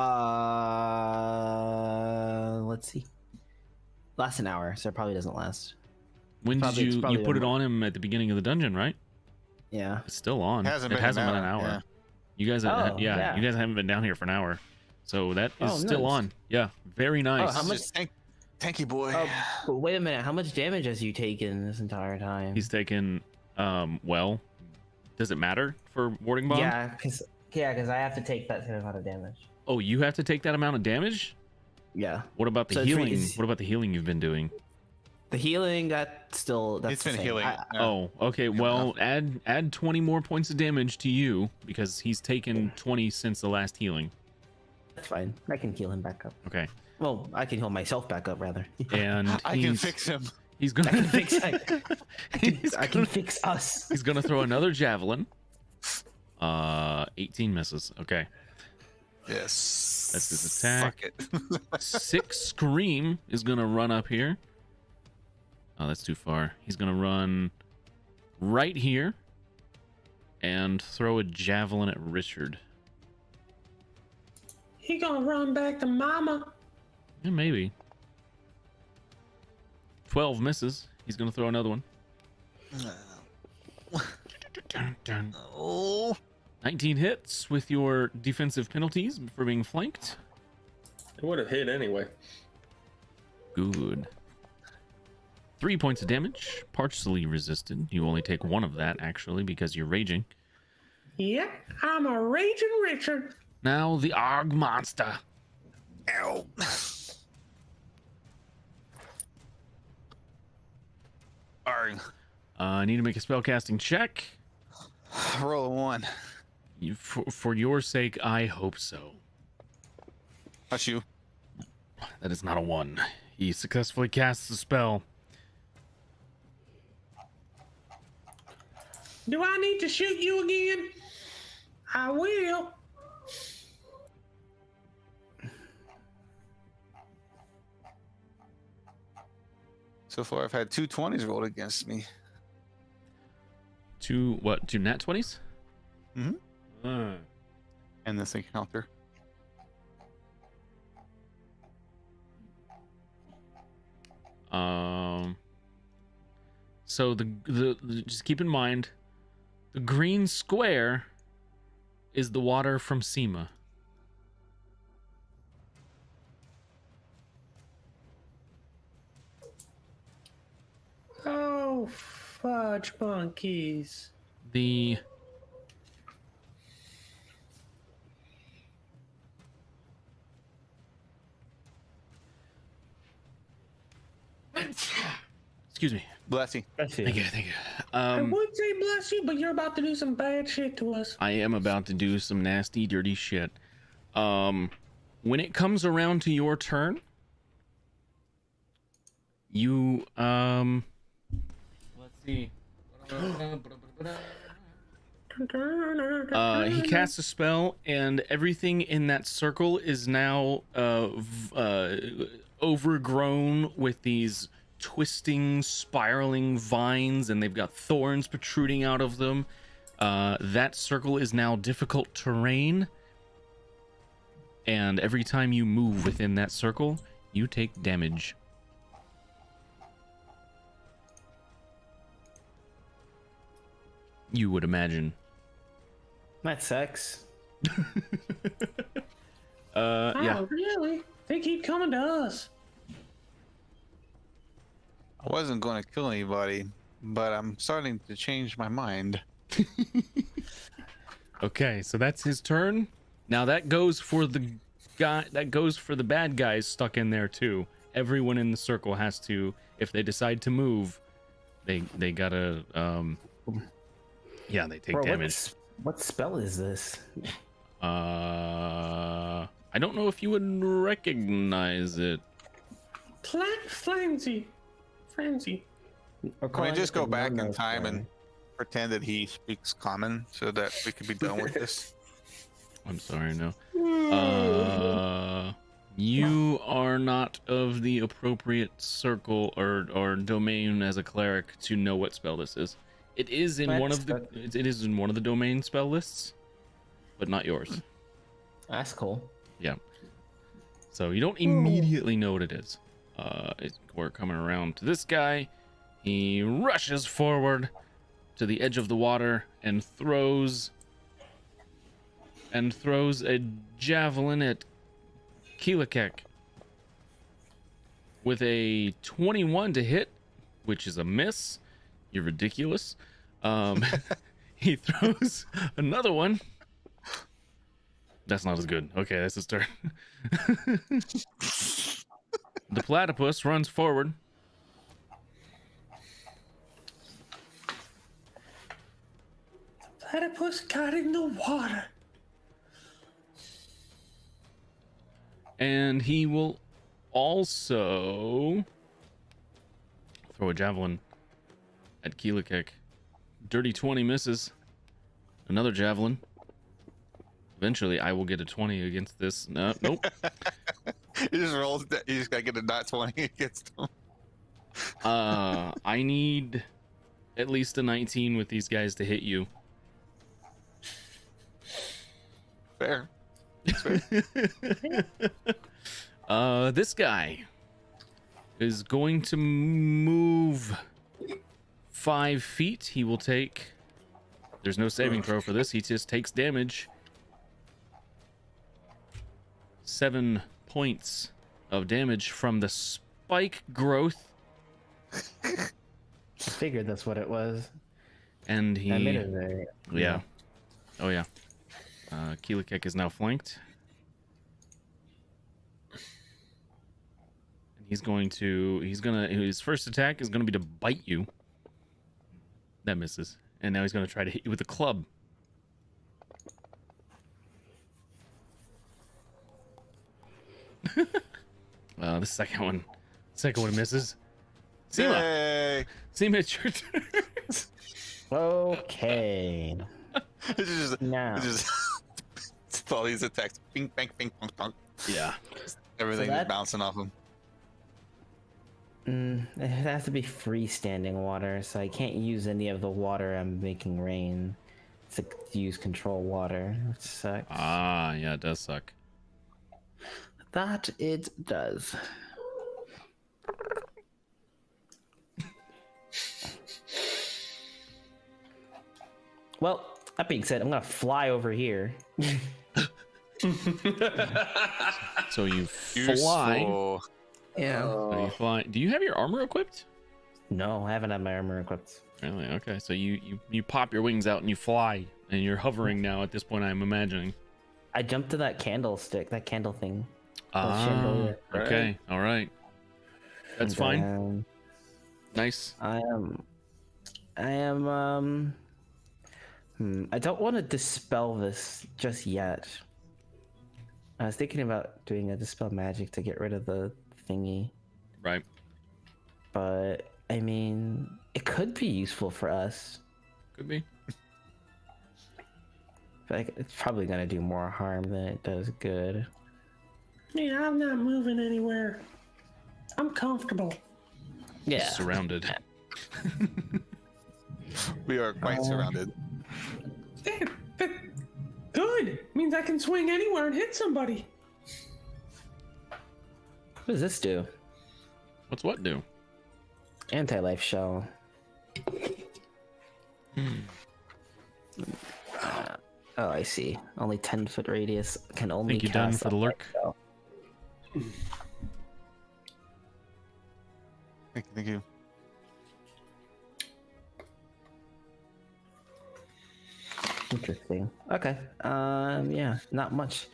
Let's see. Lasts an hour, so it probably doesn't last. When did you put it on him at the beginning of the dungeon, right? Yeah. It's still on. It hasn't been an hour. Yeah. You guys you guys haven't been down here for an hour. So that is still on. Yeah, very nice. Oh, how much? Tanky boy. Oh, but wait a minute. How much damage has you taken this entire time? He's taken. Well, does it matter for warding bond? Yeah, because I have to take that same amount of damage. Oh, you have to take that amount of damage? Yeah. What about the healing? What about the healing you've been doing? The healing that's it's been healing. Oh, okay. Well, add 20 more points of damage to you because he's taken 20 since the last healing. That's fine. I can heal him back up. Okay. Well, I can heal myself back up rather. And I can fix him. He's gonna I can fix us. He's gonna throw another javelin. 18 misses. Okay. Yes. That's his attack. Fuck it. 6 Scream is gonna run up here. Oh, that's too far. He's gonna run right here and throw a javelin at Richard. He gonna run back to mama. Yeah, maybe. 12 misses. He's gonna throw another one. Dun, dun. Oh. 19 hits with your defensive penalties for being flanked. It would have hit anyway. Good. 3 points of damage, partially resisted. You only take 1 of that, actually, because you're raging. Yep, I'm a raging Richard. Now the Arg monster. Ow. Arg. I need to make a spellcasting check. Roll a 1. For your sake, I hope so. That's you. That is not a 1. He successfully casts the spell. Do I need to shoot you again? I will. So far, I've had 2 20s rolled against me. 2 nat 20s? Mm-hmm. And this encounter. So the just keep in mind, the green square is the water from Sema. Oh, fudge monkeys. The excuse me. Bless you. Bless you. Thank you, thank you. I would say bless you, but you're about to do some bad shit to us. I am about to do some nasty, dirty shit. When it comes around to your turn, you let's see. He casts a spell, and everything in that circle is now overgrown with these twisting, spiraling vines, and they've got thorns protruding out of them. That circle is now difficult terrain, and every time you move within that circle, you take damage. You would imagine. That sucks. Yeah. Oh, really? They keep coming to us. I wasn't going to kill anybody, but I'm starting to change my mind. Okay, so that's his turn. Now that goes for the guy. That goes for the bad guys stuck in there too. Everyone in the circle has to, if they decide to move, they gotta yeah, they take Bro, damage. what spell is this? I don't know if you would recognize it. Frenzy. Or Can we just go back in no-no time spell? and pretend that he speaks common so that we can be done with this? I'm sorry, no. You are not of the appropriate circle or domain as a cleric to know what spell this is. It is in one of the it is in one of the domain spell lists, but not yours. That's cool. Yeah. So you don't immediately know what it is. We're coming around to this guy. He rushes forward to the edge of the water and throws a javelin at Keelakek with a 21 to hit, which is a miss. You're ridiculous. He throws another one. That's not as good. Okay, that's his turn. The platypus runs forward. Platypus got in the water. And he will also throw a javelin at Keelakek. Dirty 20 misses. Another javelin. Eventually, I will get a 20 against this. No, nope. He just rolls. You just gotta get a nat 20 against him. I need at least a 19 with these guys to hit you. Fair. This guy is going to move 5 feet. He will take. There's no saving throw for this. He just takes damage. 7 points of damage from the spike growth. I figured that's what it was. And he. I made it there. Yeah. Oh, yeah. Keelakek is now flanked. And his first attack is going to be to bite you. That misses. And now he's going to try to hit you with a club. The second one misses. Seema, Yay! it's your turn. Okay. It's just, Now. it's just it's all these attacks. Bing, bang, bing, bong, bong. Yeah. Everything So is that- bouncing off him. It has to be freestanding water, so I can't use any of the water I'm making rain to use control water, which sucks. Ah, yeah, it does suck. That it does. Well, that being said, I'm gonna fly over here. So you fly. Useful. Yeah. So you fly. Do you have your armor equipped? No, I haven't had my armor equipped. Really? Okay. So you pop your wings out and you fly, and you're hovering now at this point. I'm imagining. I jumped to that candlestick, that candle thing. Ah. chandelier. Okay. All right. That's And, fine. Nice. I am. I don't want to dispel this just yet. I was thinking about doing a dispel magic to get rid of the thingy, Right. but I mean, it could be useful for us. Could be. But it's probably gonna do more harm than it does good. Yeah, I'm not moving anywhere. I'm comfortable. Yeah. Surrounded. We are quite surrounded. That good. Means I can swing anywhere and hit somebody. What does this do? What's what do? Anti-life shell. Oh, I see. Only 10-foot radius can only. Think you done cast for the a lurk? spell. Thank you. Interesting. Okay. Yeah, not much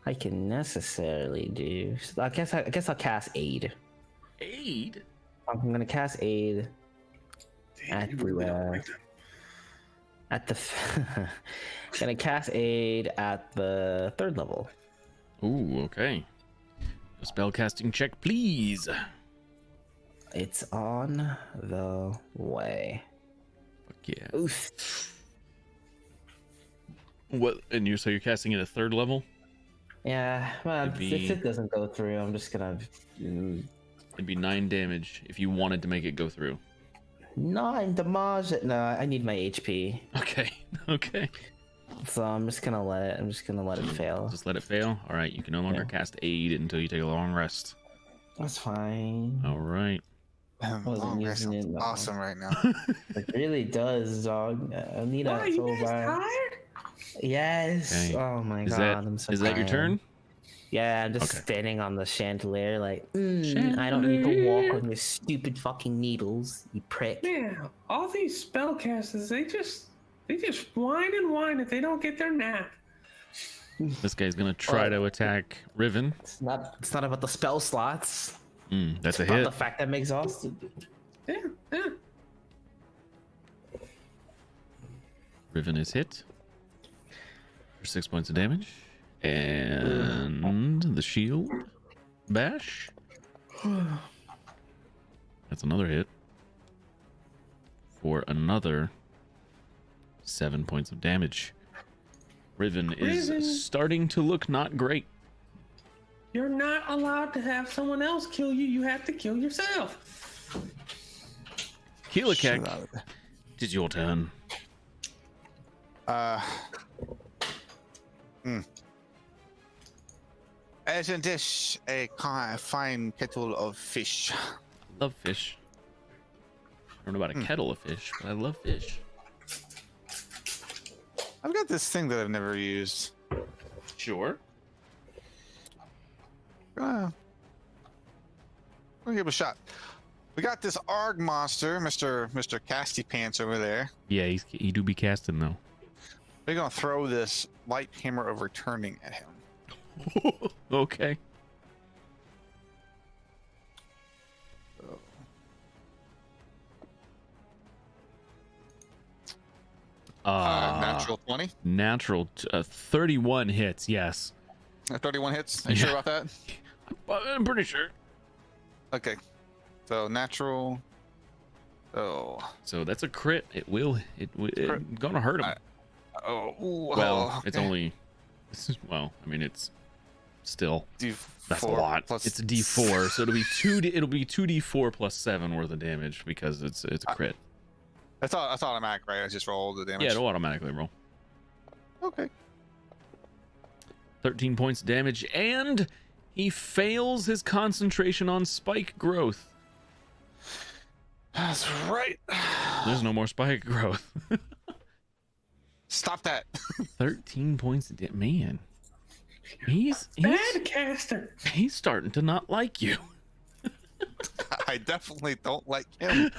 I can necessarily do. So I guess I'll cast aid. Aid. I'm gonna cast aid at You really don't the like them. at the. Gonna cast aid at the 3rd level. Ooh. Okay. A spell casting check, please. It's on the way. Fuck yeah. Oof. What? And you're casting it at 3rd level? Yeah. Well, It'd be- if it doesn't go through, I'm just gonna. It'd be 9 damage if you wanted to make it go through. 9 damage. No, I need my HP, Okay. Okay. so I'm just gonna let it. I'm just gonna let it fail. Just let it fail. All right. You can no longer Yeah. cast aid until you take a long rest. That's fine. All right. wasn't Long rest using sounds it, no. awesome right now. It really does, dog. I need Why, a you so guys bad. tired? Yes. Okay. Oh my Is god. that I'm so is that your tired. turn? Yeah, I'm just Okay. standing on the chandelier, like, I don't need to walk on your stupid fucking needles, you prick. Yeah, all these spellcasters, they just whine and whine if they don't get their nap. This guy's gonna try to attack Riven. It's not about the spell slots. That's a It's about hit. the fact I'm exhausted. Yeah, yeah. Riven is hit for 6 points of damage, and the shield bash. That's another hit for another 7 points of damage. Riven is Riven. starting to look not great. You're not allowed to have someone else kill you. You have to kill yourself. Keelakek, it is your turn. Isn't this a fine kettle of fish? Love fish. I don't know about a kettle of fish, but I love fish. I've got this thing that I've never used. Sure. We're gonna give it a shot. We got this Arg monster, Mr. Casty Pants over there. Yeah, he do be casting though. We're gonna throw this light hammer of returning at him. Okay. Natural 20. Natural 31 hits. Yes. 31 hits. Are you Yeah. sure about that? I'm pretty sure. Okay. So natural. Oh. So that's a crit. It's gonna hurt him. Well, it's okay. only. Well, I mean, it's still. D4 That's a lot. plus- It's a D4, so it'll be 2D4 plus 7 worth of damage because it's a crit. That's automatic, right? I just roll the damage. Yeah, it'll automatically roll. Okay. 13 points of damage, and he fails his concentration on spike growth. That's right. There's no more spike growth. Stop that. 13 points of damage. Man, he's Bad caster. he's starting to not like you. I definitely don't like him.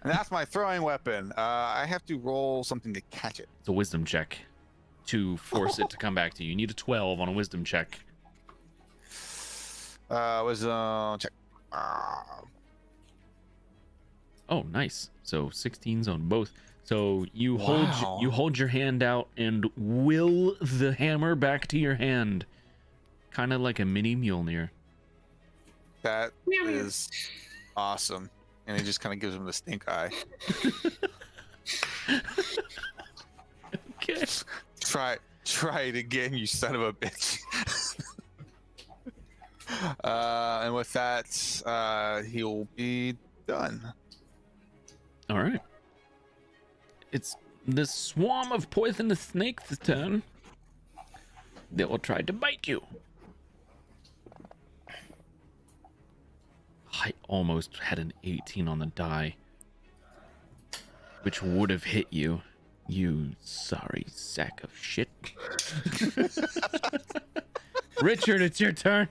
And that's my throwing weapon. I have to roll something to catch it. It's a wisdom check to force it to come back to you. You need a 12 on a wisdom check. Wisdom check. Oh, nice. So 16's on both. So you Wow. hold your hand out and will the hammer back to your hand, kind of like a mini Mjolnir. That Meow, meow. is awesome. And he just kind of gives him the stink eye. Okay. Try it again, you son of a bitch. And with that, he'll be done. All right. It's the swarm of poisonous snakes' turn. They will try to bite you. I almost had an 18 on the die, which would have hit you, you sorry sack of shit. Richard, it's your turn.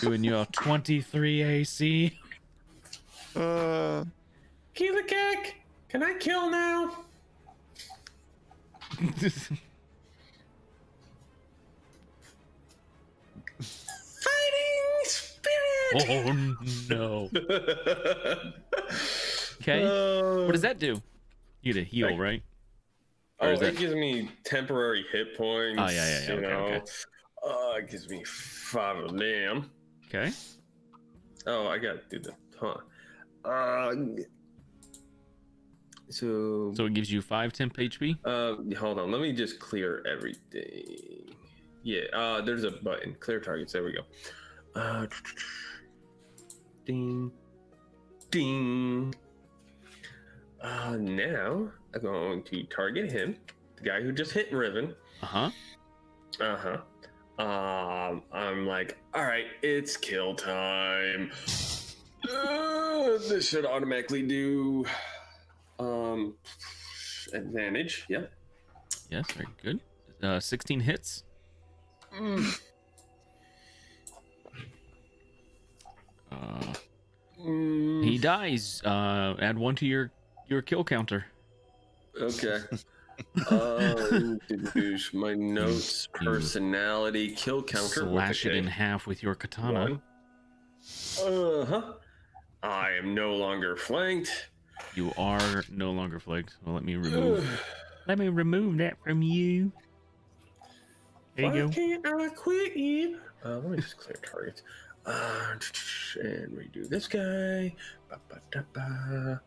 Doing your 23 AC. Keelakek, can I kill now? Fighting spirit. Oh no. Okay. What does that do? You get a heal, Like- right? Oh, Or is it that- gives me temporary hit points. Oh, yeah. You Okay, know, okay. it gives me 5 of them. Okay. Oh, I gotta do the huh. So So it gives you 5 temp HP. hold on, let me just clear everything. Yeah, there's a button. Clear targets. There we go. Ding, ding. Now I'm going to target him, the guy who just hit Riven. Uh-huh. I'm like, all right, it's kill time. This should automatically do advantage. Yep. Yes, very good. 16 hits. He dies. Add 1 to your kill counter. Okay. My notes, personality, kill counter. Slash it in half with your katana. 1. I am no longer flanked. You are no longer flanked. Well, let me remove that from you. There you Why go. can't I quit you? Let me just clear targets. And redo this guy. Ba-ba-da-ba.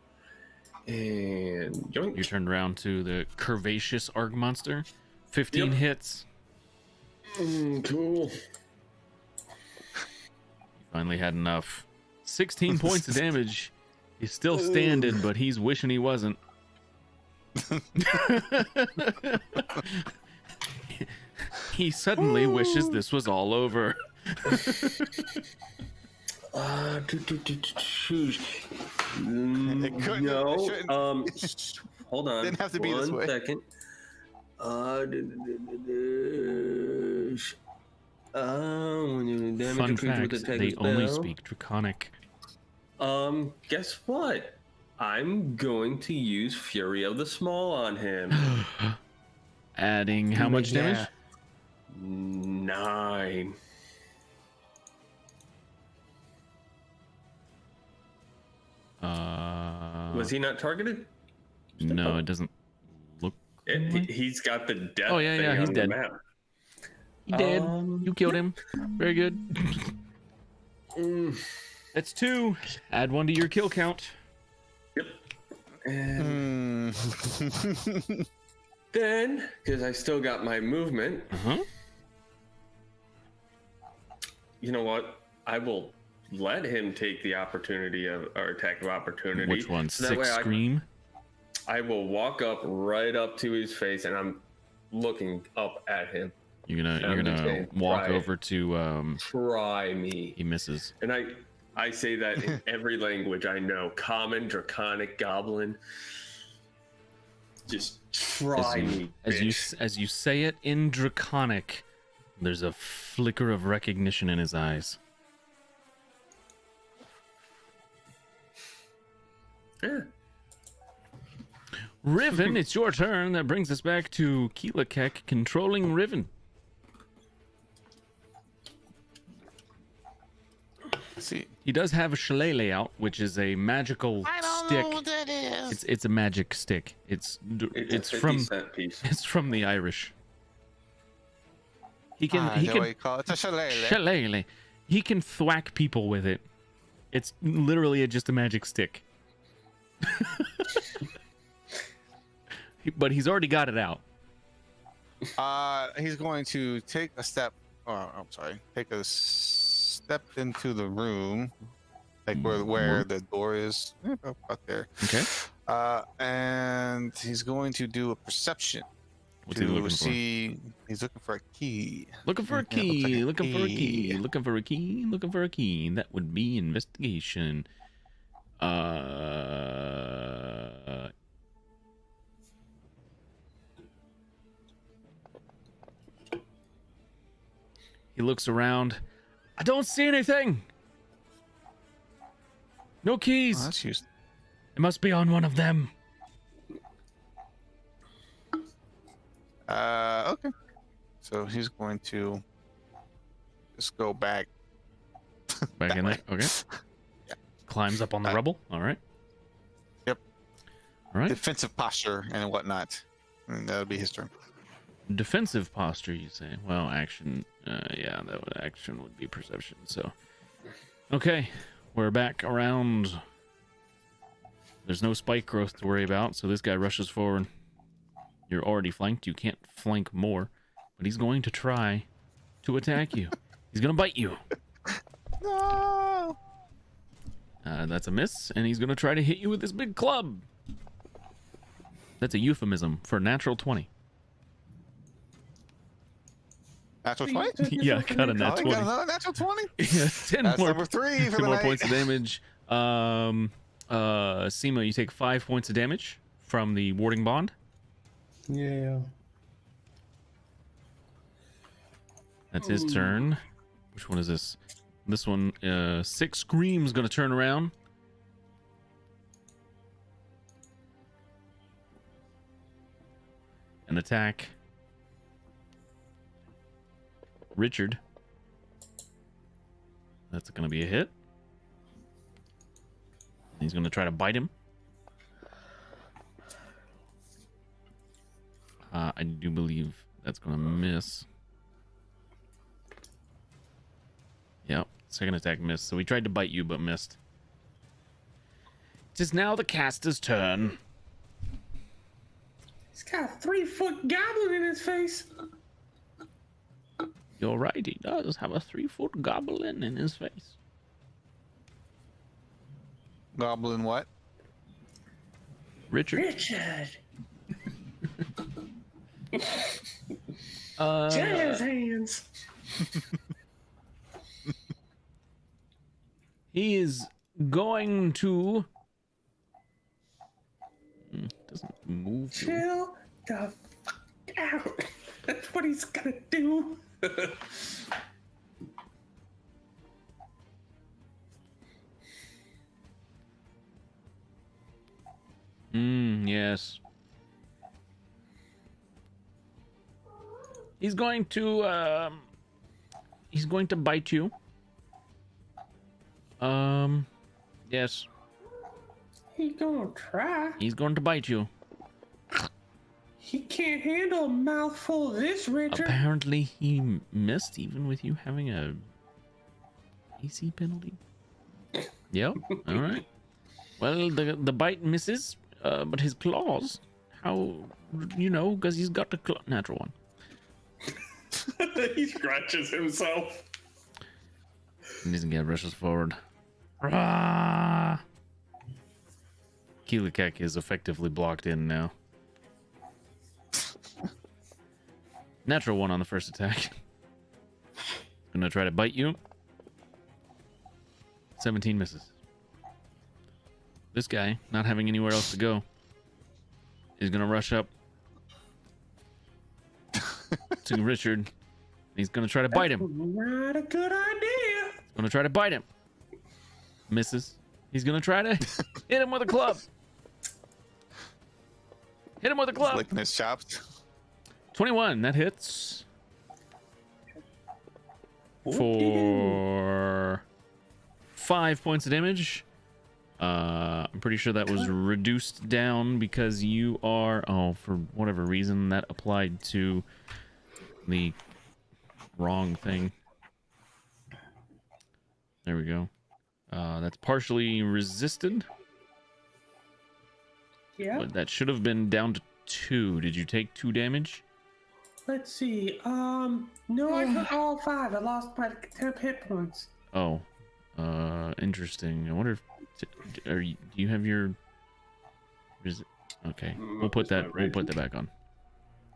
And yoink. You turned around to the curvaceous Arg monster. 15 Yep. hits. Cool. You finally had enough. 16 points of damage. He's still standing, but he's wishing he wasn't. He suddenly wishes this was all over. Choose. It couldn't- No. it shouldn't- Hold on. Didn't have to be this way. 1 second. When you damage Fun a creature with fact, attack they only spell. speak Draconic. Guess what? I'm going to use Fury of the Small on him. Adding how much Yeah. damage? 9. Uh, Was he not targeted? no, it doesn't look He's got the death Oh, yeah, thing yeah, he's on dead. the map. He did. You killed him. Very good. Mm, That's 2. Add 1 to your kill count. yep. And then, because I still got my movement, Uh-huh. you know what? I will let him take the opportunity of or attack of opportunity. Which one? So that 6 way scream? I will walk up right up to his face, and I'm looking up at him. You're I'm gonna just saying, walk try it. over to Try me. he misses. And I say that in every language I know: Common, Draconic, Goblin. Just try me. As you say it in Draconic, there's a flicker of recognition in his eyes. Yeah. Riven, it's your turn. That brings us back to Keelakek controlling Riven. Let's see. He does have a shillelagh out, which is a magical stick. know what that is. It's a magic stick. It's It's a 50 from cent piece. it's from the Irish. He can Is that what you call it? It's a shillelagh. shillelagh. He can thwack people with it. It's literally just a magic stick. But he's already got it out. He's going to take a step. Oh, I'm sorry. Take a step into the room, like where the door is, about there. Okay. And he's going to do a perception. What's he looking for? see. He's looking for a key. Looking for a Yeah, looks like key. a Looking for a key. key. Looking for a key. Looking for a key. That would be investigation. He looks around. I don't see anything. No Oh, keys. that's used. It must be on one of them. Okay. So he's going to just go back. Back in there. way. Okay. Climbs up on the rubble. All right. Yep. All right. Defensive posture and whatnot. And that'll be his turn. Defensive posture, you say? Well, action. Yeah, action would be perception. So, okay, we're back around. There's no spike growth to worry about, so this guy rushes forward. You're already flanked. You can't flank more, but he's going to try to attack you. He's gonna bite you. No. That's a miss, and he's gonna try to hit you with this big club. That's a euphemism for natural 20. Natural 20? Yeah, I got a Oh, nat he 20. got another natural 20? Yeah, 10 That's more, number 3 for 10 the more night. points of damage. Sima, you take 5 points of damage from the warding bond. Yeah. That's his turn. Which one is this? This one, 6 screams gonna turn around. And attack Richard. That's gonna be a hit. He's gonna try to bite him. I do believe that's gonna miss. Yep, second attack missed. So he tried to bite you but missed. It is now the caster's turn. He's got a 3-foot goblin in his face. You're right, he does have a 3-foot goblin in his face. Goblin what? Richard. Richard. Jazz hands. He is going to... Doesn't move. Chill the fuck out. That's what he's gonna do. Yes. He's going to bite you. Yes. He gonna try. He's going to bite you. He can't handle a mouthful of this, Richard. Apparently, he missed even with you having a AC penalty. Yep. All right. Well, the bite misses, but his claws, how, because he's got the natural one. He scratches himself. He doesn't get rushes forward. Rah! Keelikek is effectively blocked in now. Natural one on the first attack. Gonna try to bite you. 17 misses. This guy, not having anywhere else to go, is gonna rush up to Richard. He's gonna try to bite him. Not a good idea. Gonna try to bite him. Misses. He's gonna try to hit him with a club. Hit him with a club. Licking his chops. 21. That hits for 5 points of damage. I'm pretty sure that was reduced down because you are, for whatever reason that applied to the wrong thing. There we go. That's partially resisted. Yeah. But that should have been down to 2. Did you take 2 damage? Let's see. No, I took all 5. I lost by 10 hit points. Oh, interesting. I wonder if do you have your? Okay, we'll put that back on.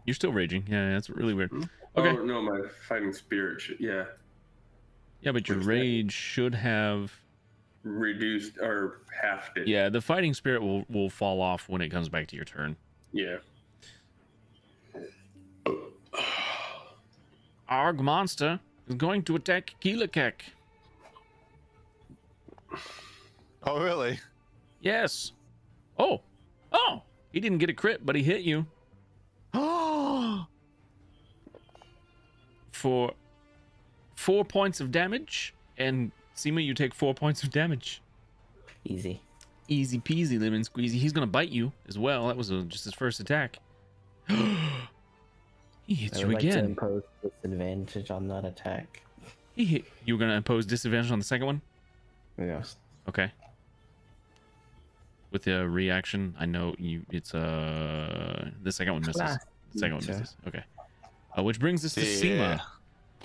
You're still raging. Yeah, that's really weird. Okay. Oh no, my fighting spirit. Yeah. Yeah, but your rage should have Reduced or halved it. Yeah, the fighting spirit will fall off when it comes back to your turn. Yeah. Arg monster is going to attack Keelikek. Oh, really? Yes. Oh, he didn't get a crit, but he hit you Oh, for 4 points of damage. And Seema, you take 4 points of damage. Easy. Easy peasy, lemon squeezy. He's gonna bite you as well. That was just his first attack. He hits I you would like to again. impose disadvantage on that attack. He hit. You were gonna impose disadvantage on the second one. Yes. Okay. With the reaction, I know you. It's the second one misses. Ah, The second one sure. misses. Okay. Which brings us to Seema. Yeah.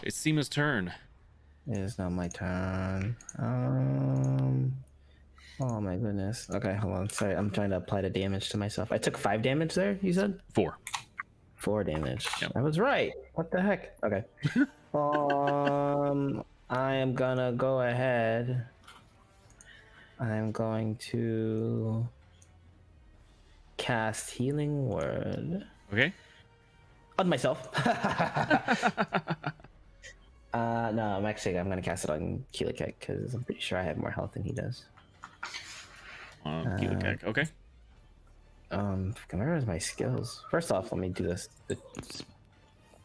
It's Seema's turn. It is not my turn. Oh my goodness. Okay, hold on. Sorry, I'm trying to apply the damage to myself. I took 5 damage there, you said? 4. 4 damage. Yep. I was right. What the heck? Okay. I am gonna go ahead. I'm going to cast Healing Word Okay. on myself. No, I'm gonna cast it on Keelikek because I'm pretty sure I have more health than he does. Keelikek. Okay. Where is my skills? First off, let me do this. The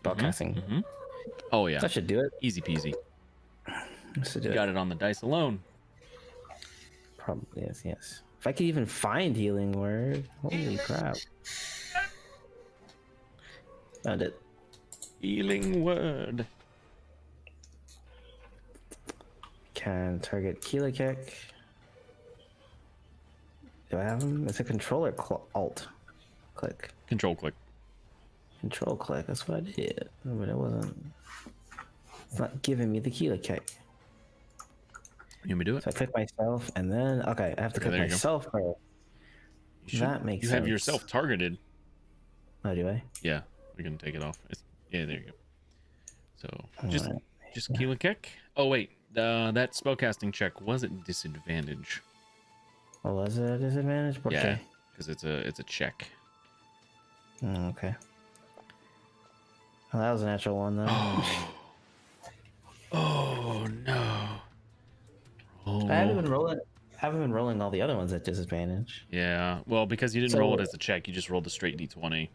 spellcasting. Mhm. Oh yeah. That should do it. Easy peasy. That should do You it. got it on the dice alone. Probably is, yes. If I could even find Healing Word. Holy crap. Found it. Healing word. Can target Keelikek. Do I have him? It's a controller alt click. Control click. Control click, that's what I did. But it wasn't. It's not giving me the Keelikek. You want me to do it? So I click myself and then. Okay, I have to click there you go. myself first. You That makes You sense. have yourself targeted. Oh, do I? Yeah, we can take it off. Yeah, there you go. So just Alright. Keelikek. Oh wait, that spellcasting check was at disadvantage. Oh, was it a disadvantage? Yeah, Okay. because it's a check. Okay. Well, that was a natural one, though. Oh no. Oh. I haven't been rolling all the other ones at disadvantage. Yeah, well, because you didn't So- roll it as a check, you just rolled a straight d20.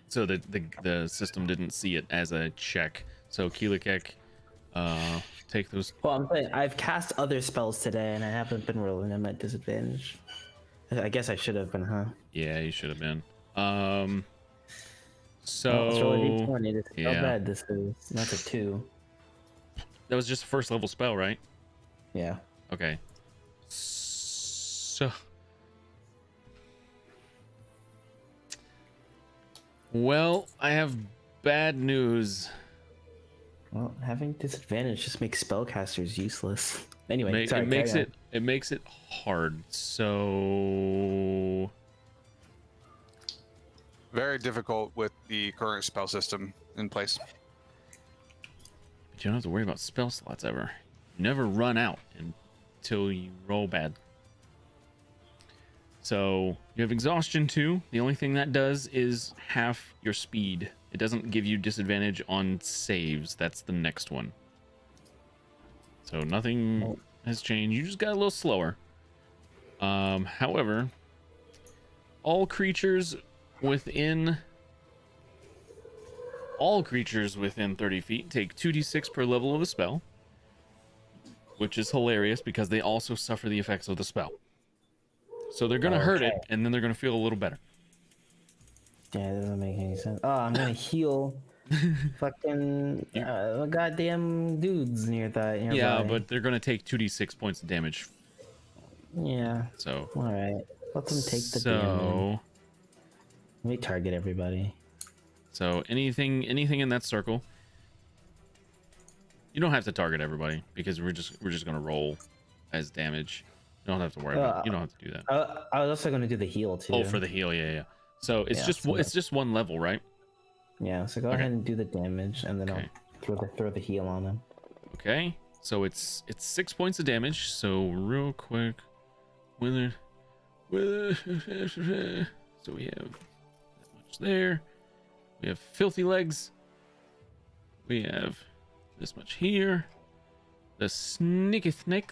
So the system didn't see it as a check. So Keelikek, take those. Well, I'm saying I've cast other spells today, and I haven't been rolling them at disadvantage. I guess I should have been, huh? Yeah, you should have been. So let's roll a d20. This is yeah. so bad. That's a 2. That was just a first level spell, right? Yeah. Okay. So, well, I have bad news. Well, having disadvantage just makes spellcasters useless. Anyway, sorry, It makes carry it makes it hard. So Very difficult with the current spell system in place. you don't have to worry about spell slots ever. You never run out until you roll bad. So you have exhaustion too. The only thing that does is half your speed. It doesn't give you disadvantage on saves. That's the next one. So nothing has changed. You just got a little slower. However, all creatures within 30 feet take 2d6 per level of the spell, which is hilarious because they also suffer the effects of the spell. So they're gonna hurt it, and then they're gonna feel a little better. Yeah, it doesn't make any sense. Oh, I'm gonna heal fucking goddamn dudes nearby. Yeah, but they're gonna take 2d6 points of damage. Yeah. So All right. Let them take the damage. so Let me target everybody. so anything in that circle. You don't have to target everybody because we're just gonna roll as damage. You don't have to worry about. You don't have to do that. I was also gonna do the heal too. Oh, for the heal, yeah. So it's just one level, right? Yeah. So go ahead and do the damage, and then Okay. I'll throw the heal on them. Okay. So it's 6 points of damage. So real quick, so we have that much there. We have filthy legs. We have this much here. The sneaky snake.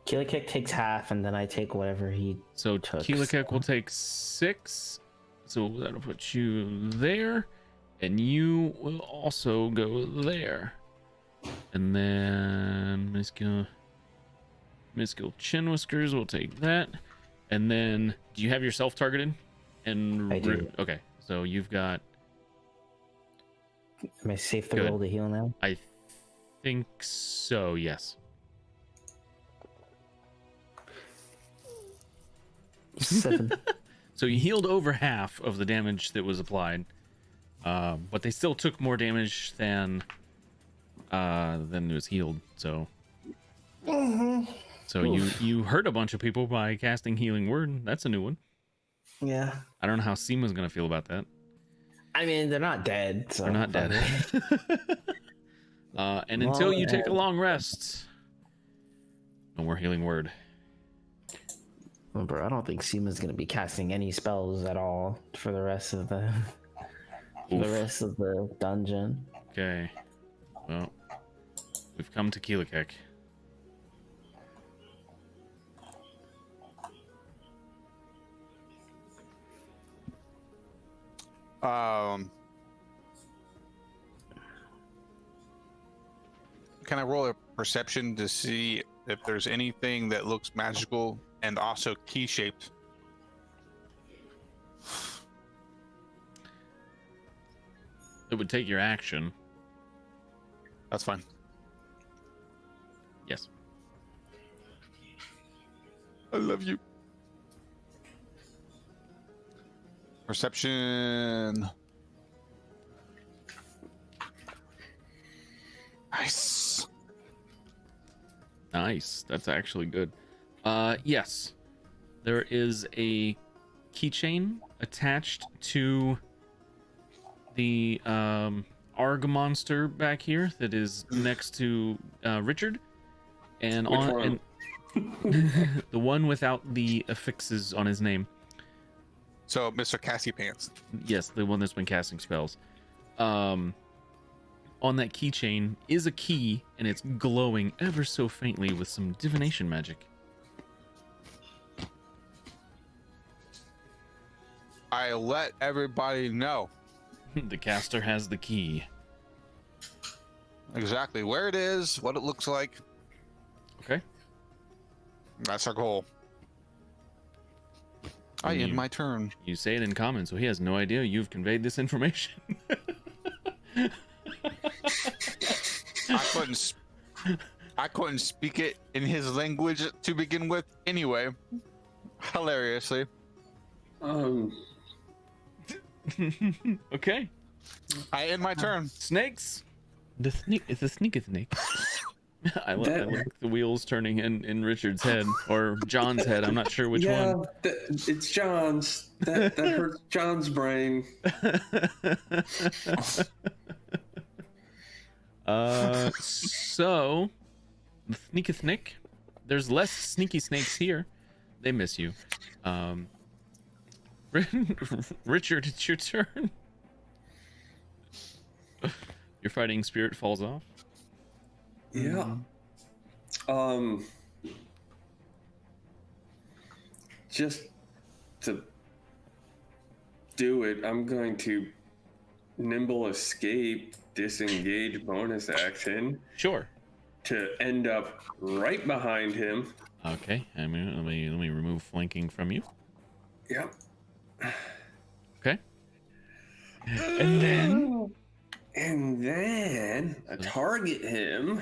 Killer Kick takes half, and then I take whatever he So took. Keelakek will take 6. So that'll put you there. And you will also go there. And then Miskill Chin Whiskers will take that. And then do you have yourself targeted? And I do. Okay. So you've got, Am I safe to Good. roll the heal now? I think so, yes. 7. So you healed over half of the damage that was applied, but they still took more damage than was healed. So, so you hurt a bunch of people by casting Healing Word. That's a new one. Yeah. I don't know how Seema's gonna feel about that. I mean, they're not dead. So They're not dead. And until you take a long rest, no more Healing Word. Oh, bro, I don't think Seema's gonna be casting any spells at all for the rest of the dungeon. Okay. Well, we've come to Keelakek. Can I roll a perception to see if there's anything that looks magical and also key shaped? It would take your action. That's fine. Yes. I love you. Perception. Nice. Nice. That's actually good. Yes. There is a keychain attached to the Arg monster back here that is next to Richard. And Which on one? and the one without the affixes on his name. So, Mr. Cassie Pants. Yes, the one that's been casting spells. On that keychain is a key, and it's glowing ever so faintly with some divination magic. I let everybody know The caster has the key. exactly where it is, what it looks like. Okay. That's our goal. I end You- my turn. You say it in common, so he has no idea you've conveyed this information. I couldn't speak it in his language to begin with anyway. Hilariously. Okay. I end my turn. Snakes. It's a sneaky snake. I look the wheels turning in Richard's head or John's head. I'm not sure which one. It's John's. That hurts John's brain. So the sneaky snake. There's less sneaky snakes here. They miss you. Richard, it's your turn. Your fighting spirit falls off. Yeah. Just to do it, I'm going to nimble escape, disengage bonus action Sure. to end up right behind him. Okay. I mean, let me remove flanking from you. Yep. Okay. And then I target him.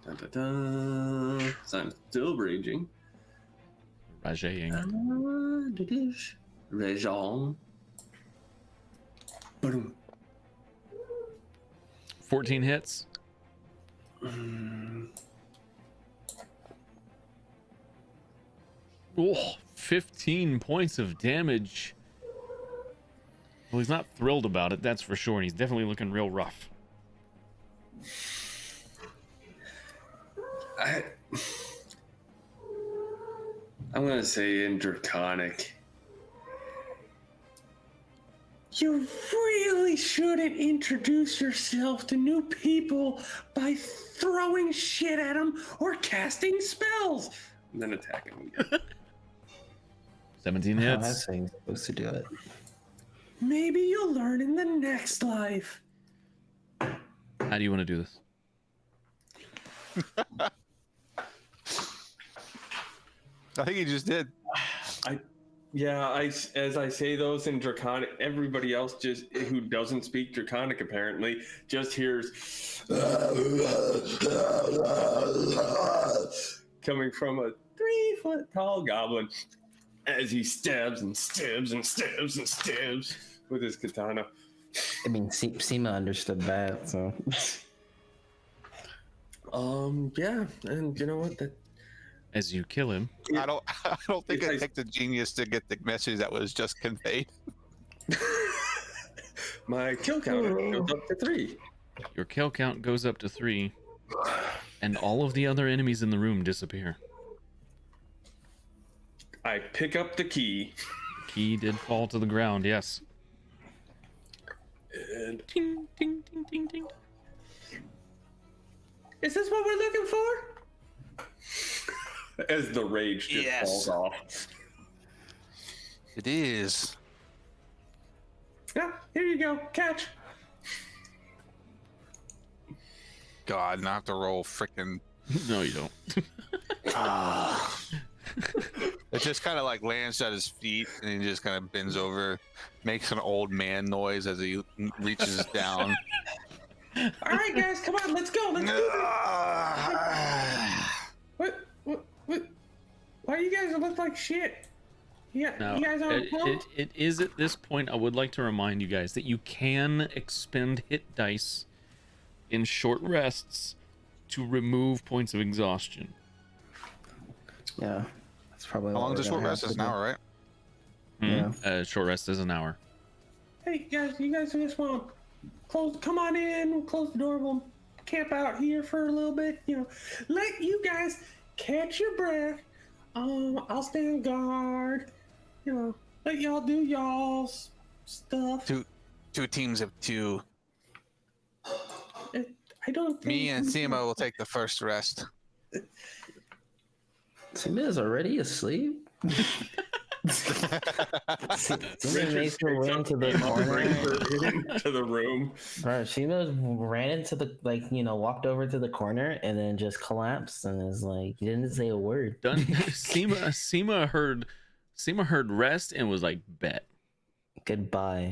Dun, dun, dun. So I'm still raging. Raging. Rajon. Boom. 14 hits. Oh, 15 points of damage. Well, he's not thrilled about it, that's for sure. And he's definitely looking real rough. I'm gonna say in Draconic. You really shouldn't introduce yourself to new people by throwing shit at them or casting spells. And then attack him again. 17 Oh, hits. that's how you're supposed to do it. Maybe you'll learn in the next life. How do you want to do this? I think he just did. As I say those in Draconic, everybody else just who doesn't speak Draconic apparently just hears coming from a 3-foot tall goblin as he stabs and stabs and stabs and stabs with his katana. I mean, Seema understood that, so. Yeah, and you know what? As you kill him, I don't think it takes a genius to get the message that was just conveyed. My kill counter goes up to 3. your kill count goes up to 3, and all of the other enemies in the room disappear. I pick up the key. Key did fall to the ground, yes. And Ding, ding, ding, ding, ding. Is this what we're looking for? as the rage just Yes. falls off. It is. Yeah, here you go. Catch. God, not to roll freaking. No, you don't. It just kind of like lands at his feet, and he just kind of bends over, makes an old man noise as he reaches down. All right, guys, come on, let's go. Let's do this. What? Why you guys look like shit? Yeah, Now, you guys aren't it is at this point, I would like to remind you guys that you can expend hit dice in short rests to remove points of exhaustion. Yeah, that's probably How what long we're does short gonna rest have is to an do. hour, right? Yeah. Short rest is an hour. Hey guys, you guys just want to close? Come on in. We'll close the door. We'll camp out here for a little bit. You know, let you guys catch your breath. I'll stand guard. You know, let y'all do y'all's stuff. Two teams of two. I don't think Me and Seema will take the first rest. Seema's already asleep. Seema makes her way into the corner. into the room. Bro, Seema ran into the walked over to the corner and then just collapsed and is like, he didn't say a word. Done. Seema heard Seema heard rest and was like, bet. Goodbye.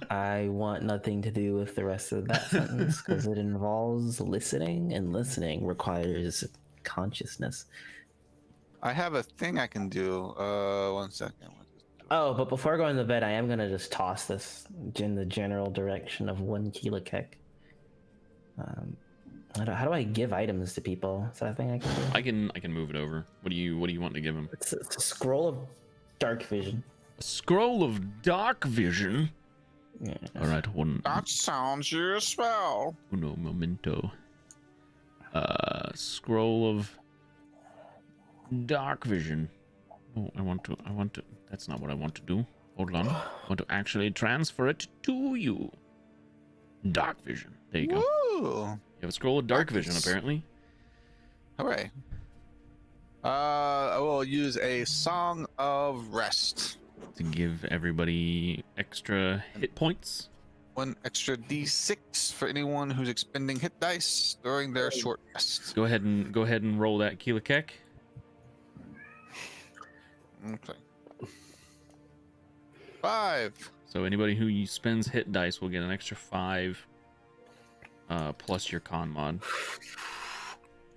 I want nothing to do with the rest of that sentence because it involves listening, and listening requires consciousness. I have a thing I can do. 1 second. Oh, but before going to bed, I am gonna just toss this in the general direction of 1 kilokek. How do I give items to people? Is that a thing I can do? I can move it over. What do you want to give him? It's a scroll of dark vision. A scroll of dark vision. Yeah. All right, one. That sounds useful. Uno momento. Scroll of dark vision. Oh, I want to. That's not what I want to do. Hold on. I want to actually transfer it to you. Dark vision. There you go. Woo! You have a scroll of dark vision, Nice. apparently. Hooray. I will use a Song of Rest. To give everybody extra hit points. 1 extra D6 for anyone who's expending hit dice during their short rest. Go ahead and roll that kilokek. Okay. 5. So anybody who spends hit dice will get an extra 5 plus your con mod.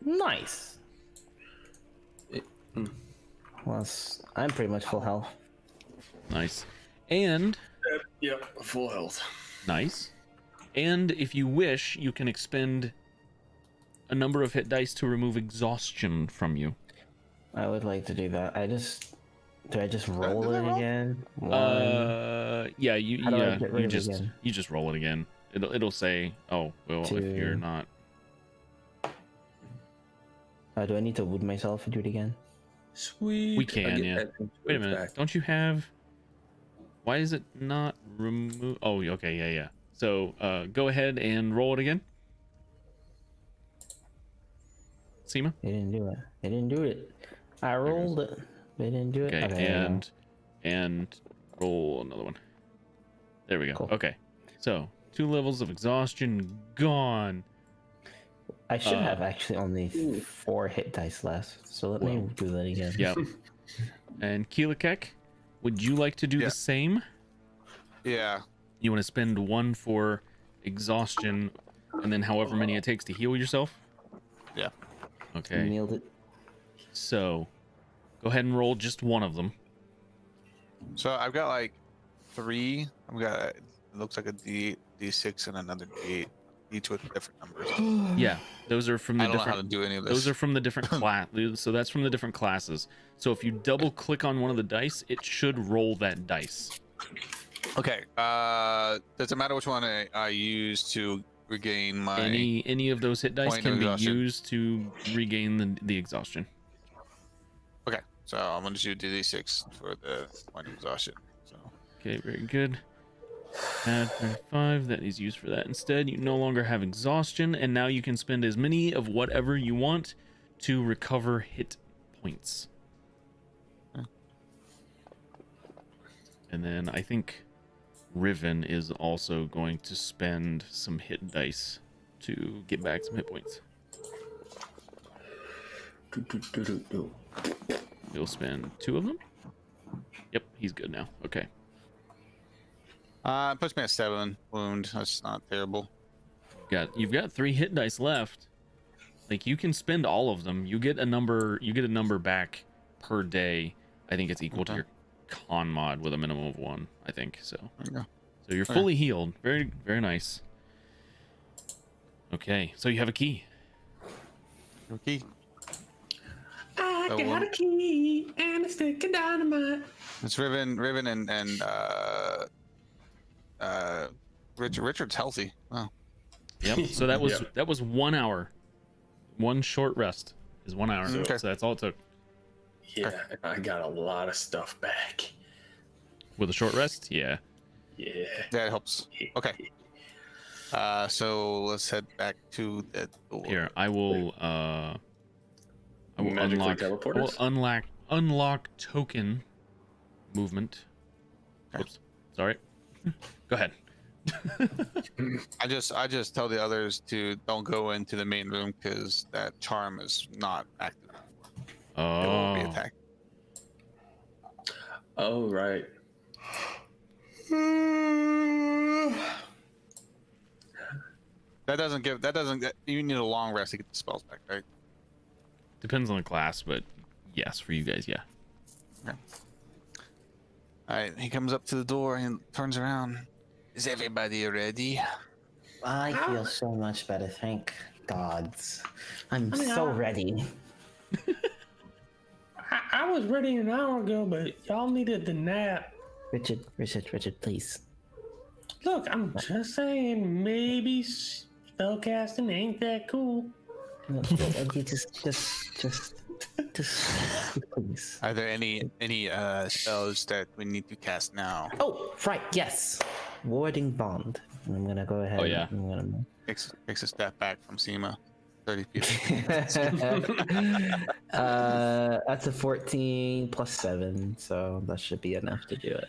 Nice. Well, I'm pretty much full health. Nice. And Yep, full health. nice. And if you wish, you can expend a number of hit dice to remove exhaustion from you. I would like to do that. Do I just roll do that it roll? again? One. Yeah, you How do I get rid of it again? you just roll it again. It'll say, oh, well, if you're 2. not. Do I need to wound myself and do it again? Sweet. We can, I get yeah. that Wait a minute. back. Don't you have? Why is it not remove? Oh, okay, yeah. So go ahead and roll it again. Seema. They didn't do it. They didn't do it. I rolled it. They didn't do it. Okay, and roll another one. There we go. Cool. Okay, so 2 levels of exhaustion gone. I should have actually only 4 hit dice left. So let me do that again. Yep. And Keelakek, would you like to do Yeah. the same? Yeah. You want to spend 1 for exhaustion, and then however many it takes to heal yourself? Yeah. Okay. Nailed it. So, go ahead and roll just one of them. So I've got like 3. I've got it looks like a D8, D6, and another D8, each with different numbers. Yeah, those are from the I don't know how to different. do any of this. Those are from the different class. So that's from the different classes. So if you double click on one of the dice, it should roll that dice. Okay. Does it matter which one I use to regain my? Any of those hit dice point can of be exhaustion. used to regain the exhaustion. Okay. So I'm gonna do D6 for the point of exhaustion. So. Okay, very good. Add 35, that is used for that instead. You no longer have exhaustion, and now you can spend as many of whatever you want to recover hit points. And then I think Riven is also going to spend some hit dice to get back some hit points. He'll spend 2 of them. Yep, he's good now. Okay. It puts me at 7 wound. That's not terrible. You've got 3 hit dice left. Like you can spend all of them. You get a number back per day. I think it's equal to your con mod with a minimum of 1, I think. So There you go. So you're fully healed. Very, very nice. Okay, so you have a key. Okay. I So, got a key and a stick of dynamite. It's Riven and Richard's healthy. Wow. Yep. So that was Yeah. that was 1 hour. 1 short rest is 1 hour. Okay. So that's all it took. Yeah, I got a lot of stuff back. With a short rest, yeah. Yeah. That helps. Okay. So let's head back to the door. Here, I will Magically unlock. teleport I will us? unlock token movement. Okay. Oops. Sorry. Go ahead. I just tell the others to don't go into the main room because that charm is not active. It won't be Oh. attacked. Oh, right. That doesn't. You need a long rest to get the spells back, right? Depends on the class, but yes, for you guys, yeah. Okay. All right. He comes up to the door and turns around. Is everybody ready? I feel so much better, thank gods. I'm I mean, so ready. I was ready an hour ago, but y'all needed the nap. Richard, please. Look, I'm just saying, maybe spellcasting ain't that cool. You just please. Are there any spells that we need to cast now? Oh, right, yes. Warding bond. I'm gonna go ahead. Oh, yeah. I'm gonna... Takes a step back from Seema. 30 feet. That's a 14 plus 7, so that should be enough to do it.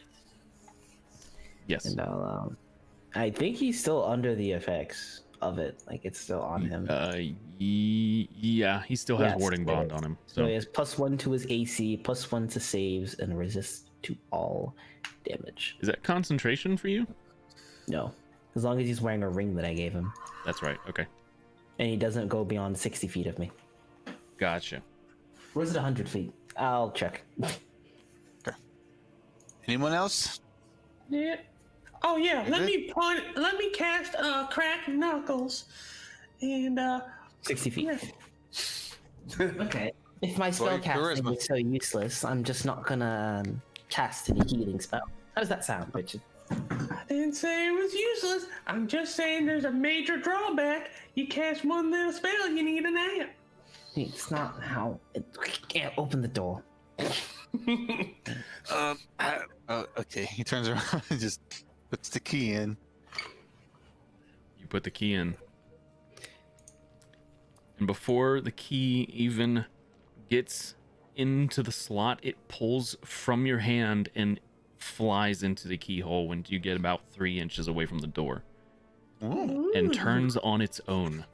Yes. And I think he's still under the effects of it. Like it's still on him. Yeah, he still has Yes, warding it bond is. on him. So So he has +1 to his AC, +1 to saves, and resist to all damage. is that concentration for you? No, as long as he's wearing a ring that I gave him, That's right. Okay. and he doesn't go beyond 60 feet of me. Gotcha. Or is it 100 feet? I'll check. Anyone else? Yeah. Oh yeah. Is Let me cast crack knuckles, and 60 feet. yeah. Okay. If my spell Well, casting charisma. is so useless, I'm just not gonna cast any healing spell. How does that sound, Richard? I didn't say it was useless. I'm just saying there's a major drawback. You cast one little spell, you need a nap. It's not how. Can't open the door. Okay. He turns around and just puts the key in. You put the key in. And before the key even gets into the slot, it pulls from your hand and flies into the keyhole when you get about 3 inches away from the door Ooh. and turns on its own.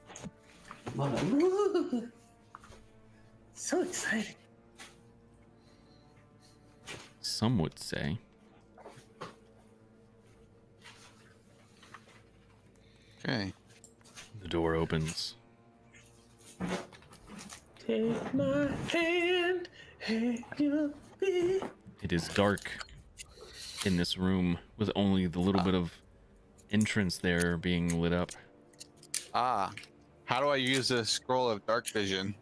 Ooh. So exciting. Some would say. Okay. The door opens. Take my hand, and you'll be. It is dark in this room with only the little bit of entrance there being lit up. Ah. How do I use the scroll of dark vision?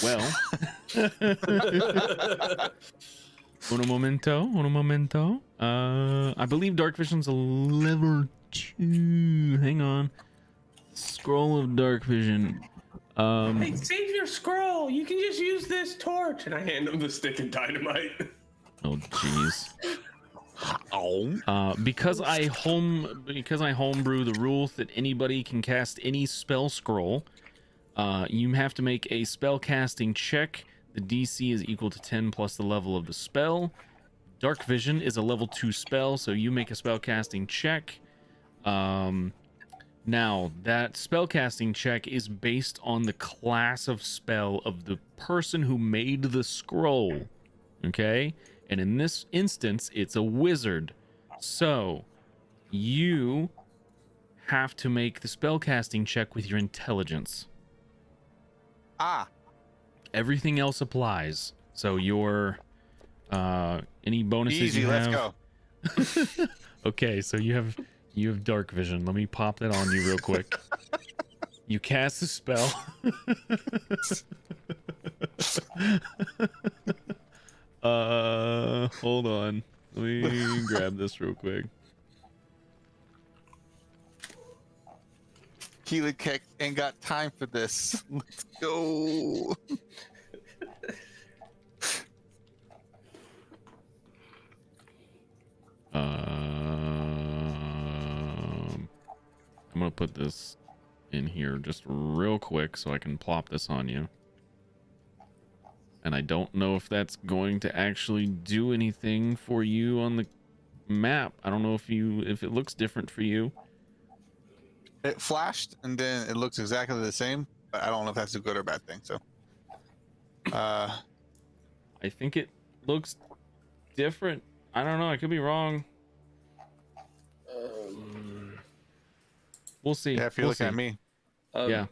Well, uno momento. I believe dark vision's a level 2. Hang on. Scroll of dark vision. Hey, save your scroll. You can just use this torch. And I hand him the stick of dynamite. Oh jeez. Oh. Because I homebrew the rule that anybody can cast any spell scroll. You have to make a spell casting check. The DC is equal to 10 plus the level of the spell. Dark vision is a level 2 spell, so you make a spell casting check. Now that spell casting check is based on the class of spell of the person who made the scroll. Okay? And in this instance, it's a wizard. So you have to make the spellcasting check with your intelligence. Ah. Everything else applies. So your any bonuses Easy. you Let's have. go. Okay, so you have dark vision. Let me pop that on you real quick. You cast the spell. Hold on. Let me grab this real quick. Keelik ain't got time for this. Let's go. I'm gonna put this in here just real quick so I can plop this on you. And I don't know if that's going to actually do anything for you on the map. I don't know if it looks different for you. It flashed and then it looks exactly the same, but I don't know if that's a good or bad thing. So, I think it looks different I don't know. I could be wrong. We'll see. Yeah, if you We'll look see. at me. Yeah.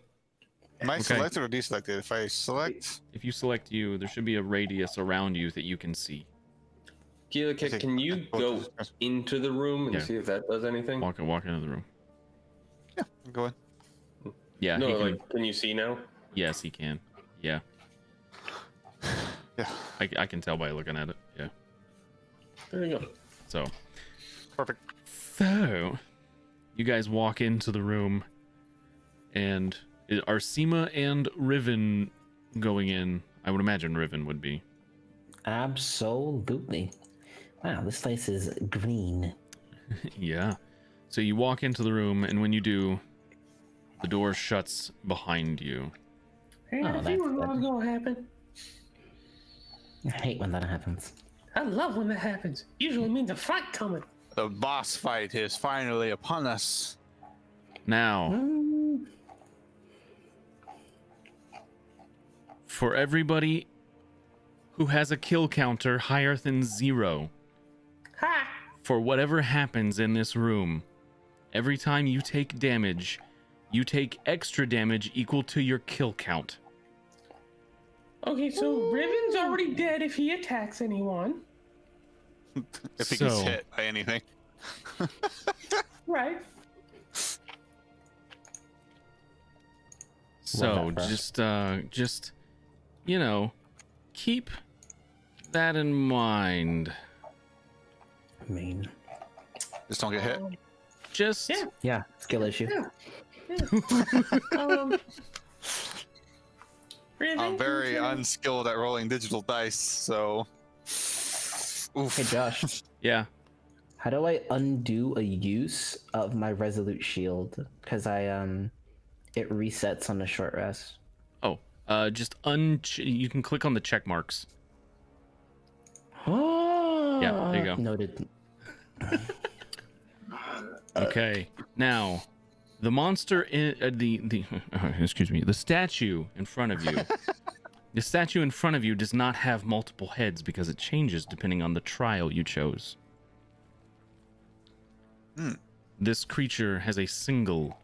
Am I Okay. selected or deselected? If I select, If you select you, there should be a radius around you that you can see. Keelik, Okay. can you go into the room and Yeah. see if that does anything? Walk into the room. yeah, I'm going. Yeah. No, he can, like, can you see now? yes, he can. Yeah. Yeah, I can tell by looking at it. Yeah. There you go. So. perfect. So, you guys walk into the room, and are Seema and Riven going in? I would imagine Riven would be. Absolutely. Wow, this place is green. Yeah. So you walk into the room, and when you do, the door shuts behind you. Hey, Oh, I that's think what good. was gonna happen. I hate when that happens. I love when that happens. Usually means a fight coming. The boss fight is finally upon us. Now, Mm, for everybody who has a kill counter higher than 0, Ha! for whatever happens in this room, every time you take damage, you take extra damage equal to your kill count. Okay, so Riven's already dead if he attacks anyone. If he gets So- hit by anything. Right. So Whatever. just keep that in mind. I mean, Just don't get hit. Just Yeah. yeah, skill issue. Um, Riven, I'm very can you- unskilled at rolling digital dice, so. Oof. Hey Josh, yeah. how do I undo a use of my resolute shield? Because it resets on a short rest. Just you can click on the check marks. Oh, Yeah, there you go. Noted. Okay. Now, the monster in excuse me, the statue in front of you. The statue in front of you does not have multiple heads because it changes depending on the trial you chose. This creature has a single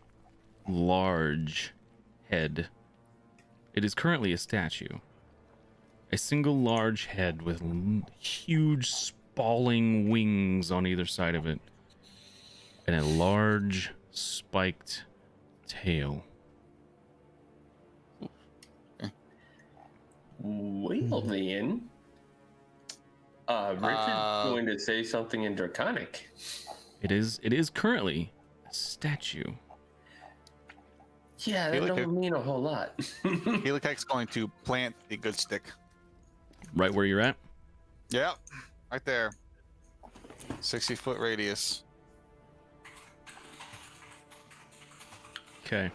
large head. It is currently a statue. A single large head with huge spalling wings on either side of it, and a large spiked tail. Well then, Richard's going to say something in Draconic. It is currently a statue. Yeah, Hey, that look, don't mean a whole lot. Helicac's going to plant the good stick. Right where you're at? Yep, right there. 60-foot radius. Okay.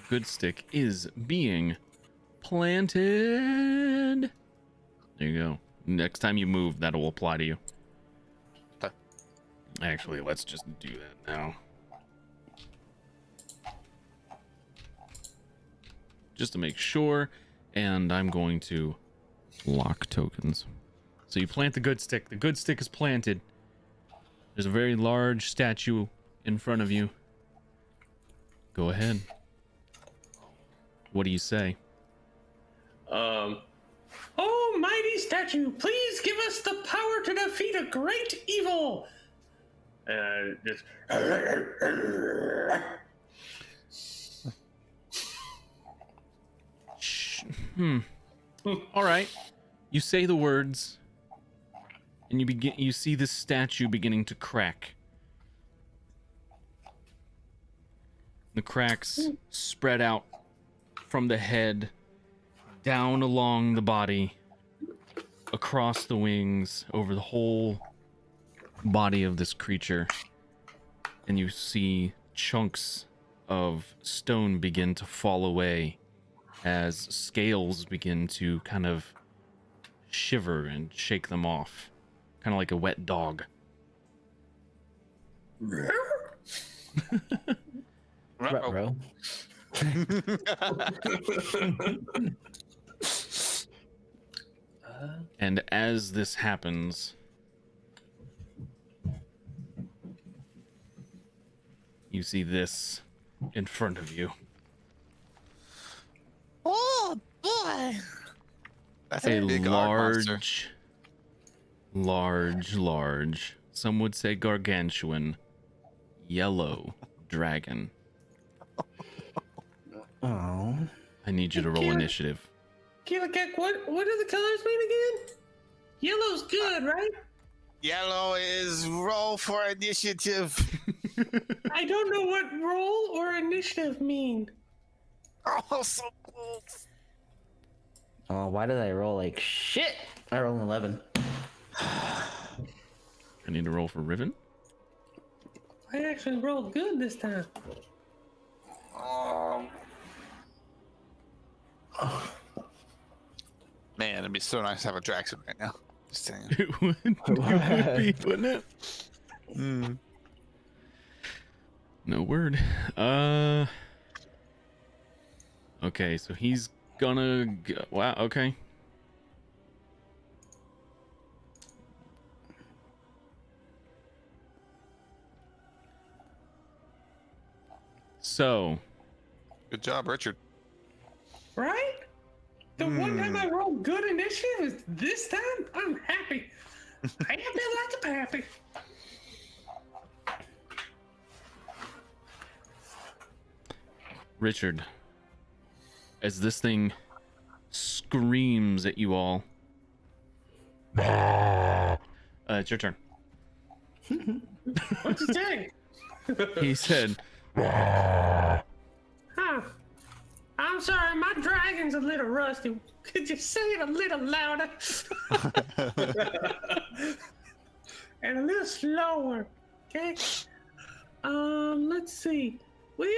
Good stick is being planted. There you go. Next time you move, that will apply to you. Okay. Actually, let's just do that now. Just to make sure, and I'm going to lock tokens. So you plant the good stick. The good stick is planted. There's a very large statue in front of you. Go ahead. What do you say? Oh, mighty statue, please give us the power to defeat a great evil. And just Shh. All right. You say the words, and you see this statue beginning to crack. The cracks spread out from the head, down along the body, across the wings, over the whole body of this creature. And you see chunks of stone begin to fall away as scales begin to kind of shiver and shake them off, kind of like a wet dog. Bro. And as this happens, you see this in front of you. Oh boy! That's A a big large monster. large, some would say gargantuan, yellow dragon. Oh. I need you to roll initiative. Killicack, what do the colors mean again? Yellow's good, right? Yellow is roll for initiative. I don't know what roll or initiative mean. Oh, so close. Oh, why did I roll like shit? I rolled an 11. I need to roll for Riven. I actually rolled good this time. Man, it'd be so nice to have a Draxon right now. Just saying. It would be, wouldn't it? Mm. No word. Okay, so he's gonna go. Wow, okay. So, Good job, Richard. Right? The one time I rolled good initiative is this time? I'm happy. I am like I'm happy. Richard, as this thing screams at you all, it's your turn. What's he saying? He said, Huh. I'm sorry, my dragon's a little rusty. Could you say it a little louder? And a little slower, okay? Let's see. Well,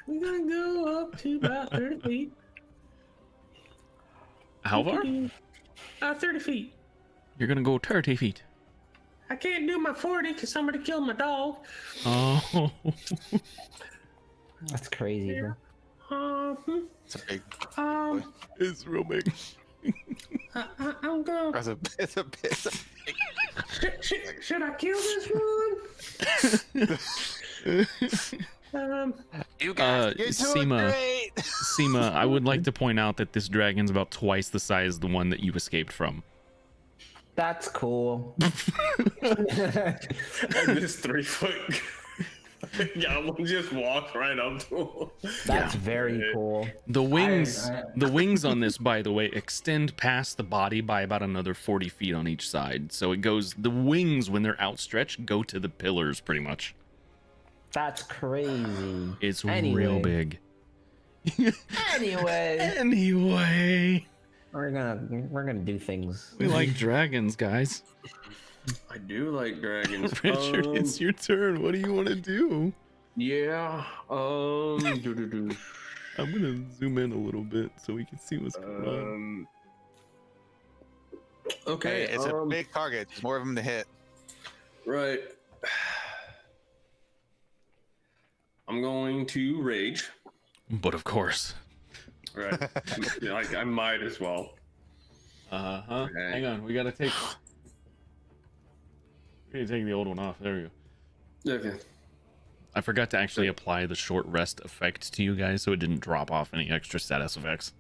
we're gonna go up to about 30 feet. how far? 30 feet. You're gonna go 30 feet. I can't do my 40 because somebody killed my dog. Oh. That's crazy, bro. It's a big. It's real big. I'm going. It's a big. Should I kill this one? You guys, you're doing Seema, great. Seema, I would like to point out that this dragon's about twice the size of the one that you escaped from. That's cool. And this 3 foot goblin just walked right up to him. That's very cool. The wings on this, by the way, extend past the body by about another 40 feet on each side. So it goes, the wings, when they're outstretched, go to the pillars pretty much. That's crazy. It's Anyway. real big. Anyway, Anyway, we're gonna do things. we like dragons, guys. I do like dragons. Richard, it's your turn. What do you want to do? Yeah. I'm gonna zoom in a little bit so we can see what's going on. Okay. Hey, it's a big target. There's more of them to hit. Right. I'm going to rage. But of course. Right. Like I might as well. Okay. Hang on, we gotta take the old one off. There we go. Okay. I forgot to actually apply the short rest effect to you guys, so it didn't drop off any extra status effects.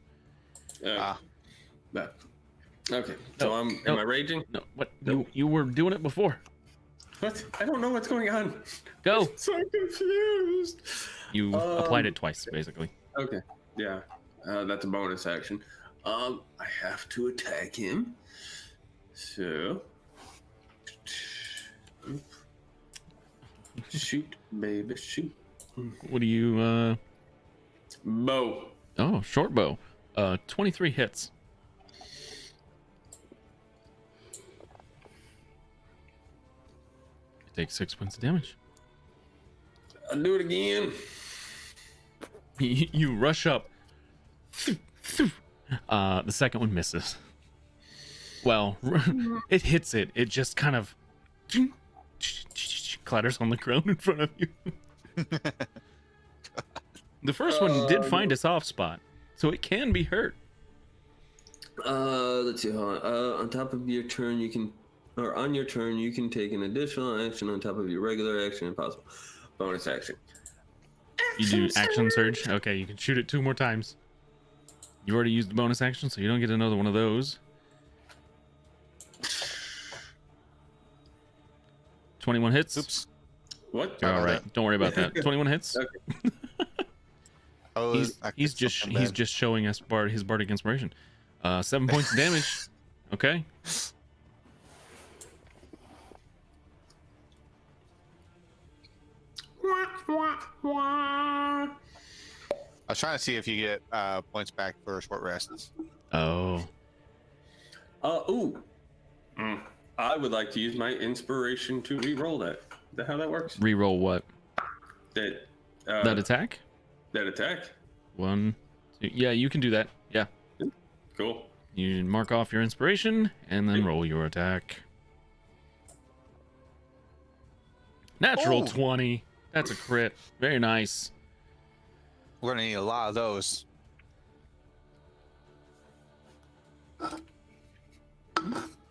That. Okay. So am I raging? No, what? Nope. You were doing it before. What? I don't know what's going on. Go. So confused. You applied it twice, basically. Okay. Yeah. That's a bonus action. I have to attack him. So. Shoot, baby, shoot. What do you? Bow. Oh, short bow. 23 hits. You take 6 points of damage. I'll do it again. You rush up. The second one misses. Well, it hits it. It just kind of clatters on the ground in front of you. The first one did find a soft spot, so it can be hurt. Let's see. Hold on. On top of your turn, you can, or on your turn, you can take an additional action on top of your regular action and possible bonus action. You do action surge. Okay, you can shoot it 2 more times. You already used the bonus action, so you don't get another one of those. 21 hits. Oops. What? You're Sorry all about right. Don't worry about that. 21 hits. Okay. Oh, He's just showing us his bardic inspiration. 7 points of damage. Okay. I was trying to see if you get points back for short rests. Oh. Ooh. I would like to use my inspiration to re-roll that. Is that how that works? Reroll what? That That attack? That attack? 1, 2. Yeah, you can do that. Yeah. Cool. You mark off your inspiration and then roll your attack. Natural Oh. 20. That's a crit. Very nice. We're gonna need a lot of those. Not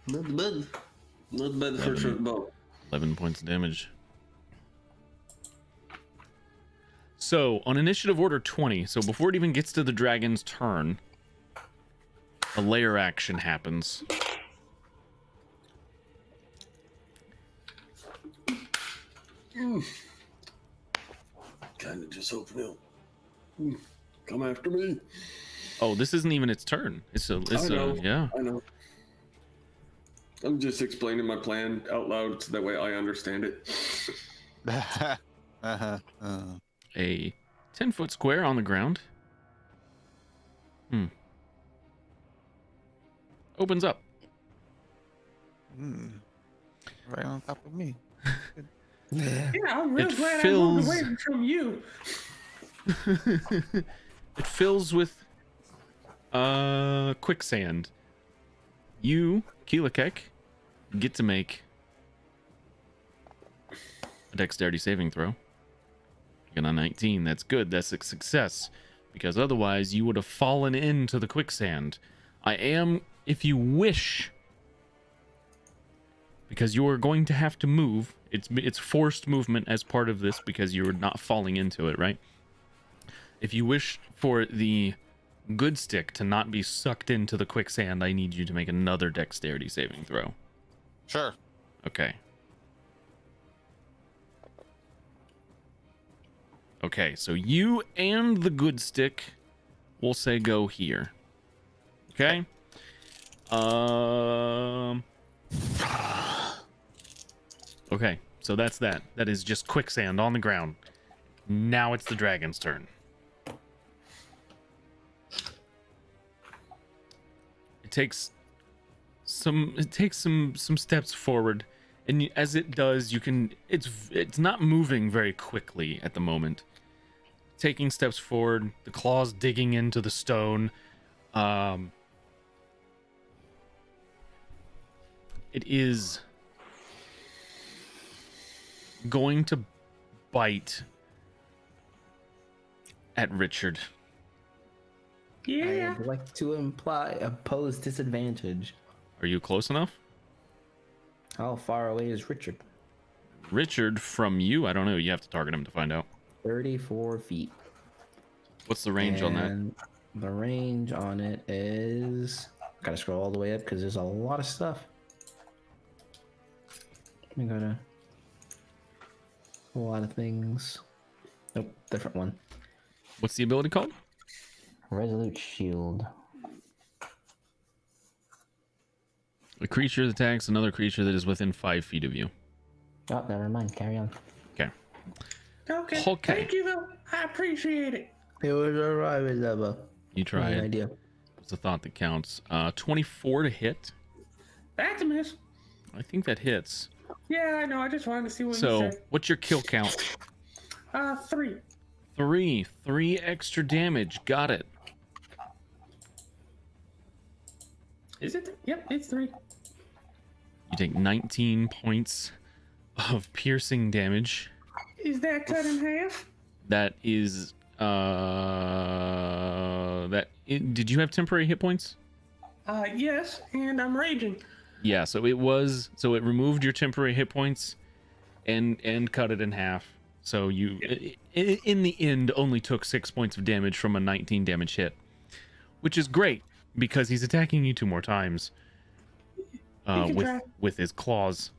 bad. Not bad for short bow. 11 points of damage. So, on initiative order 20, so before it even gets to the dragon's turn, a layer action happens. Kinda just open it. Come after me. Oh, this isn't even its turn. It's I know. yeah. I know. I'm just explaining my plan out loud so that way I understand it. A 10-foot square on the ground. Opens up. Right on top of me. Yeah, I'm real It glad fills- I moved away from you. It fills with quicksand. You, Keelakek, get to make a dexterity saving throw. You got a 19. That's good. That's a success. Because otherwise you would have fallen into the quicksand. I am, if you wish, because you are going to have to move. It's forced movement as part of this because you're not falling into it, right? If you wish for the good stick to not be sucked into the quicksand, I need you to make another dexterity saving throw. Sure. Okay. Okay, so you and the good stick will say go here. Okay? Okay, so that's that. That is just quicksand on the ground. Now it's the dragon's turn. It takes some steps forward, and as it does, you can it's not moving very quickly at the moment. Taking steps forward, the claws digging into the stone. It is going to bite at Richard. Yeah. I would like to oppose disadvantage. Are you close enough? How far away is Richard? Richard from you? I don't know. You have to target him to find out. 34 feet. What's the range on that? And the range on it is... Gotta scroll all the way up because there's a lot of stuff. We got a lot of things. Nope, different one. What's the ability called? Resolute Shield. A creature that attacks another creature that is within 5 feet of you. Oh, never mind. Carry on. Okay. Okay. Okay. Thank you, though. I appreciate it. It was alright with that, You try it. idea. It's a thought that counts. 24 to hit. That's a miss. I think that hits. Yeah, I know. I just wanted to see what you So, said. what's your kill count? 3. 3. 3 extra damage. Got it. Is it? Yep, it's 3. You take 19 points of piercing damage. Is that cut in half? That is did you have temporary hit points? Yes, and I'm raging. Yeah, so it removed your temporary hit points and cut it in half. So you in the end only took 6 points of damage from a 19 damage hit, which is great because he's attacking you 2 more times can try. with his claws.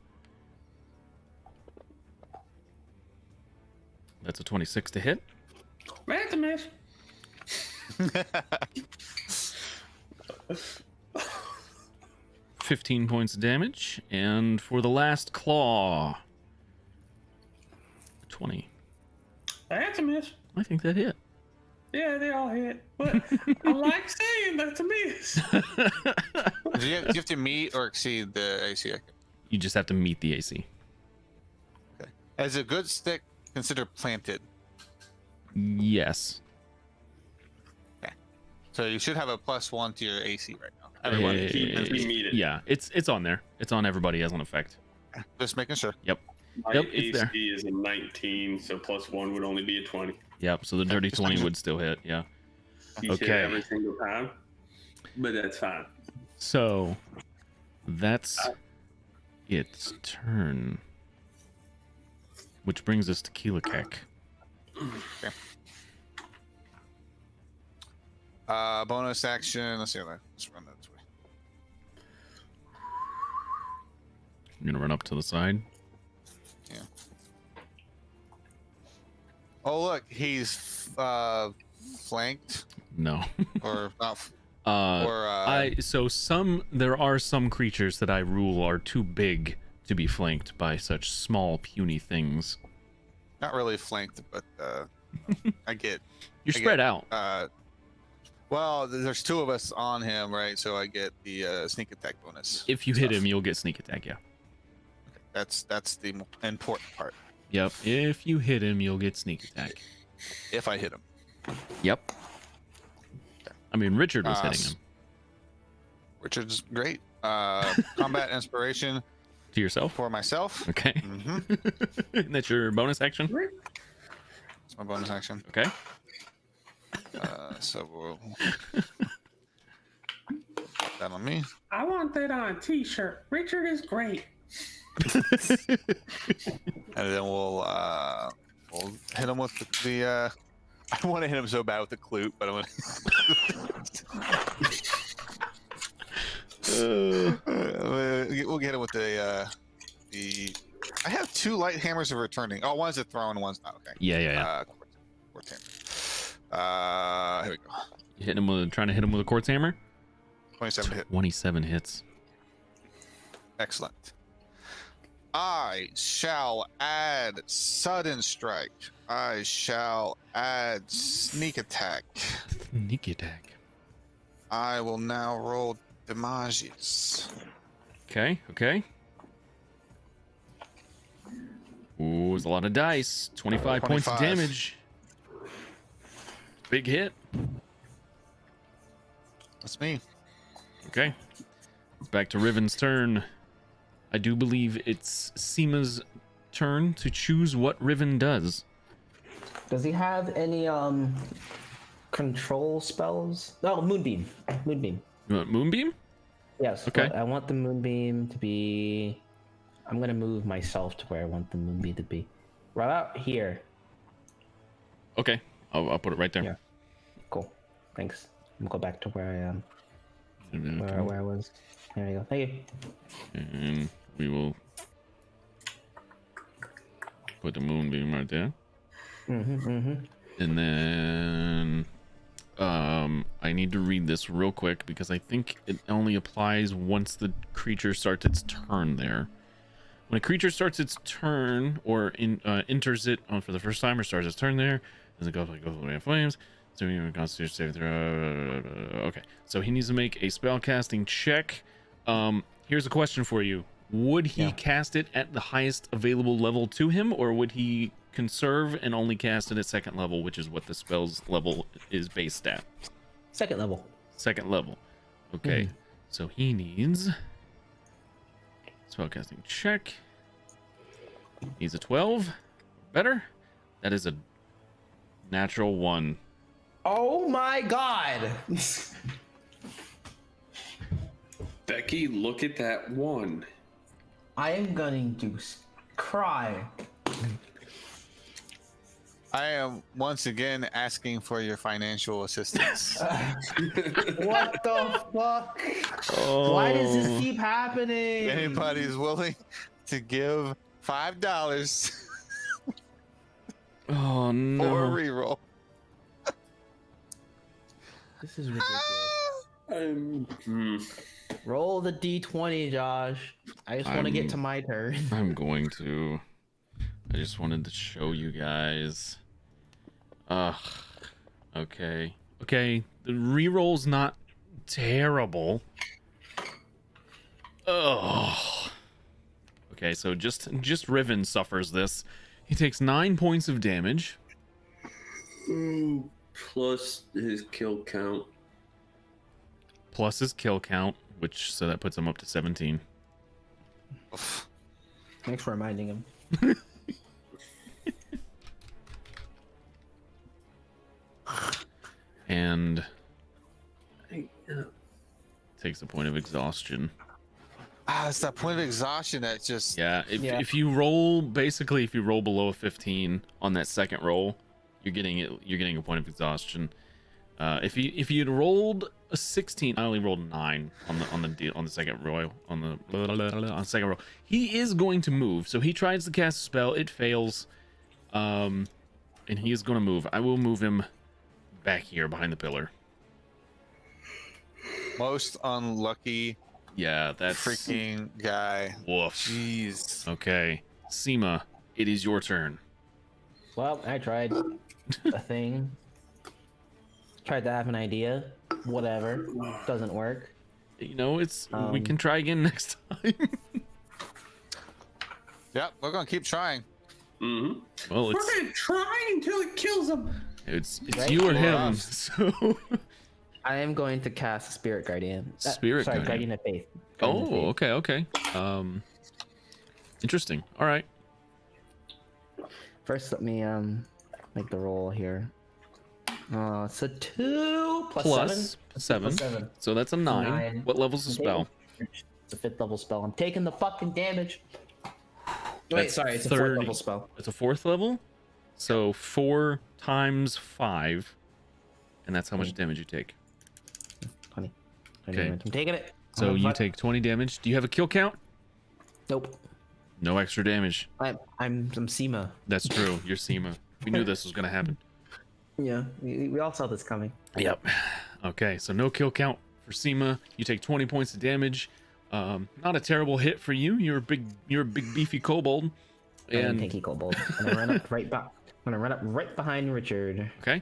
That's a 26 to hit. That's a miss. 15 points of damage, and for the last claw, 20. That's a miss. I think that hit. Yeah, they all hit. But I like saying that's a miss. Do you have to meet or exceed the AC? You just have to meet the AC. Okay. As a good stick, consider planted. Yes. Okay. So you should have a +1 to your AC right now. Everybody, he meet it. Yeah, it's on there. It's on everybody as an effect. Just making sure. Yep. My Yep, AC it's there. is a 19, so +1 would only be a 20. Yep. So the dirty 20 would still hit. Yeah. He's hit Okay. every single time, but that's fine. So that's its turn. Which brings us to Keelakek. Okay. Bonus action. Let's see. Let's run that way. I'm gonna run up to the side. Yeah. Oh look, he's flanked No. or not. There are some creatures that I rule are too big to be flanked by such small puny things. Not really flanked, but I get. You're spread out. Well, there's 2 of us on him, right? So I get the sneak attack bonus. If you hit him, you'll get sneak attack. Yeah. That's the important part. Yep. If you hit him, you'll get sneak attack. If I hit him. Yep. I mean, Richard was hitting him. Richard's great. Combat inspiration To yourself. for myself. Okay. Mm-hmm. That's your bonus action. It's my bonus action. Okay. So we'll put that on me. I want that on a t-shirt. Richard is great. And then we'll hit him with the I want to hit him so bad with the clute, but I'm gonna we'll get him with the I have 2 light hammers of returning. Oh, one's a throw and one's not. Okay. Yeah. Quartz hammer. Here we go. You trying to hit him with a quartz hammer. 27 hit. 27 hits. Excellent. I shall add sudden strike. I shall add sneak attack. Sneak attack. I will now roll damages. Okay. Ooh, it's a lot of dice. 25 points of 25. damage. Big hit. That's me. Okay. Back to Riven's turn. I do believe it's Seema's turn to choose what Riven does. Does he have any control spells? Oh, Moonbeam. Moonbeam. You want Moonbeam? Yes. Okay. But I want the Moonbeam to be. I'm gonna move myself to where I want the Moonbeam to be. Right out here. Okay. I'll put it right there. Yeah. Cool. Thanks. I'm gonna go back to where I am. Okay. Where I was. There you go. Thank you. And we will put the Moonbeam right there. And then I need to read this real quick because I think it only applies once the creature starts its turn there. When a creature starts its turn or enters it for the first time or starts its turn there, as it goes away in flames, so he constitutes save throw. Okay, so he needs to make a spellcasting check. Here's a question for you: would he cast it at the highest available level to him, or would he conserve and only cast it at 2nd level, which is what the spell's level is based at? 2nd level. 2nd level. Okay, so he needs spellcasting check. He's a 12. Better. That is a natural 1. Oh my god! Becky, look at that one. I am going to cry. I am once again asking for your financial assistance. What the fuck? Oh. Why does this keep happening? If anybody is willing to give $5 Oh for a no. reroll. This is ridiculous. Roll the d20, Josh. I just want to get to my turn. I'm going to. I just wanted to show you guys. Ugh. Okay. Okay. The reroll's not terrible. Ugh. Okay, so just Riven suffers this. He takes 9 points of damage. Plus his kill count. Plus his kill count, so that puts him up to 17. Thanks for reminding him. And takes a point of exhaustion. It's that point of exhaustion that just. Yeah, if you roll below a 15 on that second roll, you're getting a point of exhaustion. If you'd rolled a 16, I only rolled 9 on the second roll. On the second roll, he is going to move. So he tries to cast a spell, it fails, and he is going to move. I will move him back here behind the pillar. Most unlucky. Yeah, that's freaking guy. Woof. Jeez. Okay, Seema, it is your turn. Well, I tried a thing. Tried to have an idea. Whatever. Doesn't work. You know, we can try again next time. Yep, we're gonna keep trying. Mm-hmm. Well, We're gonna try until it kills him. It's Right? you or Or him. us. So. I am going to cast Spirit Guardian. Spirit Guardian. Guardian of Faith. Guardian of Oh, Faith. okay. Interesting. All right. First, let me make the roll here. It's a 2 plus Plus 7. 7. Plus 7. So that's a 9. 9. What level's the spell? It's a 5th level spell. I'm taking the fucking damage. Wait, That's sorry, it's a 30. 4th level spell. It's a 4th level. So 4 times 5, and that's how much damage you take. 20. Okay. I'm taking it. So Oh, you fuck. take 20 damage. Do you have a kill count? Nope. No extra damage. I'm Seema. That's true. You're Seema. We knew this was gonna happen. Yeah, we all saw this coming. Yep. Okay, so no kill count for Seema. You take 20 points of damage. Not a terrible hit for you. You're a big beefy kobold. And Pinky Kobold. I'm gonna run up right behind Richard. Okay.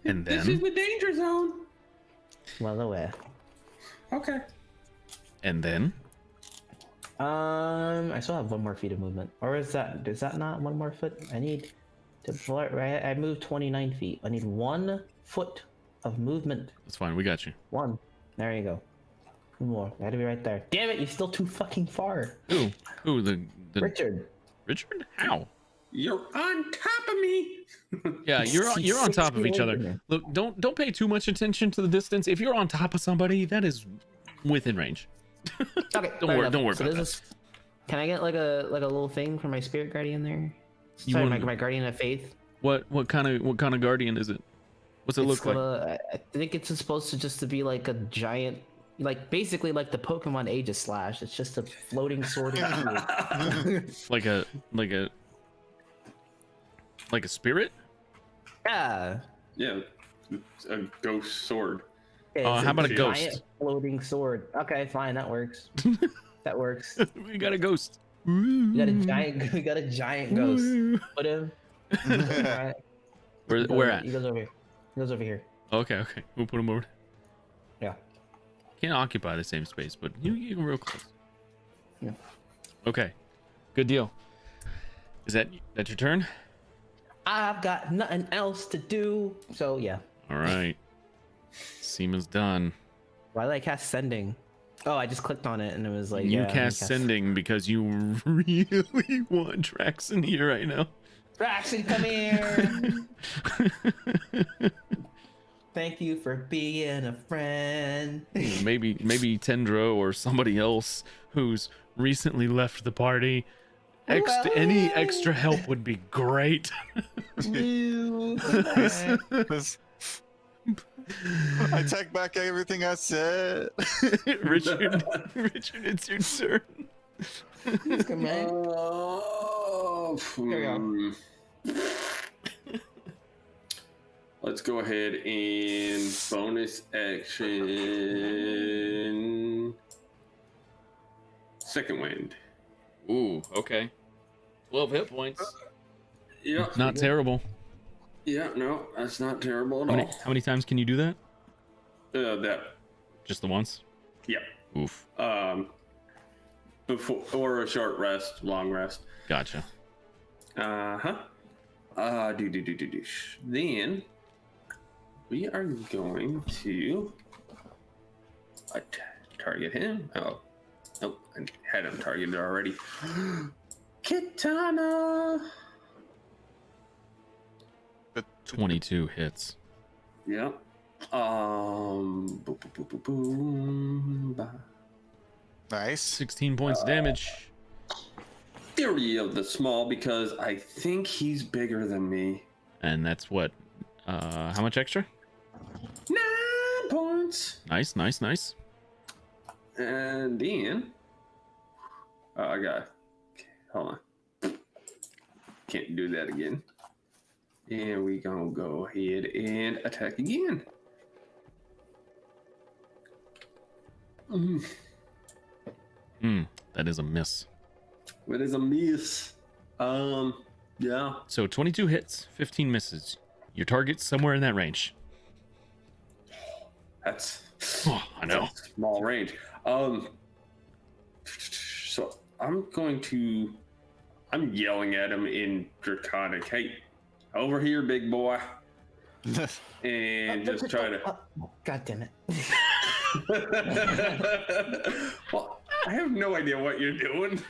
And This is then the danger zone. Well away. Okay. I still have 1 more feet of movement. Or is that not 1 more foot? I need to right. I moved 29 feet. I need 1 foot of movement. that's fine. We got you. 1. There you go. 2 more. I had to be right there. Damn it! You're still too fucking far. Who the Richard. Richard? How? You're On top of me. Yeah, you're on top of each other. Yeah. Look, don't pay too much attention to the distance. If you're on top of somebody, that is within range. Okay. Don't fair worry. enough. Don't worry So about this that. is. Can I get like a little thing for my Spirit Guardian there? You Sorry, want- my Guardian of Faith. What kind of guardian is it? What's it look like? I think it's supposed to just to be like a giant, like basically like the Pokemon Aegis Slash. It's just a floating sword of truth. Like a spirit? Yeah. yeah, it's a ghost sword. Yeah, it's how about a giant ghost? floating sword. Okay, fine, that works. That works. We got a ghost. We got a giant ghost. Put him. Alright. Where at? He goes over here. He goes over here. Okay. We'll put him over. Yeah. Can't occupy the same space, but you can real close. Yeah. Okay. Good deal. Is that your turn? I've got nothing else to do. So yeah. All right. Seema's done. Why did I cast Sending? Oh, I just clicked on it and it was like You yeah, cast Sending because you really want Drax in here right now. Braxton, come here. Thank you for being a friend. Maybe Tendro or somebody else who's recently left the party. Any extra help would be great. You. This- I take back everything I said. Richard, it's your turn. Come on. Oh, Here we let's go ahead and bonus action. Second wind. Ooh, okay. 12 hit points. Yeah. Not terrible. Yeah, no, that's not terrible at all. How many times can you do that? That. Just the once? Yeah. Oof. Before or a short rest, long rest. Gotcha. Do. Then we are going to target him. Oh, nope, I had him targeted already. Kitana. 22 hits. Yeah. Boom, boom, boom, boom, boom, bah. Nice. 16 points of damage. Theory of the small, because I think he's bigger than me. And that's what? How much extra? 9 points. Nice. And then I got. Hold on. Can't do that again. And we gonna go ahead and attack again. That is a miss. What is a miss? Yeah. So 22 hits, 15 misses. Your target's somewhere in that range. That's Oh, I know. that's small range. So I'm yelling at him in Draconic. Hey, over here, big boy. And just try to. God damn it. Well, I have no idea what you're doing.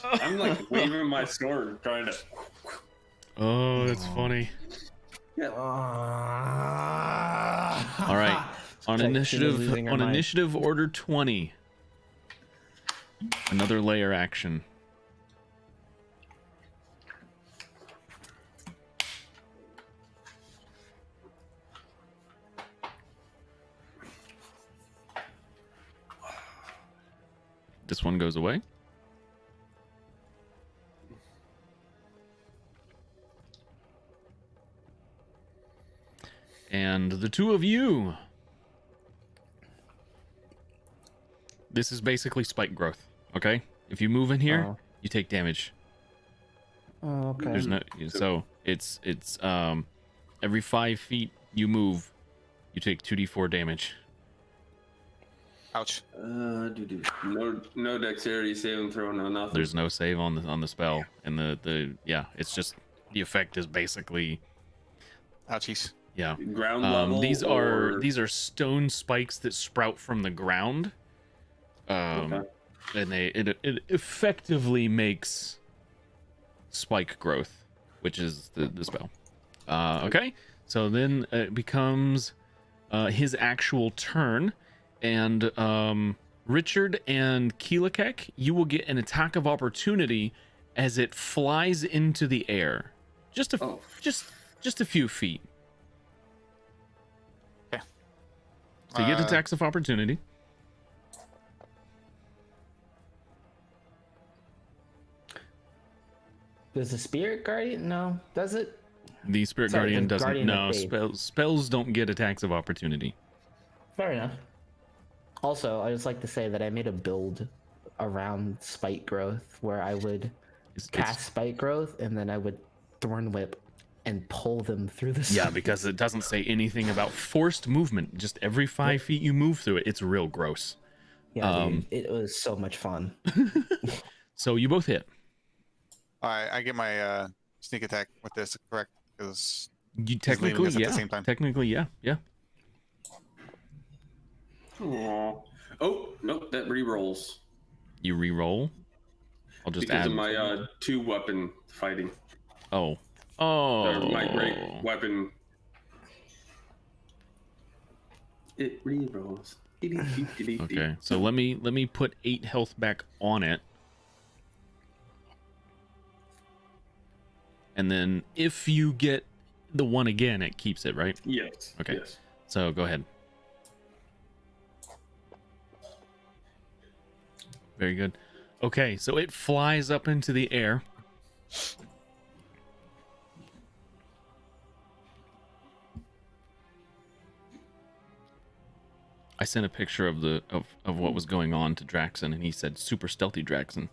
I'm like waving my sword, trying to. Oh, that's funny. Yeah. All right. On Like, initiative losing her on mind. initiative order 20. Another layer action. This one goes away. And the two of you. This is basically spike growth, okay? If you move in here, Oh. you take damage. Oh, okay. There's no so it's every 5 feet you move, you take 2d4 damage. Ouch. No dexterity saving throw, no nothing. There's no save on the spell, and the it's just the effect is basically Ouchies. yeah. Ground level. These or... are stone spikes that sprout from the ground. Okay. And it effectively makes spike growth, which is the spell. Okay, so then it becomes his actual turn, and Richard and Keelakek, you will get an attack of opportunity as it flies into the air, just a few feet. Okay. So you get attacks of opportunity. Does the spirit guardian? No, does it? The Spirit Sorry, Guardian the doesn't. Guardian of No, Faith. spells don't get attacks of opportunity. Fair enough. Also, I just like to say that I made a build around spike growth where I would It's- cast spike growth and then I would thorn whip and pull them through the yeah, spike. because it doesn't say anything about forced movement. Just every 5 feet you move through it. It's real gross. Yeah, dude, it was so much fun. So you both hit. All right, I get my sneak attack with this, correct? Because You leaving technically, us at the yeah. same time. Technically, yeah. Aw. Oh, nope, that re-rolls. You re-roll. I'll just Because add. of my 2-weapon fighting. Oh. Or Oh. my great weapon. It re-rolls. Okay, so let me put 8 health back on it. And then if you get the 1 again, it keeps it, right? Yes. Okay. Yes. So go ahead. Very good. Okay, so it flies up into the air. I sent a picture of of what was going on to Draxon, and he said super stealthy Draxon.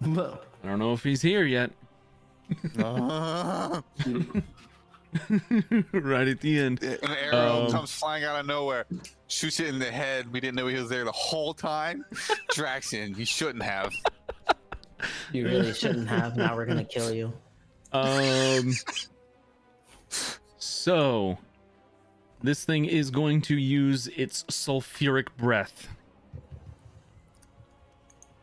Whoa. I don't know if he's here yet. Right at the end. An arrow comes flying out of nowhere, shoots it in the head. We didn't know he was there the whole time. Draxon, you shouldn't have. You really shouldn't have. Now we're gonna kill you. So this thing is going to use its sulfuric breath,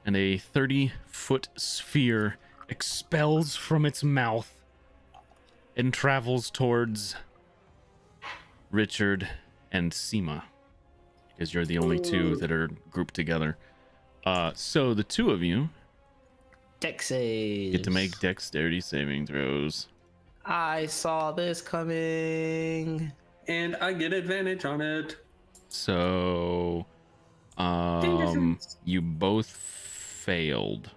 and a 30-foot sphere expels from its mouth and travels towards Richard and Seema, because you're the only two that are grouped together. So the two of you Dex saves. get to make dexterity saving throws. I saw this coming. And I get advantage on it. So you both failed.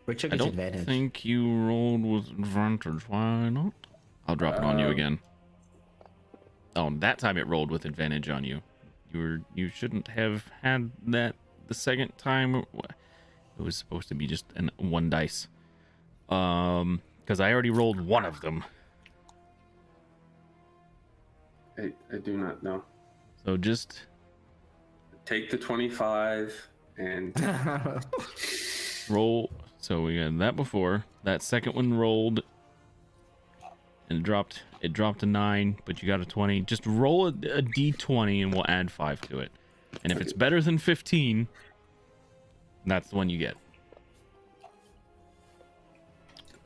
Richard I gets don't advantage. think you rolled with advantage. Why not? I'll drop it on you again. Oh, that time it rolled with advantage on you. You shouldn't have had that the second time. It was supposed to be just one dice. Because I already rolled one of them. I do not know. So just Take the 25 and roll. So we had that before. That second one rolled and it dropped a 9, but you got a 20. Just roll a d20 and we'll add 5 to it. And if it's better than 15, that's the one you get.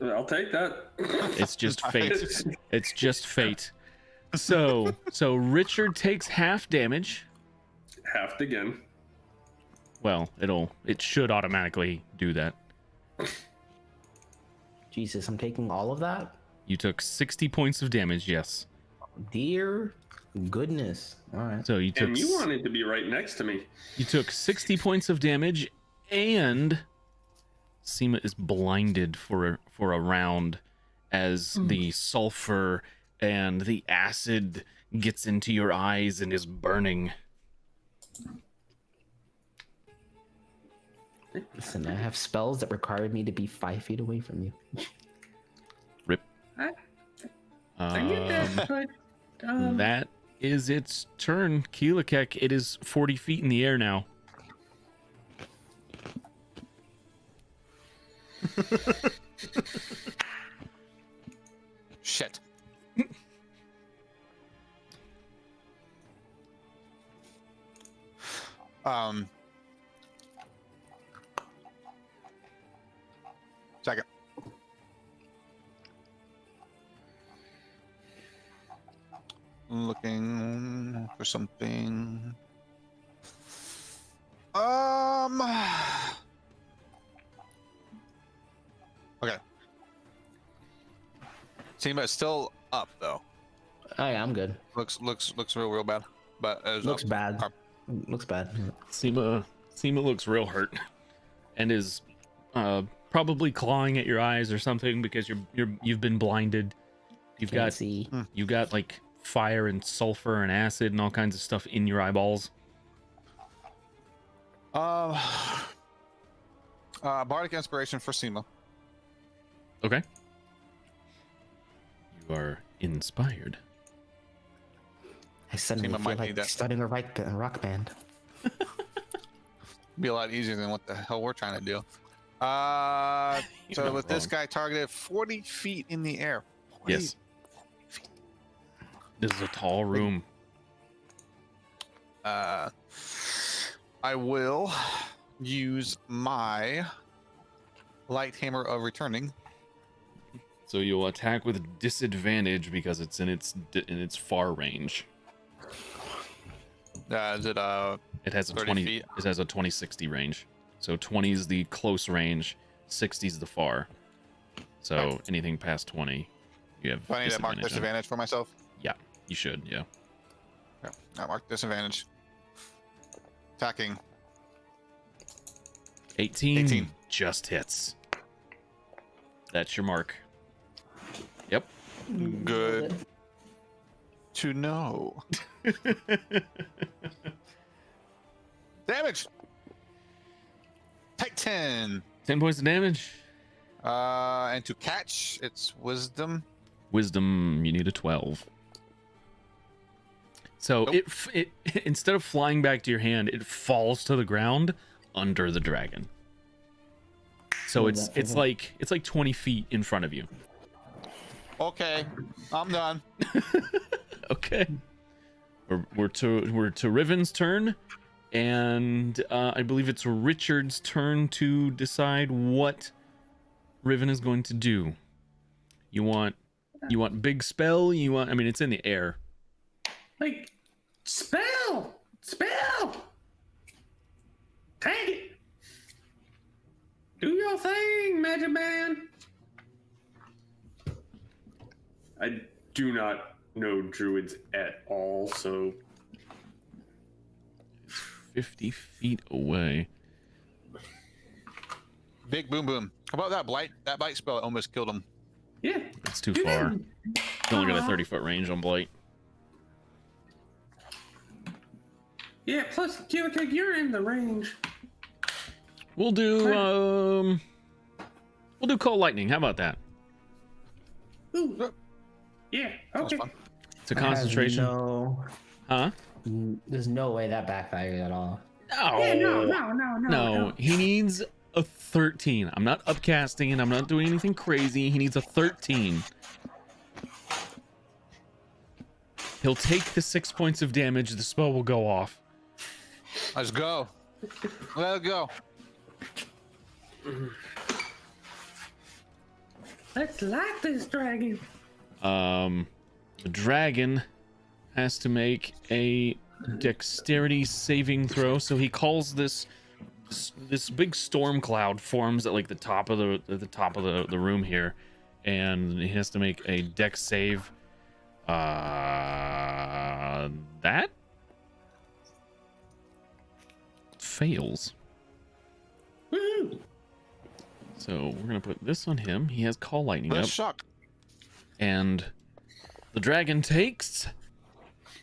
I'll take that. It's just fate. It's just fate. So Richard takes half damage. Halved again. Well, it should automatically do that. Jesus, I'm taking all of that? You took 60 points of damage, yes. Dear goodness. All right. So you took And you wanted to be right next to me. You took 60 points of damage, and Seema is blinded for a round as the sulfur and the acid gets into your eyes and is burning. Listen, I have spells that require me to be 5 feet away from you. Rip. I get that, but That is its turn. Keelakek, it is 40 feet in the air now. Shit. Second. Looking for something. Okay. Seema is still up though. Oh yeah, I'm good. Looks real bad. But it was Looks up. bad. Looks bad. Seema looks real hurt and is probably clawing at your eyes or something because you've been blinded. Can't see. You got like fire and sulfur and acid and all kinds of stuff in your eyeballs. Bardic inspiration for Seema. Okay. You are inspired. I suddenly Seema feel might need like that. starting a rock band. Be a lot easier than what the hell we're trying to do. You're So not with this wrong. guy targeted 40 feet in the air. 40 Yes. This is a tall room. I will use my light hammer of returning. So you'll attack with disadvantage because it's in its far range. Is it It has a 30 20. feet? It has a 20-60 range. So 20 is the close range, 60 is the far. So anything past 20, you have do I need to mark on. disadvantage for myself? Yeah, you should. Yeah. Yeah, I mark disadvantage. Attacking. 18 just hits. That's your mark. Yep. Good to know. Damage. Take 10. 10 points of damage. And to catch, it's wisdom. Wisdom, you need a 12. So Nope. it instead of flying back to your hand, it falls to the ground under the dragon. So Oh, it's that's like 20 feet in front of you. Okay, I'm done. Okay. We're to Riven's turn, and I believe it's Richard's turn to decide what Riven is going to do. You want big spell? I mean, it's in the air. Like, spell! Take it! Do your thing, Magic Man! I do not know druids at all, so 50 feet away. Big boom boom. How about that blight? That bite spell almost killed him. Yeah. It's too Do far. that. You only got a 30-foot range on Blight. Yeah, plus, Killick, you're in the range. We'll do Cold Lightning. How about that? Ooh. Yeah, Sounds okay. fun. It's a concentration. Huh? There's no way that backfired at all. No. Yeah, no. No, he needs a 13. I'm not upcasting it. I'm not doing anything crazy. He needs a 13. He'll take the 6 points of damage. The spell will go off. Let's go. Let it go. Let's light this dragon. The dragon has to make a dexterity saving throw. So he calls this big storm cloud forms at like the top of the room here, and he has to make a dex save. That fails. Woo! So we're gonna put this on him. He has Call Lightning up, Let's shock. and the dragon takes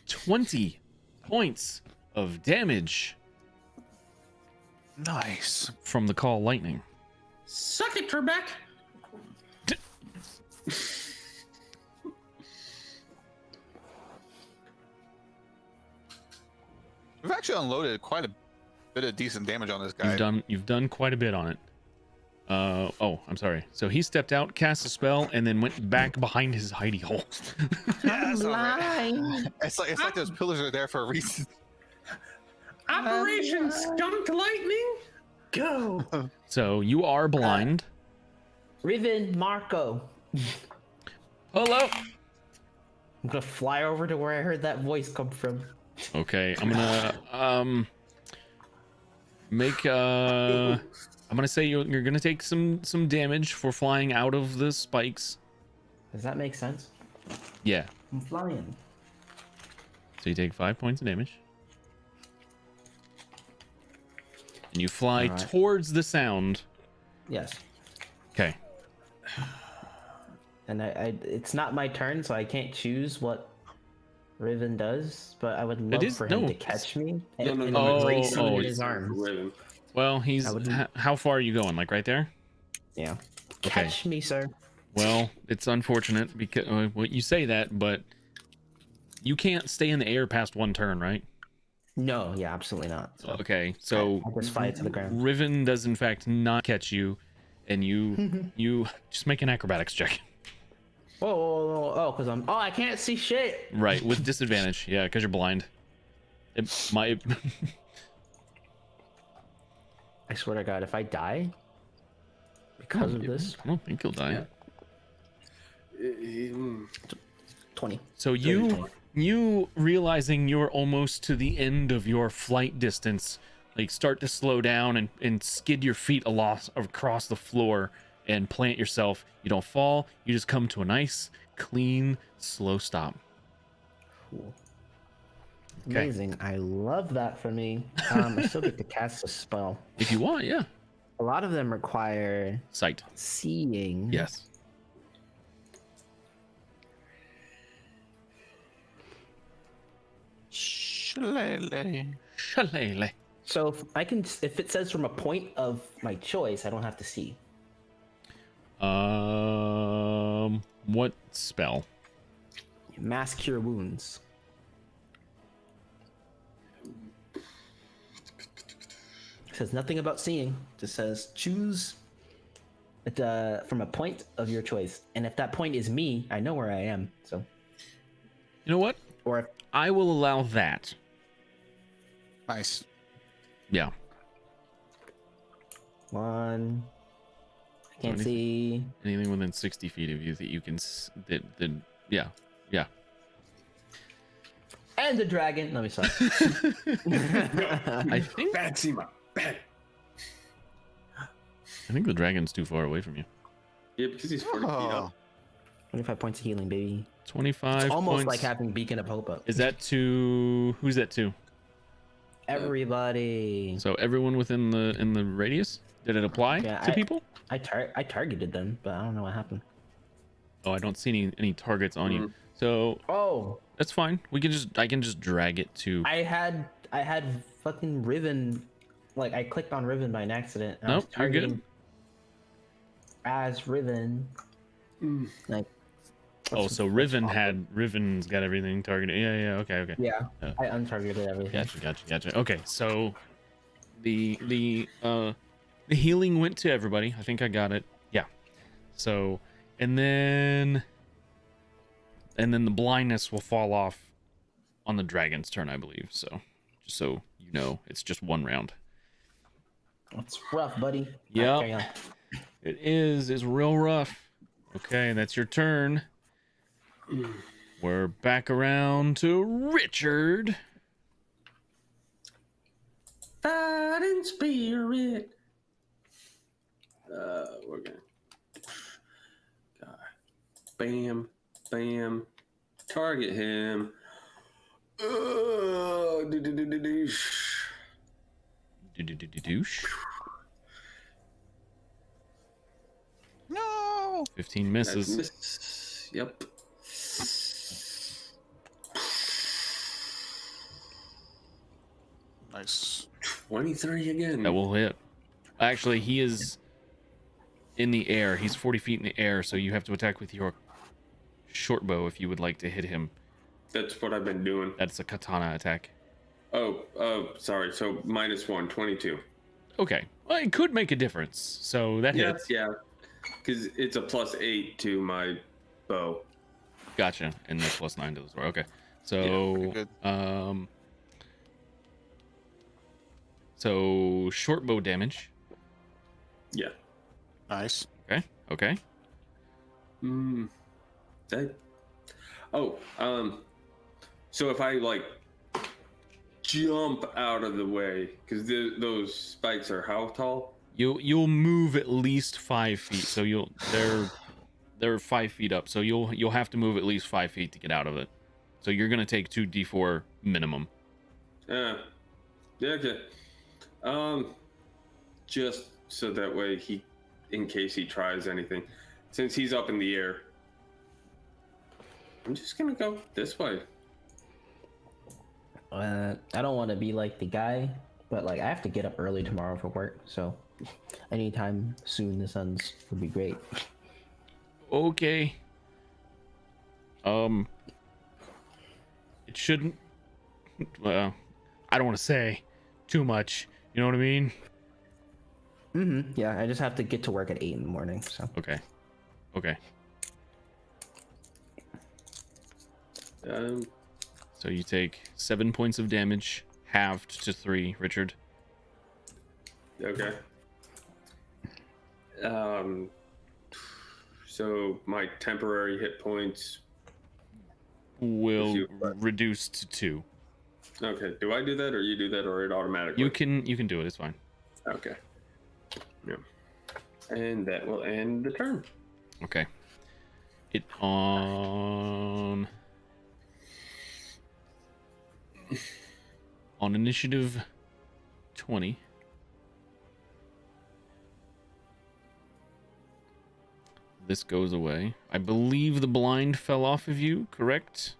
20 points of damage Nice. from the Call Lightning. Suck it, Trebek. We've actually unloaded quite a bit of decent damage on this guy. You've done quite a bit on it. Oh, I'm sorry. So he stepped out, cast a spell, and then went back behind his hidey hole. Yeah, that's all right. It's like those pillars are there for a reason. Operation Skunk Lightning. Go. So you are blind. Riven, Marco. Hello. I'm gonna fly over to where I heard that voice come from. Okay, I'm gonna I'm gonna say you're gonna take some damage for flying out of the spikes. Does that make sense? Yeah. I'm flying. So you take 5 points of damage. And you fly Alright. towards the sound. Yes. Okay. And I it's not my turn, so I can't choose what Riven does, but I would love is- for him no, to catch me and, No, no, and no, embrace me oh, in his arms. Riven. Well, he's I would- how far are you going? Like right there? Yeah. Okay. Catch me, sir. Well, it's unfortunate because well, you say that, but you can't stay in the air past one turn, right? No, yeah, absolutely not. So Okay, so I'll just fly it to the ground. Riven does in fact not catch you, and you just make an acrobatics check. Whoa, oh, because I can't see shit. Right, with disadvantage. Yeah, because you're blind. It might. I swear to God, if I die because of this, I don't think you'll die. Yeah. 20. So you realizing you're almost to the end of your flight distance, like start to slow down and skid your feet across the floor and plant yourself. You don't fall. You just come to a nice, clean, slow stop. Cool. Okay. Amazing. I love that for me. I still get to cast a spell. If you want, yeah. A lot of them require Sight. seeing. Yes. Shillelagh. Shillelagh. So if it says from a point of my choice, I don't have to see. What spell? Mass Cure Wounds. It says nothing about seeing. It just says choose it, from a point of your choice. And if that point is me, I know where I am. So, You know what? or if, I will allow that. Nice. Yeah. one, I can't see. Anything within 60 feet of you that you can yeah. And the dragon. Let me stop. I think Bad Seema. Bad. the dragon's too far away from you. Yeah, because he's 40 feet Oh. up. 25 points of healing, baby. 25 It's almost points. like having Beacon of Hope up. Is that to who's that to? Everybody. So everyone within the radius? Did it apply Yeah, to people? I targeted them, but I don't know what happened. Oh, I don't see any targets on you. Mhm. So Oh, that's fine. I can just drag it to. I had fucking Riven, like I clicked on Riven by an accident. And I was Nope, you're good. targeting as Riven. Like. Oh, so Riven's got everything targeted. Yeah. Okay. Yeah, Yeah. I untargeted everything. Gotcha. Okay, so the healing went to everybody. I think I got it. Yeah. So and then the blindness will fall off on the dragon's turn, I believe. So just so you know, it's just one round. It's rough, buddy. Yep. Alright, carry on. It is. It's real rough. Okay, that's your turn. We're back around to Richard. Fighting spirit. We're gonna. God. Bam. Bam. Target him. Douche. No. 15 misses. Miss. Yep. Nice. 23 again. That will hit. Actually, he is in the air. He's 40 feet in the air, so you have to attack with your short bow if you would like to hit him. That's what I've been doing. That's a katana attack. Oh, sorry. So -1, 22. Okay. Well, it could make a difference. So that hits. Yeah. Because it's a +8 to my bow. Gotcha. And that's +9 to the sword. Okay. pretty So, good. so short bow damage. Yeah. Nice. Okay. That. Oh, so if I like jump out of the way, because those spikes are how tall? You'll move at least 5 feet. So they're 5 feet up. So you'll have to move at least 5 feet to get out of it. So you're gonna take 2d4 minimum. Yeah, okay. Just so that way in case he tries anything, since he's up in the air, I'm just gonna go this way. I don't want to be like the guy, but like I have to get up early tomorrow for work, so anytime soon the suns would be great. Okay. It shouldn't. Well, I don't want to say too much. You know what I mean? Yeah, I just have to get to work at 8 in the morning. So Okay. So you take 7 points of damage, halved to 3, Richard. Okay. So my temporary hit points will you- reduce to 2. Okay. Do I do that, or you do that, or it automatically? You can do it. It's fine. Okay. Yeah. And that will end the turn. Okay. It on initiative 20. This goes away. I believe the blind fell off of you, correct?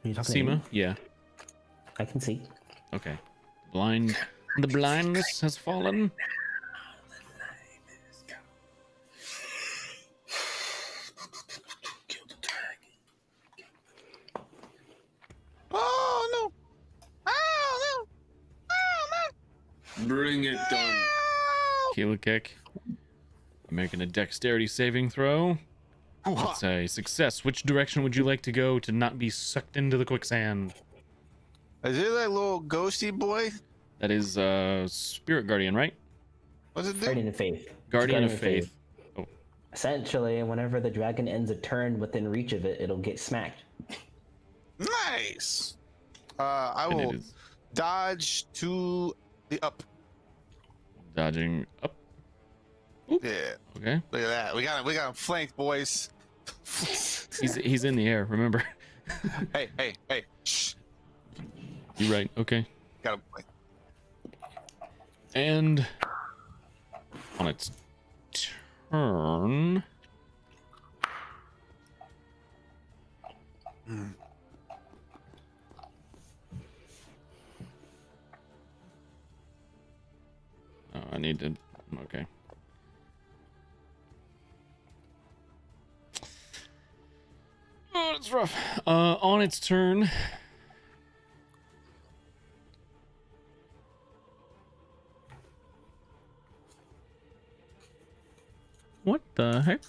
Are you talking to Seema? me? Yeah. I can see. Okay. The blindness has fallen. Oh no! Oh Bring it done. Keelakek. I'm making a dexterity saving throw. no! That's a success. Which direction would you like to go to not be sucked into the quicksand? Is it that little ghosty boy? That is Spirit Guardian, right? What's it do? Guardian of Faith. It's Guardian of Faith. Essentially, whenever the dragon ends a turn within reach of it, it'll get smacked. Nice. I And will it is dodge to the up. dodging up. Yeah. Okay. Look at that. We got him flanked, boys. He's in the air, remember? Hey. Shh. You're right. Okay. Got him. And on its turn, oh, I need to. Okay. Oh, it's rough. On its turn. What the heck?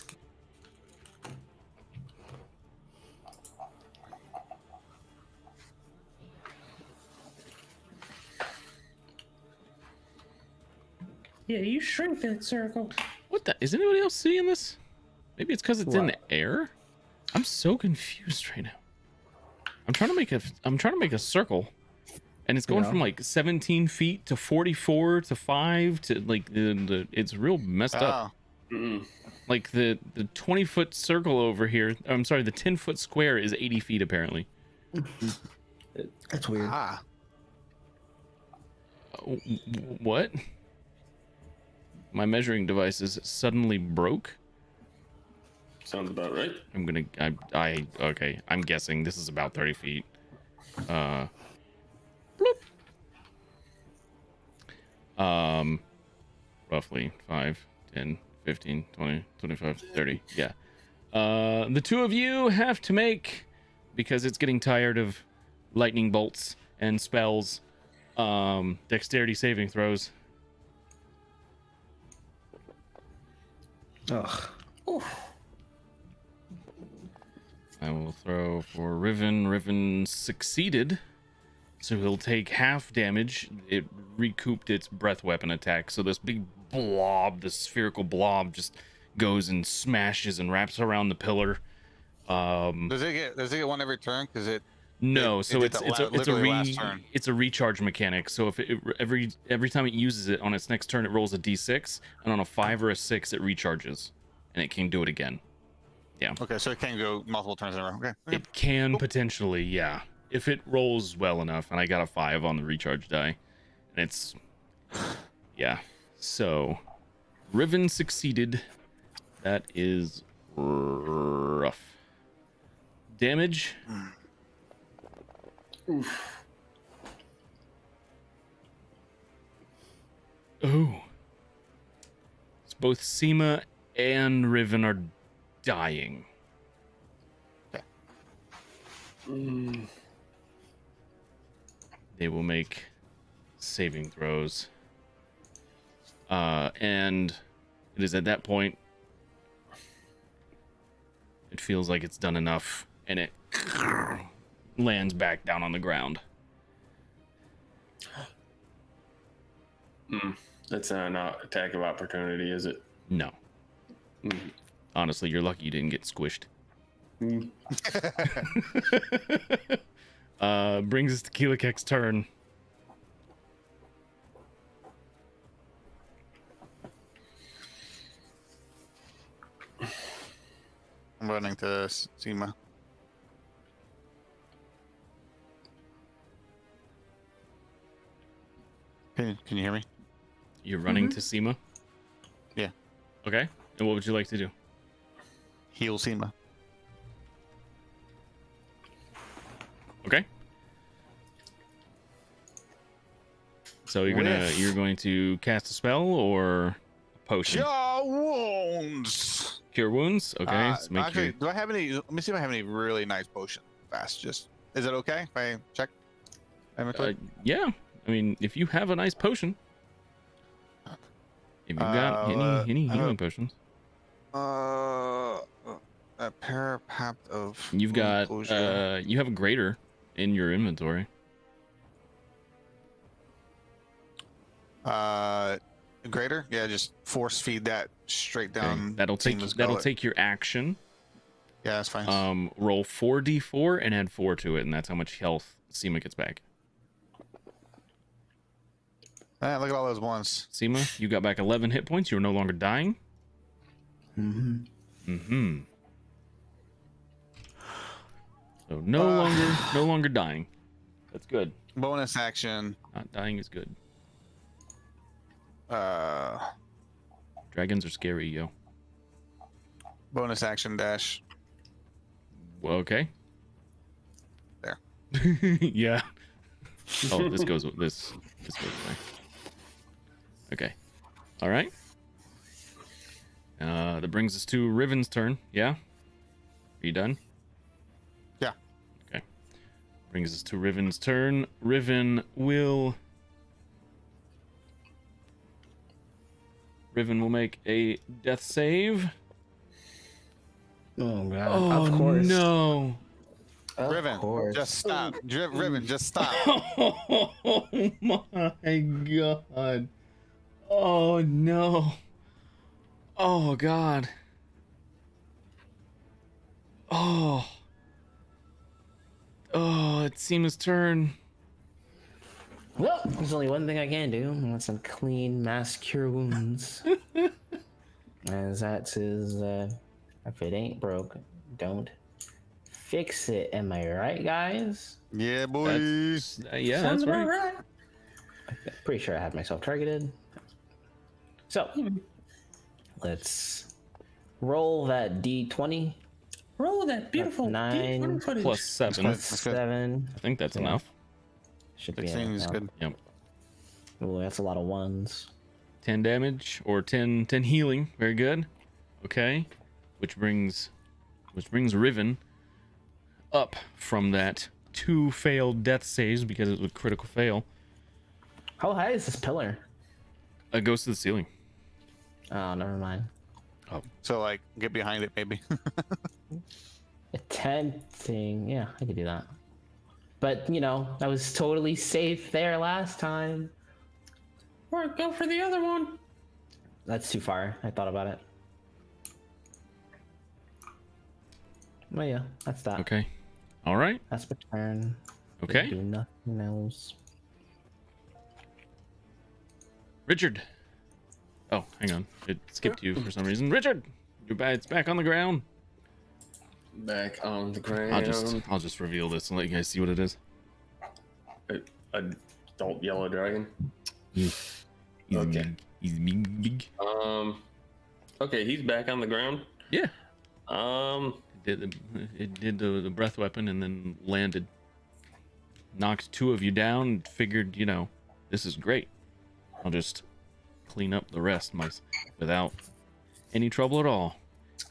Yeah, you shrink that circle. What the? Is anybody else seeing this? Maybe it's because it's in What? the air. I'm so confused right now. I'm trying to make a circle, and it's going Yeah. from like 17 feet to 44 to 5 to like it's real messed up. Oh, Mm-mm. Like the 20-foot circle over here. I'm sorry, the 10-foot square is 80 feet apparently. That's weird. ah. What? My measuring devices suddenly broke. Sounds about right. Okay, I'm guessing this is about 30 feet. Bloop. Roughly 5, 10, 15, 20, 25, 30. Yeah. The two of you have to make, because it's getting tired of lightning bolts and spells, dexterity saving throws. Ugh. I will throw for Riven. Riven succeeded, so he'll take half damage. It recouped its breath weapon attack, so this big blob, this spherical blob, just goes and smashes and wraps around the pillar. Does it get one every turn? Because it. No, it so did it's that literally last turn. it's a recharge mechanic. So if every time it uses it on its next turn, it rolls a d6, and on a 5 or a 6, it recharges, and it can do it again. Okay, so it can go multiple turns in a row. Okay. It can potentially, yeah, if it rolls well enough. And I got a 5 on the recharge die, and it's, yeah. So, Riven succeeded. That is rough. Damage. Oof. Oh. It's both Seema and Riven are dying. Mm. They will make saving throws. And it is at that point it feels like it's done enough, and it lands back down on the ground. That's not attack of opportunity, is it? No. Mm. Honestly, you're lucky you didn't get squished. Mm. Brings us to Keelikek's turn. I'm running to Seema. Can you hear me? You're running to Seema? Yeah. Okay. And what would you like to do? Heal Seema. Okay. So you're going to cast a spell or a potion? Cure wounds. Cure wounds. Okay. So make actually, your... do I have any? Let me see if I have any really nice potion. Fast, just is it okay if I check? Yeah. I mean, if you have a nice potion, if you've got any healing potions, a parapath of. you've got closure. you have a greater in your inventory. Greater, yeah, just force feed that straight down. Okay. That'll take your action. Yeah, that's fine. Roll 4d4 and add 4 to it, and that's how much health Seema gets back. Look at all those ones. Seema, you got back 11 hit points. You are no longer dying. Mm-hmm. So no longer dying. That's good. Bonus action. Not dying is good. Uh, Dragons are scary, yo. bonus action dash. Well, okay. There. Yeah. Oh, this goes away. Okay. All right. That brings us to Riven's turn. Yeah. Are you done? Yeah. Okay. Brings us to Riven's turn. Riven will make a death save. Oh god! Oh, Of course. no. Of Riven, course. just stop. Riven, just stop. Oh my god. Oh no. Oh god. Oh. Oh, it's Seema's turn. Well, there's only one thing I can do, and that's some clean mass cure wounds. As that is, if it ain't broke, don't fix it. Am I right, guys? Yeah, boy. Yeah, Sounds that's about right. right. Pretty sure I had myself targeted. So, let's roll that d20 Roll that beautiful Nine D20 footage. Plus 7. That's good. 7. I think that's Yeah. enough. Should be 16 is enough. good. Yep. Ooh, that's a lot of ones. 10 damage or 10 healing. Very good. Okay. Which brings Riven up from that 2 failed death saves because it was a critical fail. How high is this pillar? It goes to the ceiling. Oh, never mind. So, like, get behind it, maybe. Tempting. Yeah, I could do that. But, you know, I was totally safe there last time. Or go for the other one. That's too far. I thought about it. Well, yeah, that's that. Okay. All right. That's my turn. Okay. Do nothing else. Richard. Oh, hang on. It skipped you for some reason. Richard, it's back on the ground. Back on the ground. I'll just reveal this and let you guys see what it is. Adult yellow dragon. He's Okay. big. He's big. Okay, he's back on the ground. Yeah. Um, It did the breath weapon and then landed. Knocked 2 of you down. Figured, you know, this is great. I'll just clean up the rest without any trouble at all.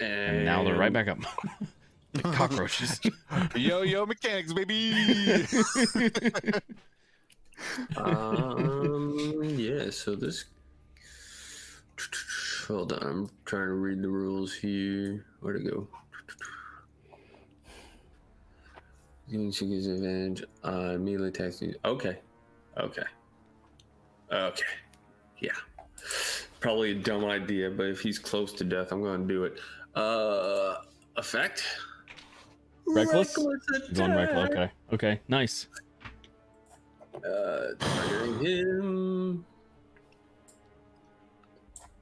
And now they're right back up. The cockroaches. Yo, mechanics, baby. yeah. So this. Hold on, I'm trying to read the rules here. Where'd it go? She gives advantage on melee attacks. Okay. Yeah. Probably a dumb idea, but if he's close to death, I'm going to do it. Effect. Reckless? Reckless You're going reckless. attack. Okay. Okay. Nice. Targeting him.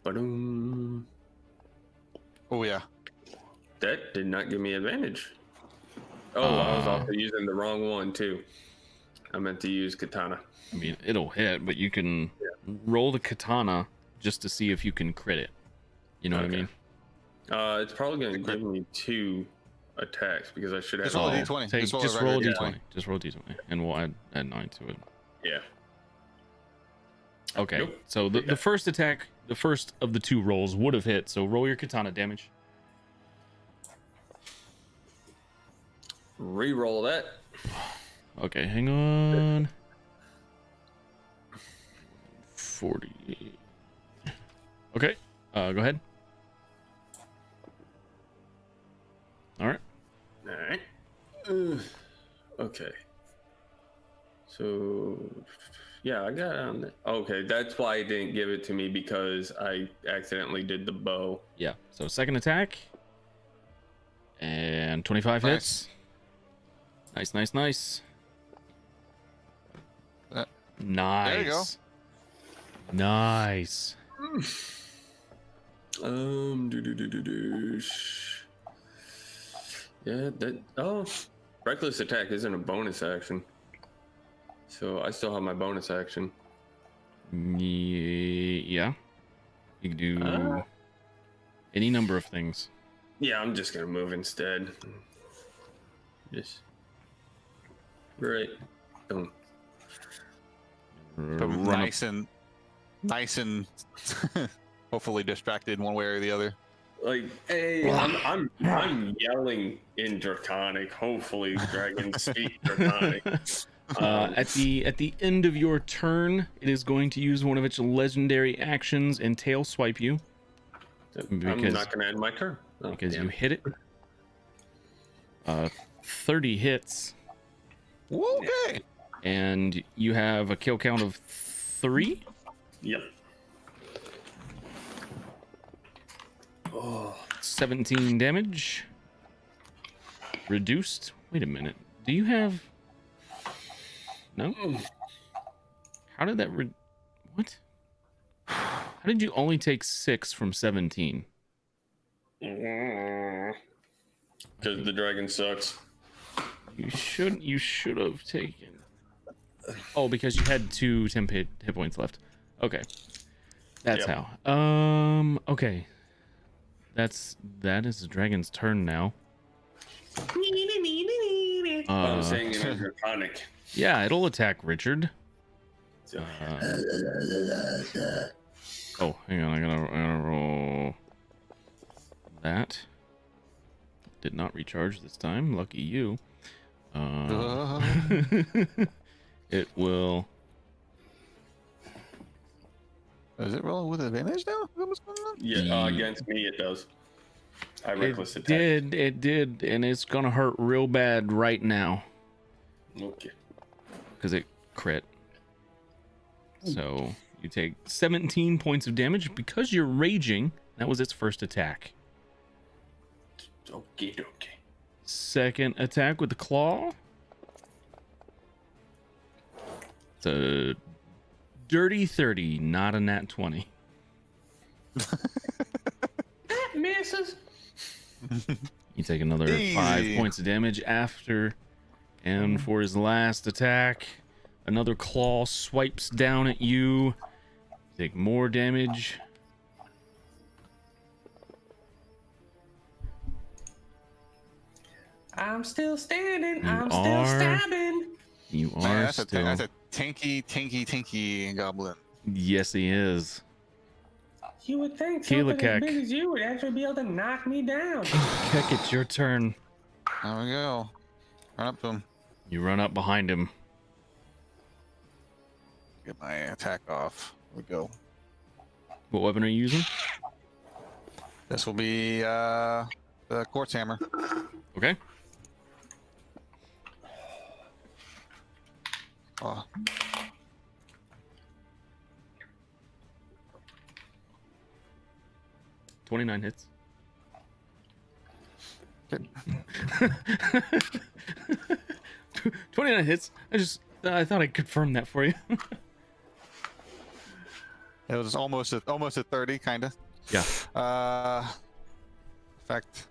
Ba-doom. Oh yeah. That did not give me advantage. Oh, I was also using the wrong one too. I meant to use katana. I mean, it'll hit, but you can roll the katana just to see if you can crit it. You know what I Okay. mean? It's probably going to give me 2 attacks because I should have. Just roll a d20. Take, Just roll a just roll a regular d20. Just roll a d20, and we'll add 9 to it. Yeah. Okay. Nope. So the first attack, the first of the 2 rolls would have hit. So roll your katana damage. Reroll that. Okay, hang on. 40. Okay. Go ahead. All right. All right. Okay. So, yeah, I got on that. Okay, that's why I didn't give it to me because I accidentally did the bow. Yeah. So second attack. And 25 Nice. hits. Nice, nice, nice. Nice. There you go. Nice. Yeah, reckless attack isn't a bonus action. So I still have my bonus action. Yeah. You can do any number of things. Yeah, I'm just gonna move instead. Just right. Boom. Run up- Nice and hopefully distracted one way or the other. Like, hey, I'm yelling in Draconic. Hopefully, dragons speak Draconic. at the end of your turn, it is going to use one of its legendary actions and tail swipe you. I'm Because- not gonna end my turn Because damn. you hit it. 30 hits, Okay. and you have a kill count of 3. Yep. Oh, 17 damage. Reduced. Wait a minute. Do you have... No? How did that... What? How did you only take 6 from 17? because the dragon sucks. You should have taken... Oh, because you had 2 temp hit points left. Okay. That's Yep. how. Okay. That is the dragon's turn now. I'm saying it in Draconic. Yeah, it'll attack Richard. So, Oh, hang on. I gotta roll that. Did not recharge this time. Lucky you. It will. Is it rolling with advantage now? Is that what's going on? yeah, against me it does. I reckless attack. It did, and it's gonna hurt real bad right now Okay. because it crit. So you take 17 points of damage because you're raging. That was its first attack. Okay. Second attack with the claw. It's a dirty 30, not a nat 20. That misses. You take another 5 Easy. points of damage after. And for his last attack, another claw swipes down at you. Take more damage. I'm still standing. You I'm still are- stabbing. You Man, are that's still. a tanky goblin. Yes, he is. You would think Keela something as Keck. big as you would actually be able to knock me down. Keck, it's your turn. There we go. Run up to him. You run up behind him. Get my attack off. Here we go. What weapon are you using? This will be the quartz hammer. Okay. Oh. $29 hits. Okay. 29 hits. I thought I'd confirm that for you. It was almost a 30, kind of. Yeah. Effect.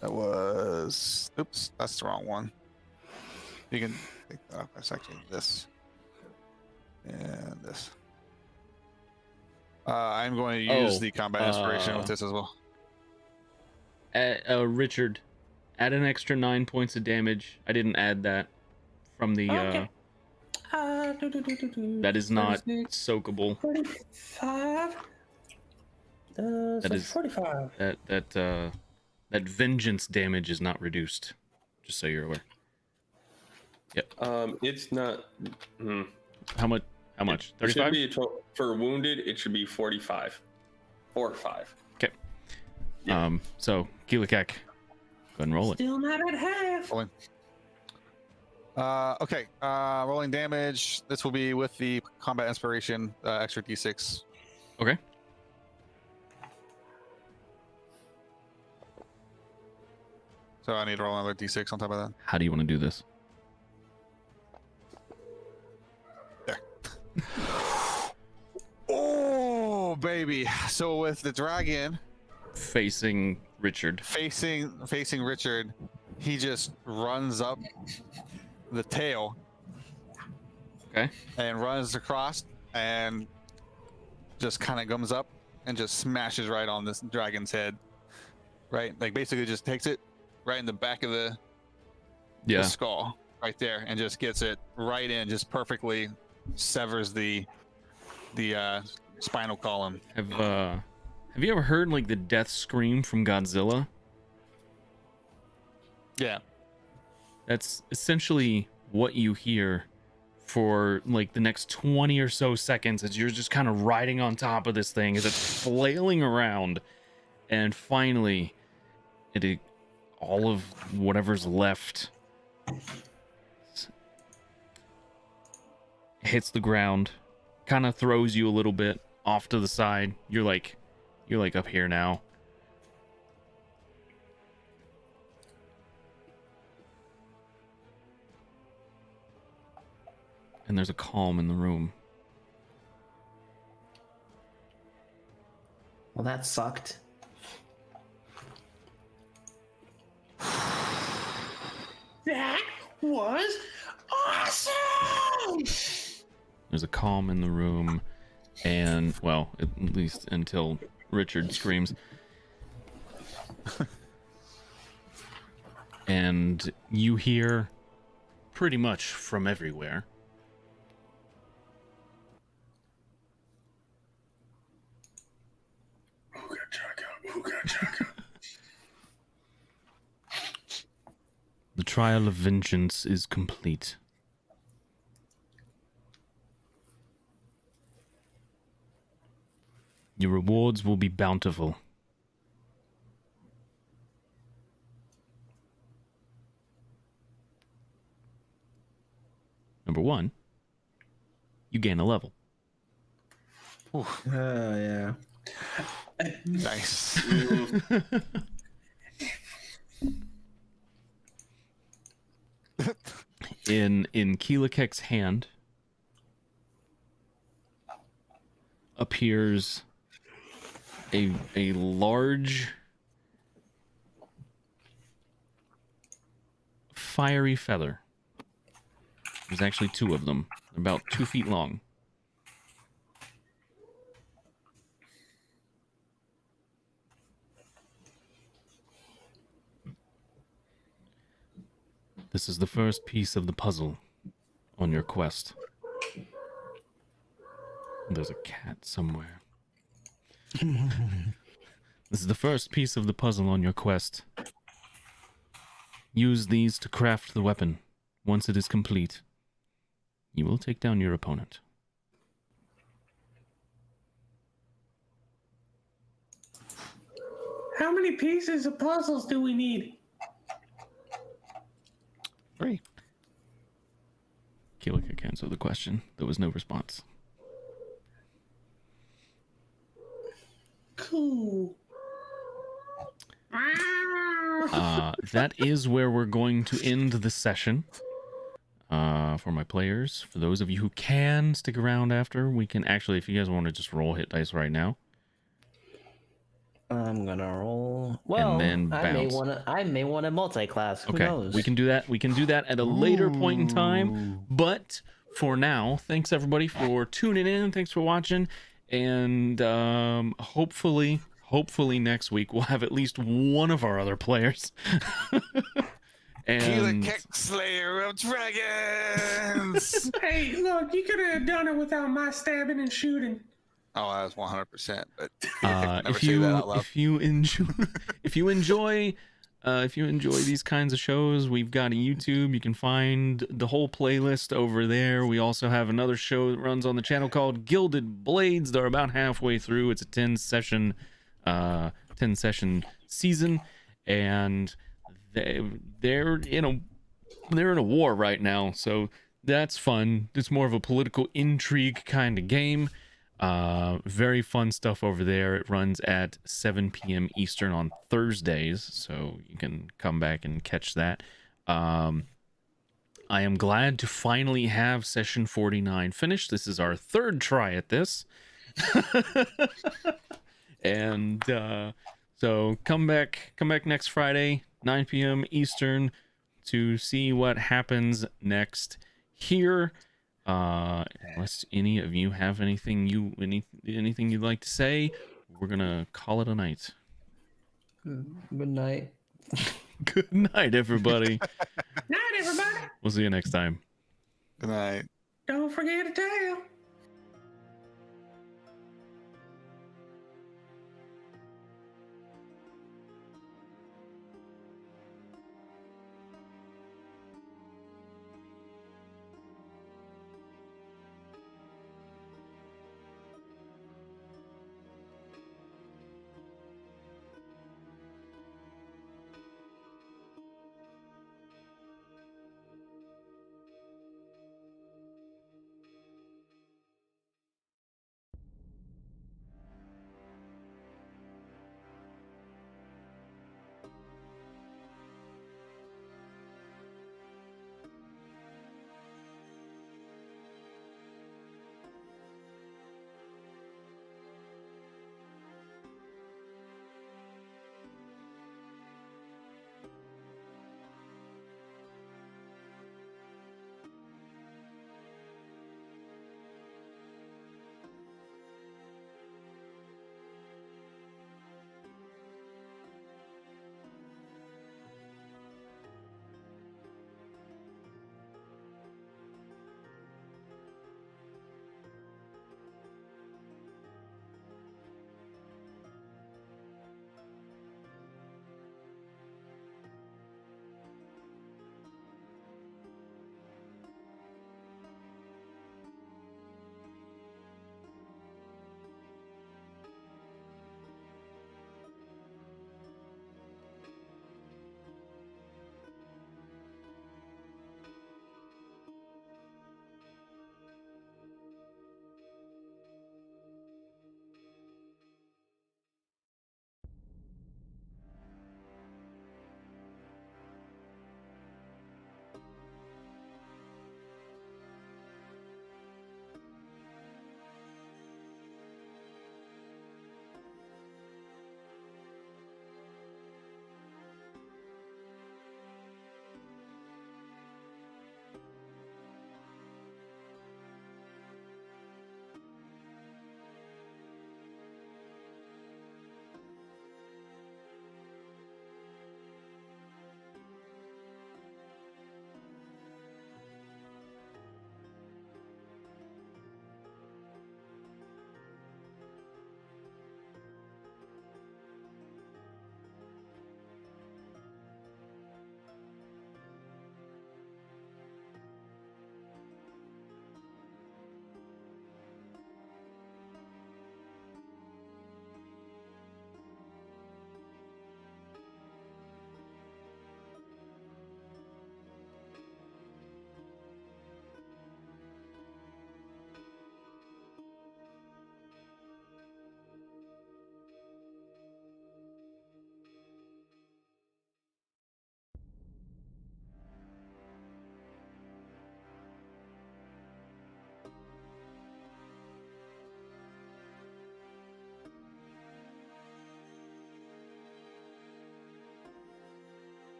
That was. Oops, that's the wrong one. You can take that off. That's actually this. And this. I'm going to use the combat inspiration with this as well. Richard, add an extra 9 points of damage. I didn't add that from the. Okay. That is not soakable. 45. That is 45. That vengeance damage is not reduced. Just so you're aware. Yep. It's not. How much? How much? It should 35? be for wounded. It should be 45. 4 or 5. Okay. Yeah. So Keelikak, go ahead and roll it. Still not at half. Rolling. Okay. Rolling damage. This will be with the combat inspiration, extra d6. Okay. So I need to roll another d6 on top of that. How do you want to do this? Oh, baby. So with the dragon Facing Richard. facing Richard, he just runs up the tail Okay. and runs across and just kind of comes up and just smashes right on this dragon's head. Right? Like basically just takes it right in the back of the Yeah. skull right there and just gets it right in, just perfectly severs the spinal column. Have you ever heard like the death scream from Godzilla? Yeah. That's essentially what you hear for like the next 20 or so seconds as you're just kind of riding on top of this thing as it's flailing around, and finally all of whatever's left hits the ground, kind of throws you a little bit off to the side. You're like up here now. And there's a calm in the room. Well, that sucked. That was awesome. There's a calm in the room, and well, at least until Richard screams. And you hear pretty much from everywhere. Ooga chaka, ooga chaka. The trial of vengeance is complete. Your rewards will be bountiful. Number 1, you gain a level. Oh, yeah. Nice. In Keelikek's hand appears a large fiery feather. There's actually 2 of them, about 2 feet long. This is the first piece of the puzzle on your quest. There's a cat somewhere. This is the first piece of the puzzle on your quest. Use these to craft the weapon. Once it is complete, you will take down your opponent. How many pieces of puzzles do we need? 3. Keelikek answered the question. There was no response. Cool. That is where we're going to end the session. For my players, for those of you who can stick around after, we can actually, if you guys want to just roll hit dice right now. I'm gonna roll. Well, then I may bounce. want to multi-class. Who knows? We can do that. We can do that at a later point in time. But for now, thanks everybody for tuning in. Thanks for watching, and hopefully next week we'll have at least one of our other players. Killer And Kick Slayer of Dragons. Hey, look, you could have done it without my stabbing and shooting. Oh, that was 100%. But never if say you that out loud. if you enjoy these kinds of shows, we've got a YouTube. You can find the whole playlist over there. We also have another show that runs on the channel called Gilded Blades. They're about halfway through. It's a 10 session season, and they're in a war right now, so that's fun. It's more of a political intrigue kind of game. Very fun stuff over there. It runs at 7 p.m. Eastern on Thursdays, so you can come back and catch that. I am glad to finally have session 49 finished. This is our third try at this. And so come back next Friday, 9 p.m. Eastern, to see what happens next here. Unless any of you have anything you'd like to say, we're gonna call it a night. Good night. Good night, everybody. Night, everybody. We'll see you next time. Good night. Don't forget to tell.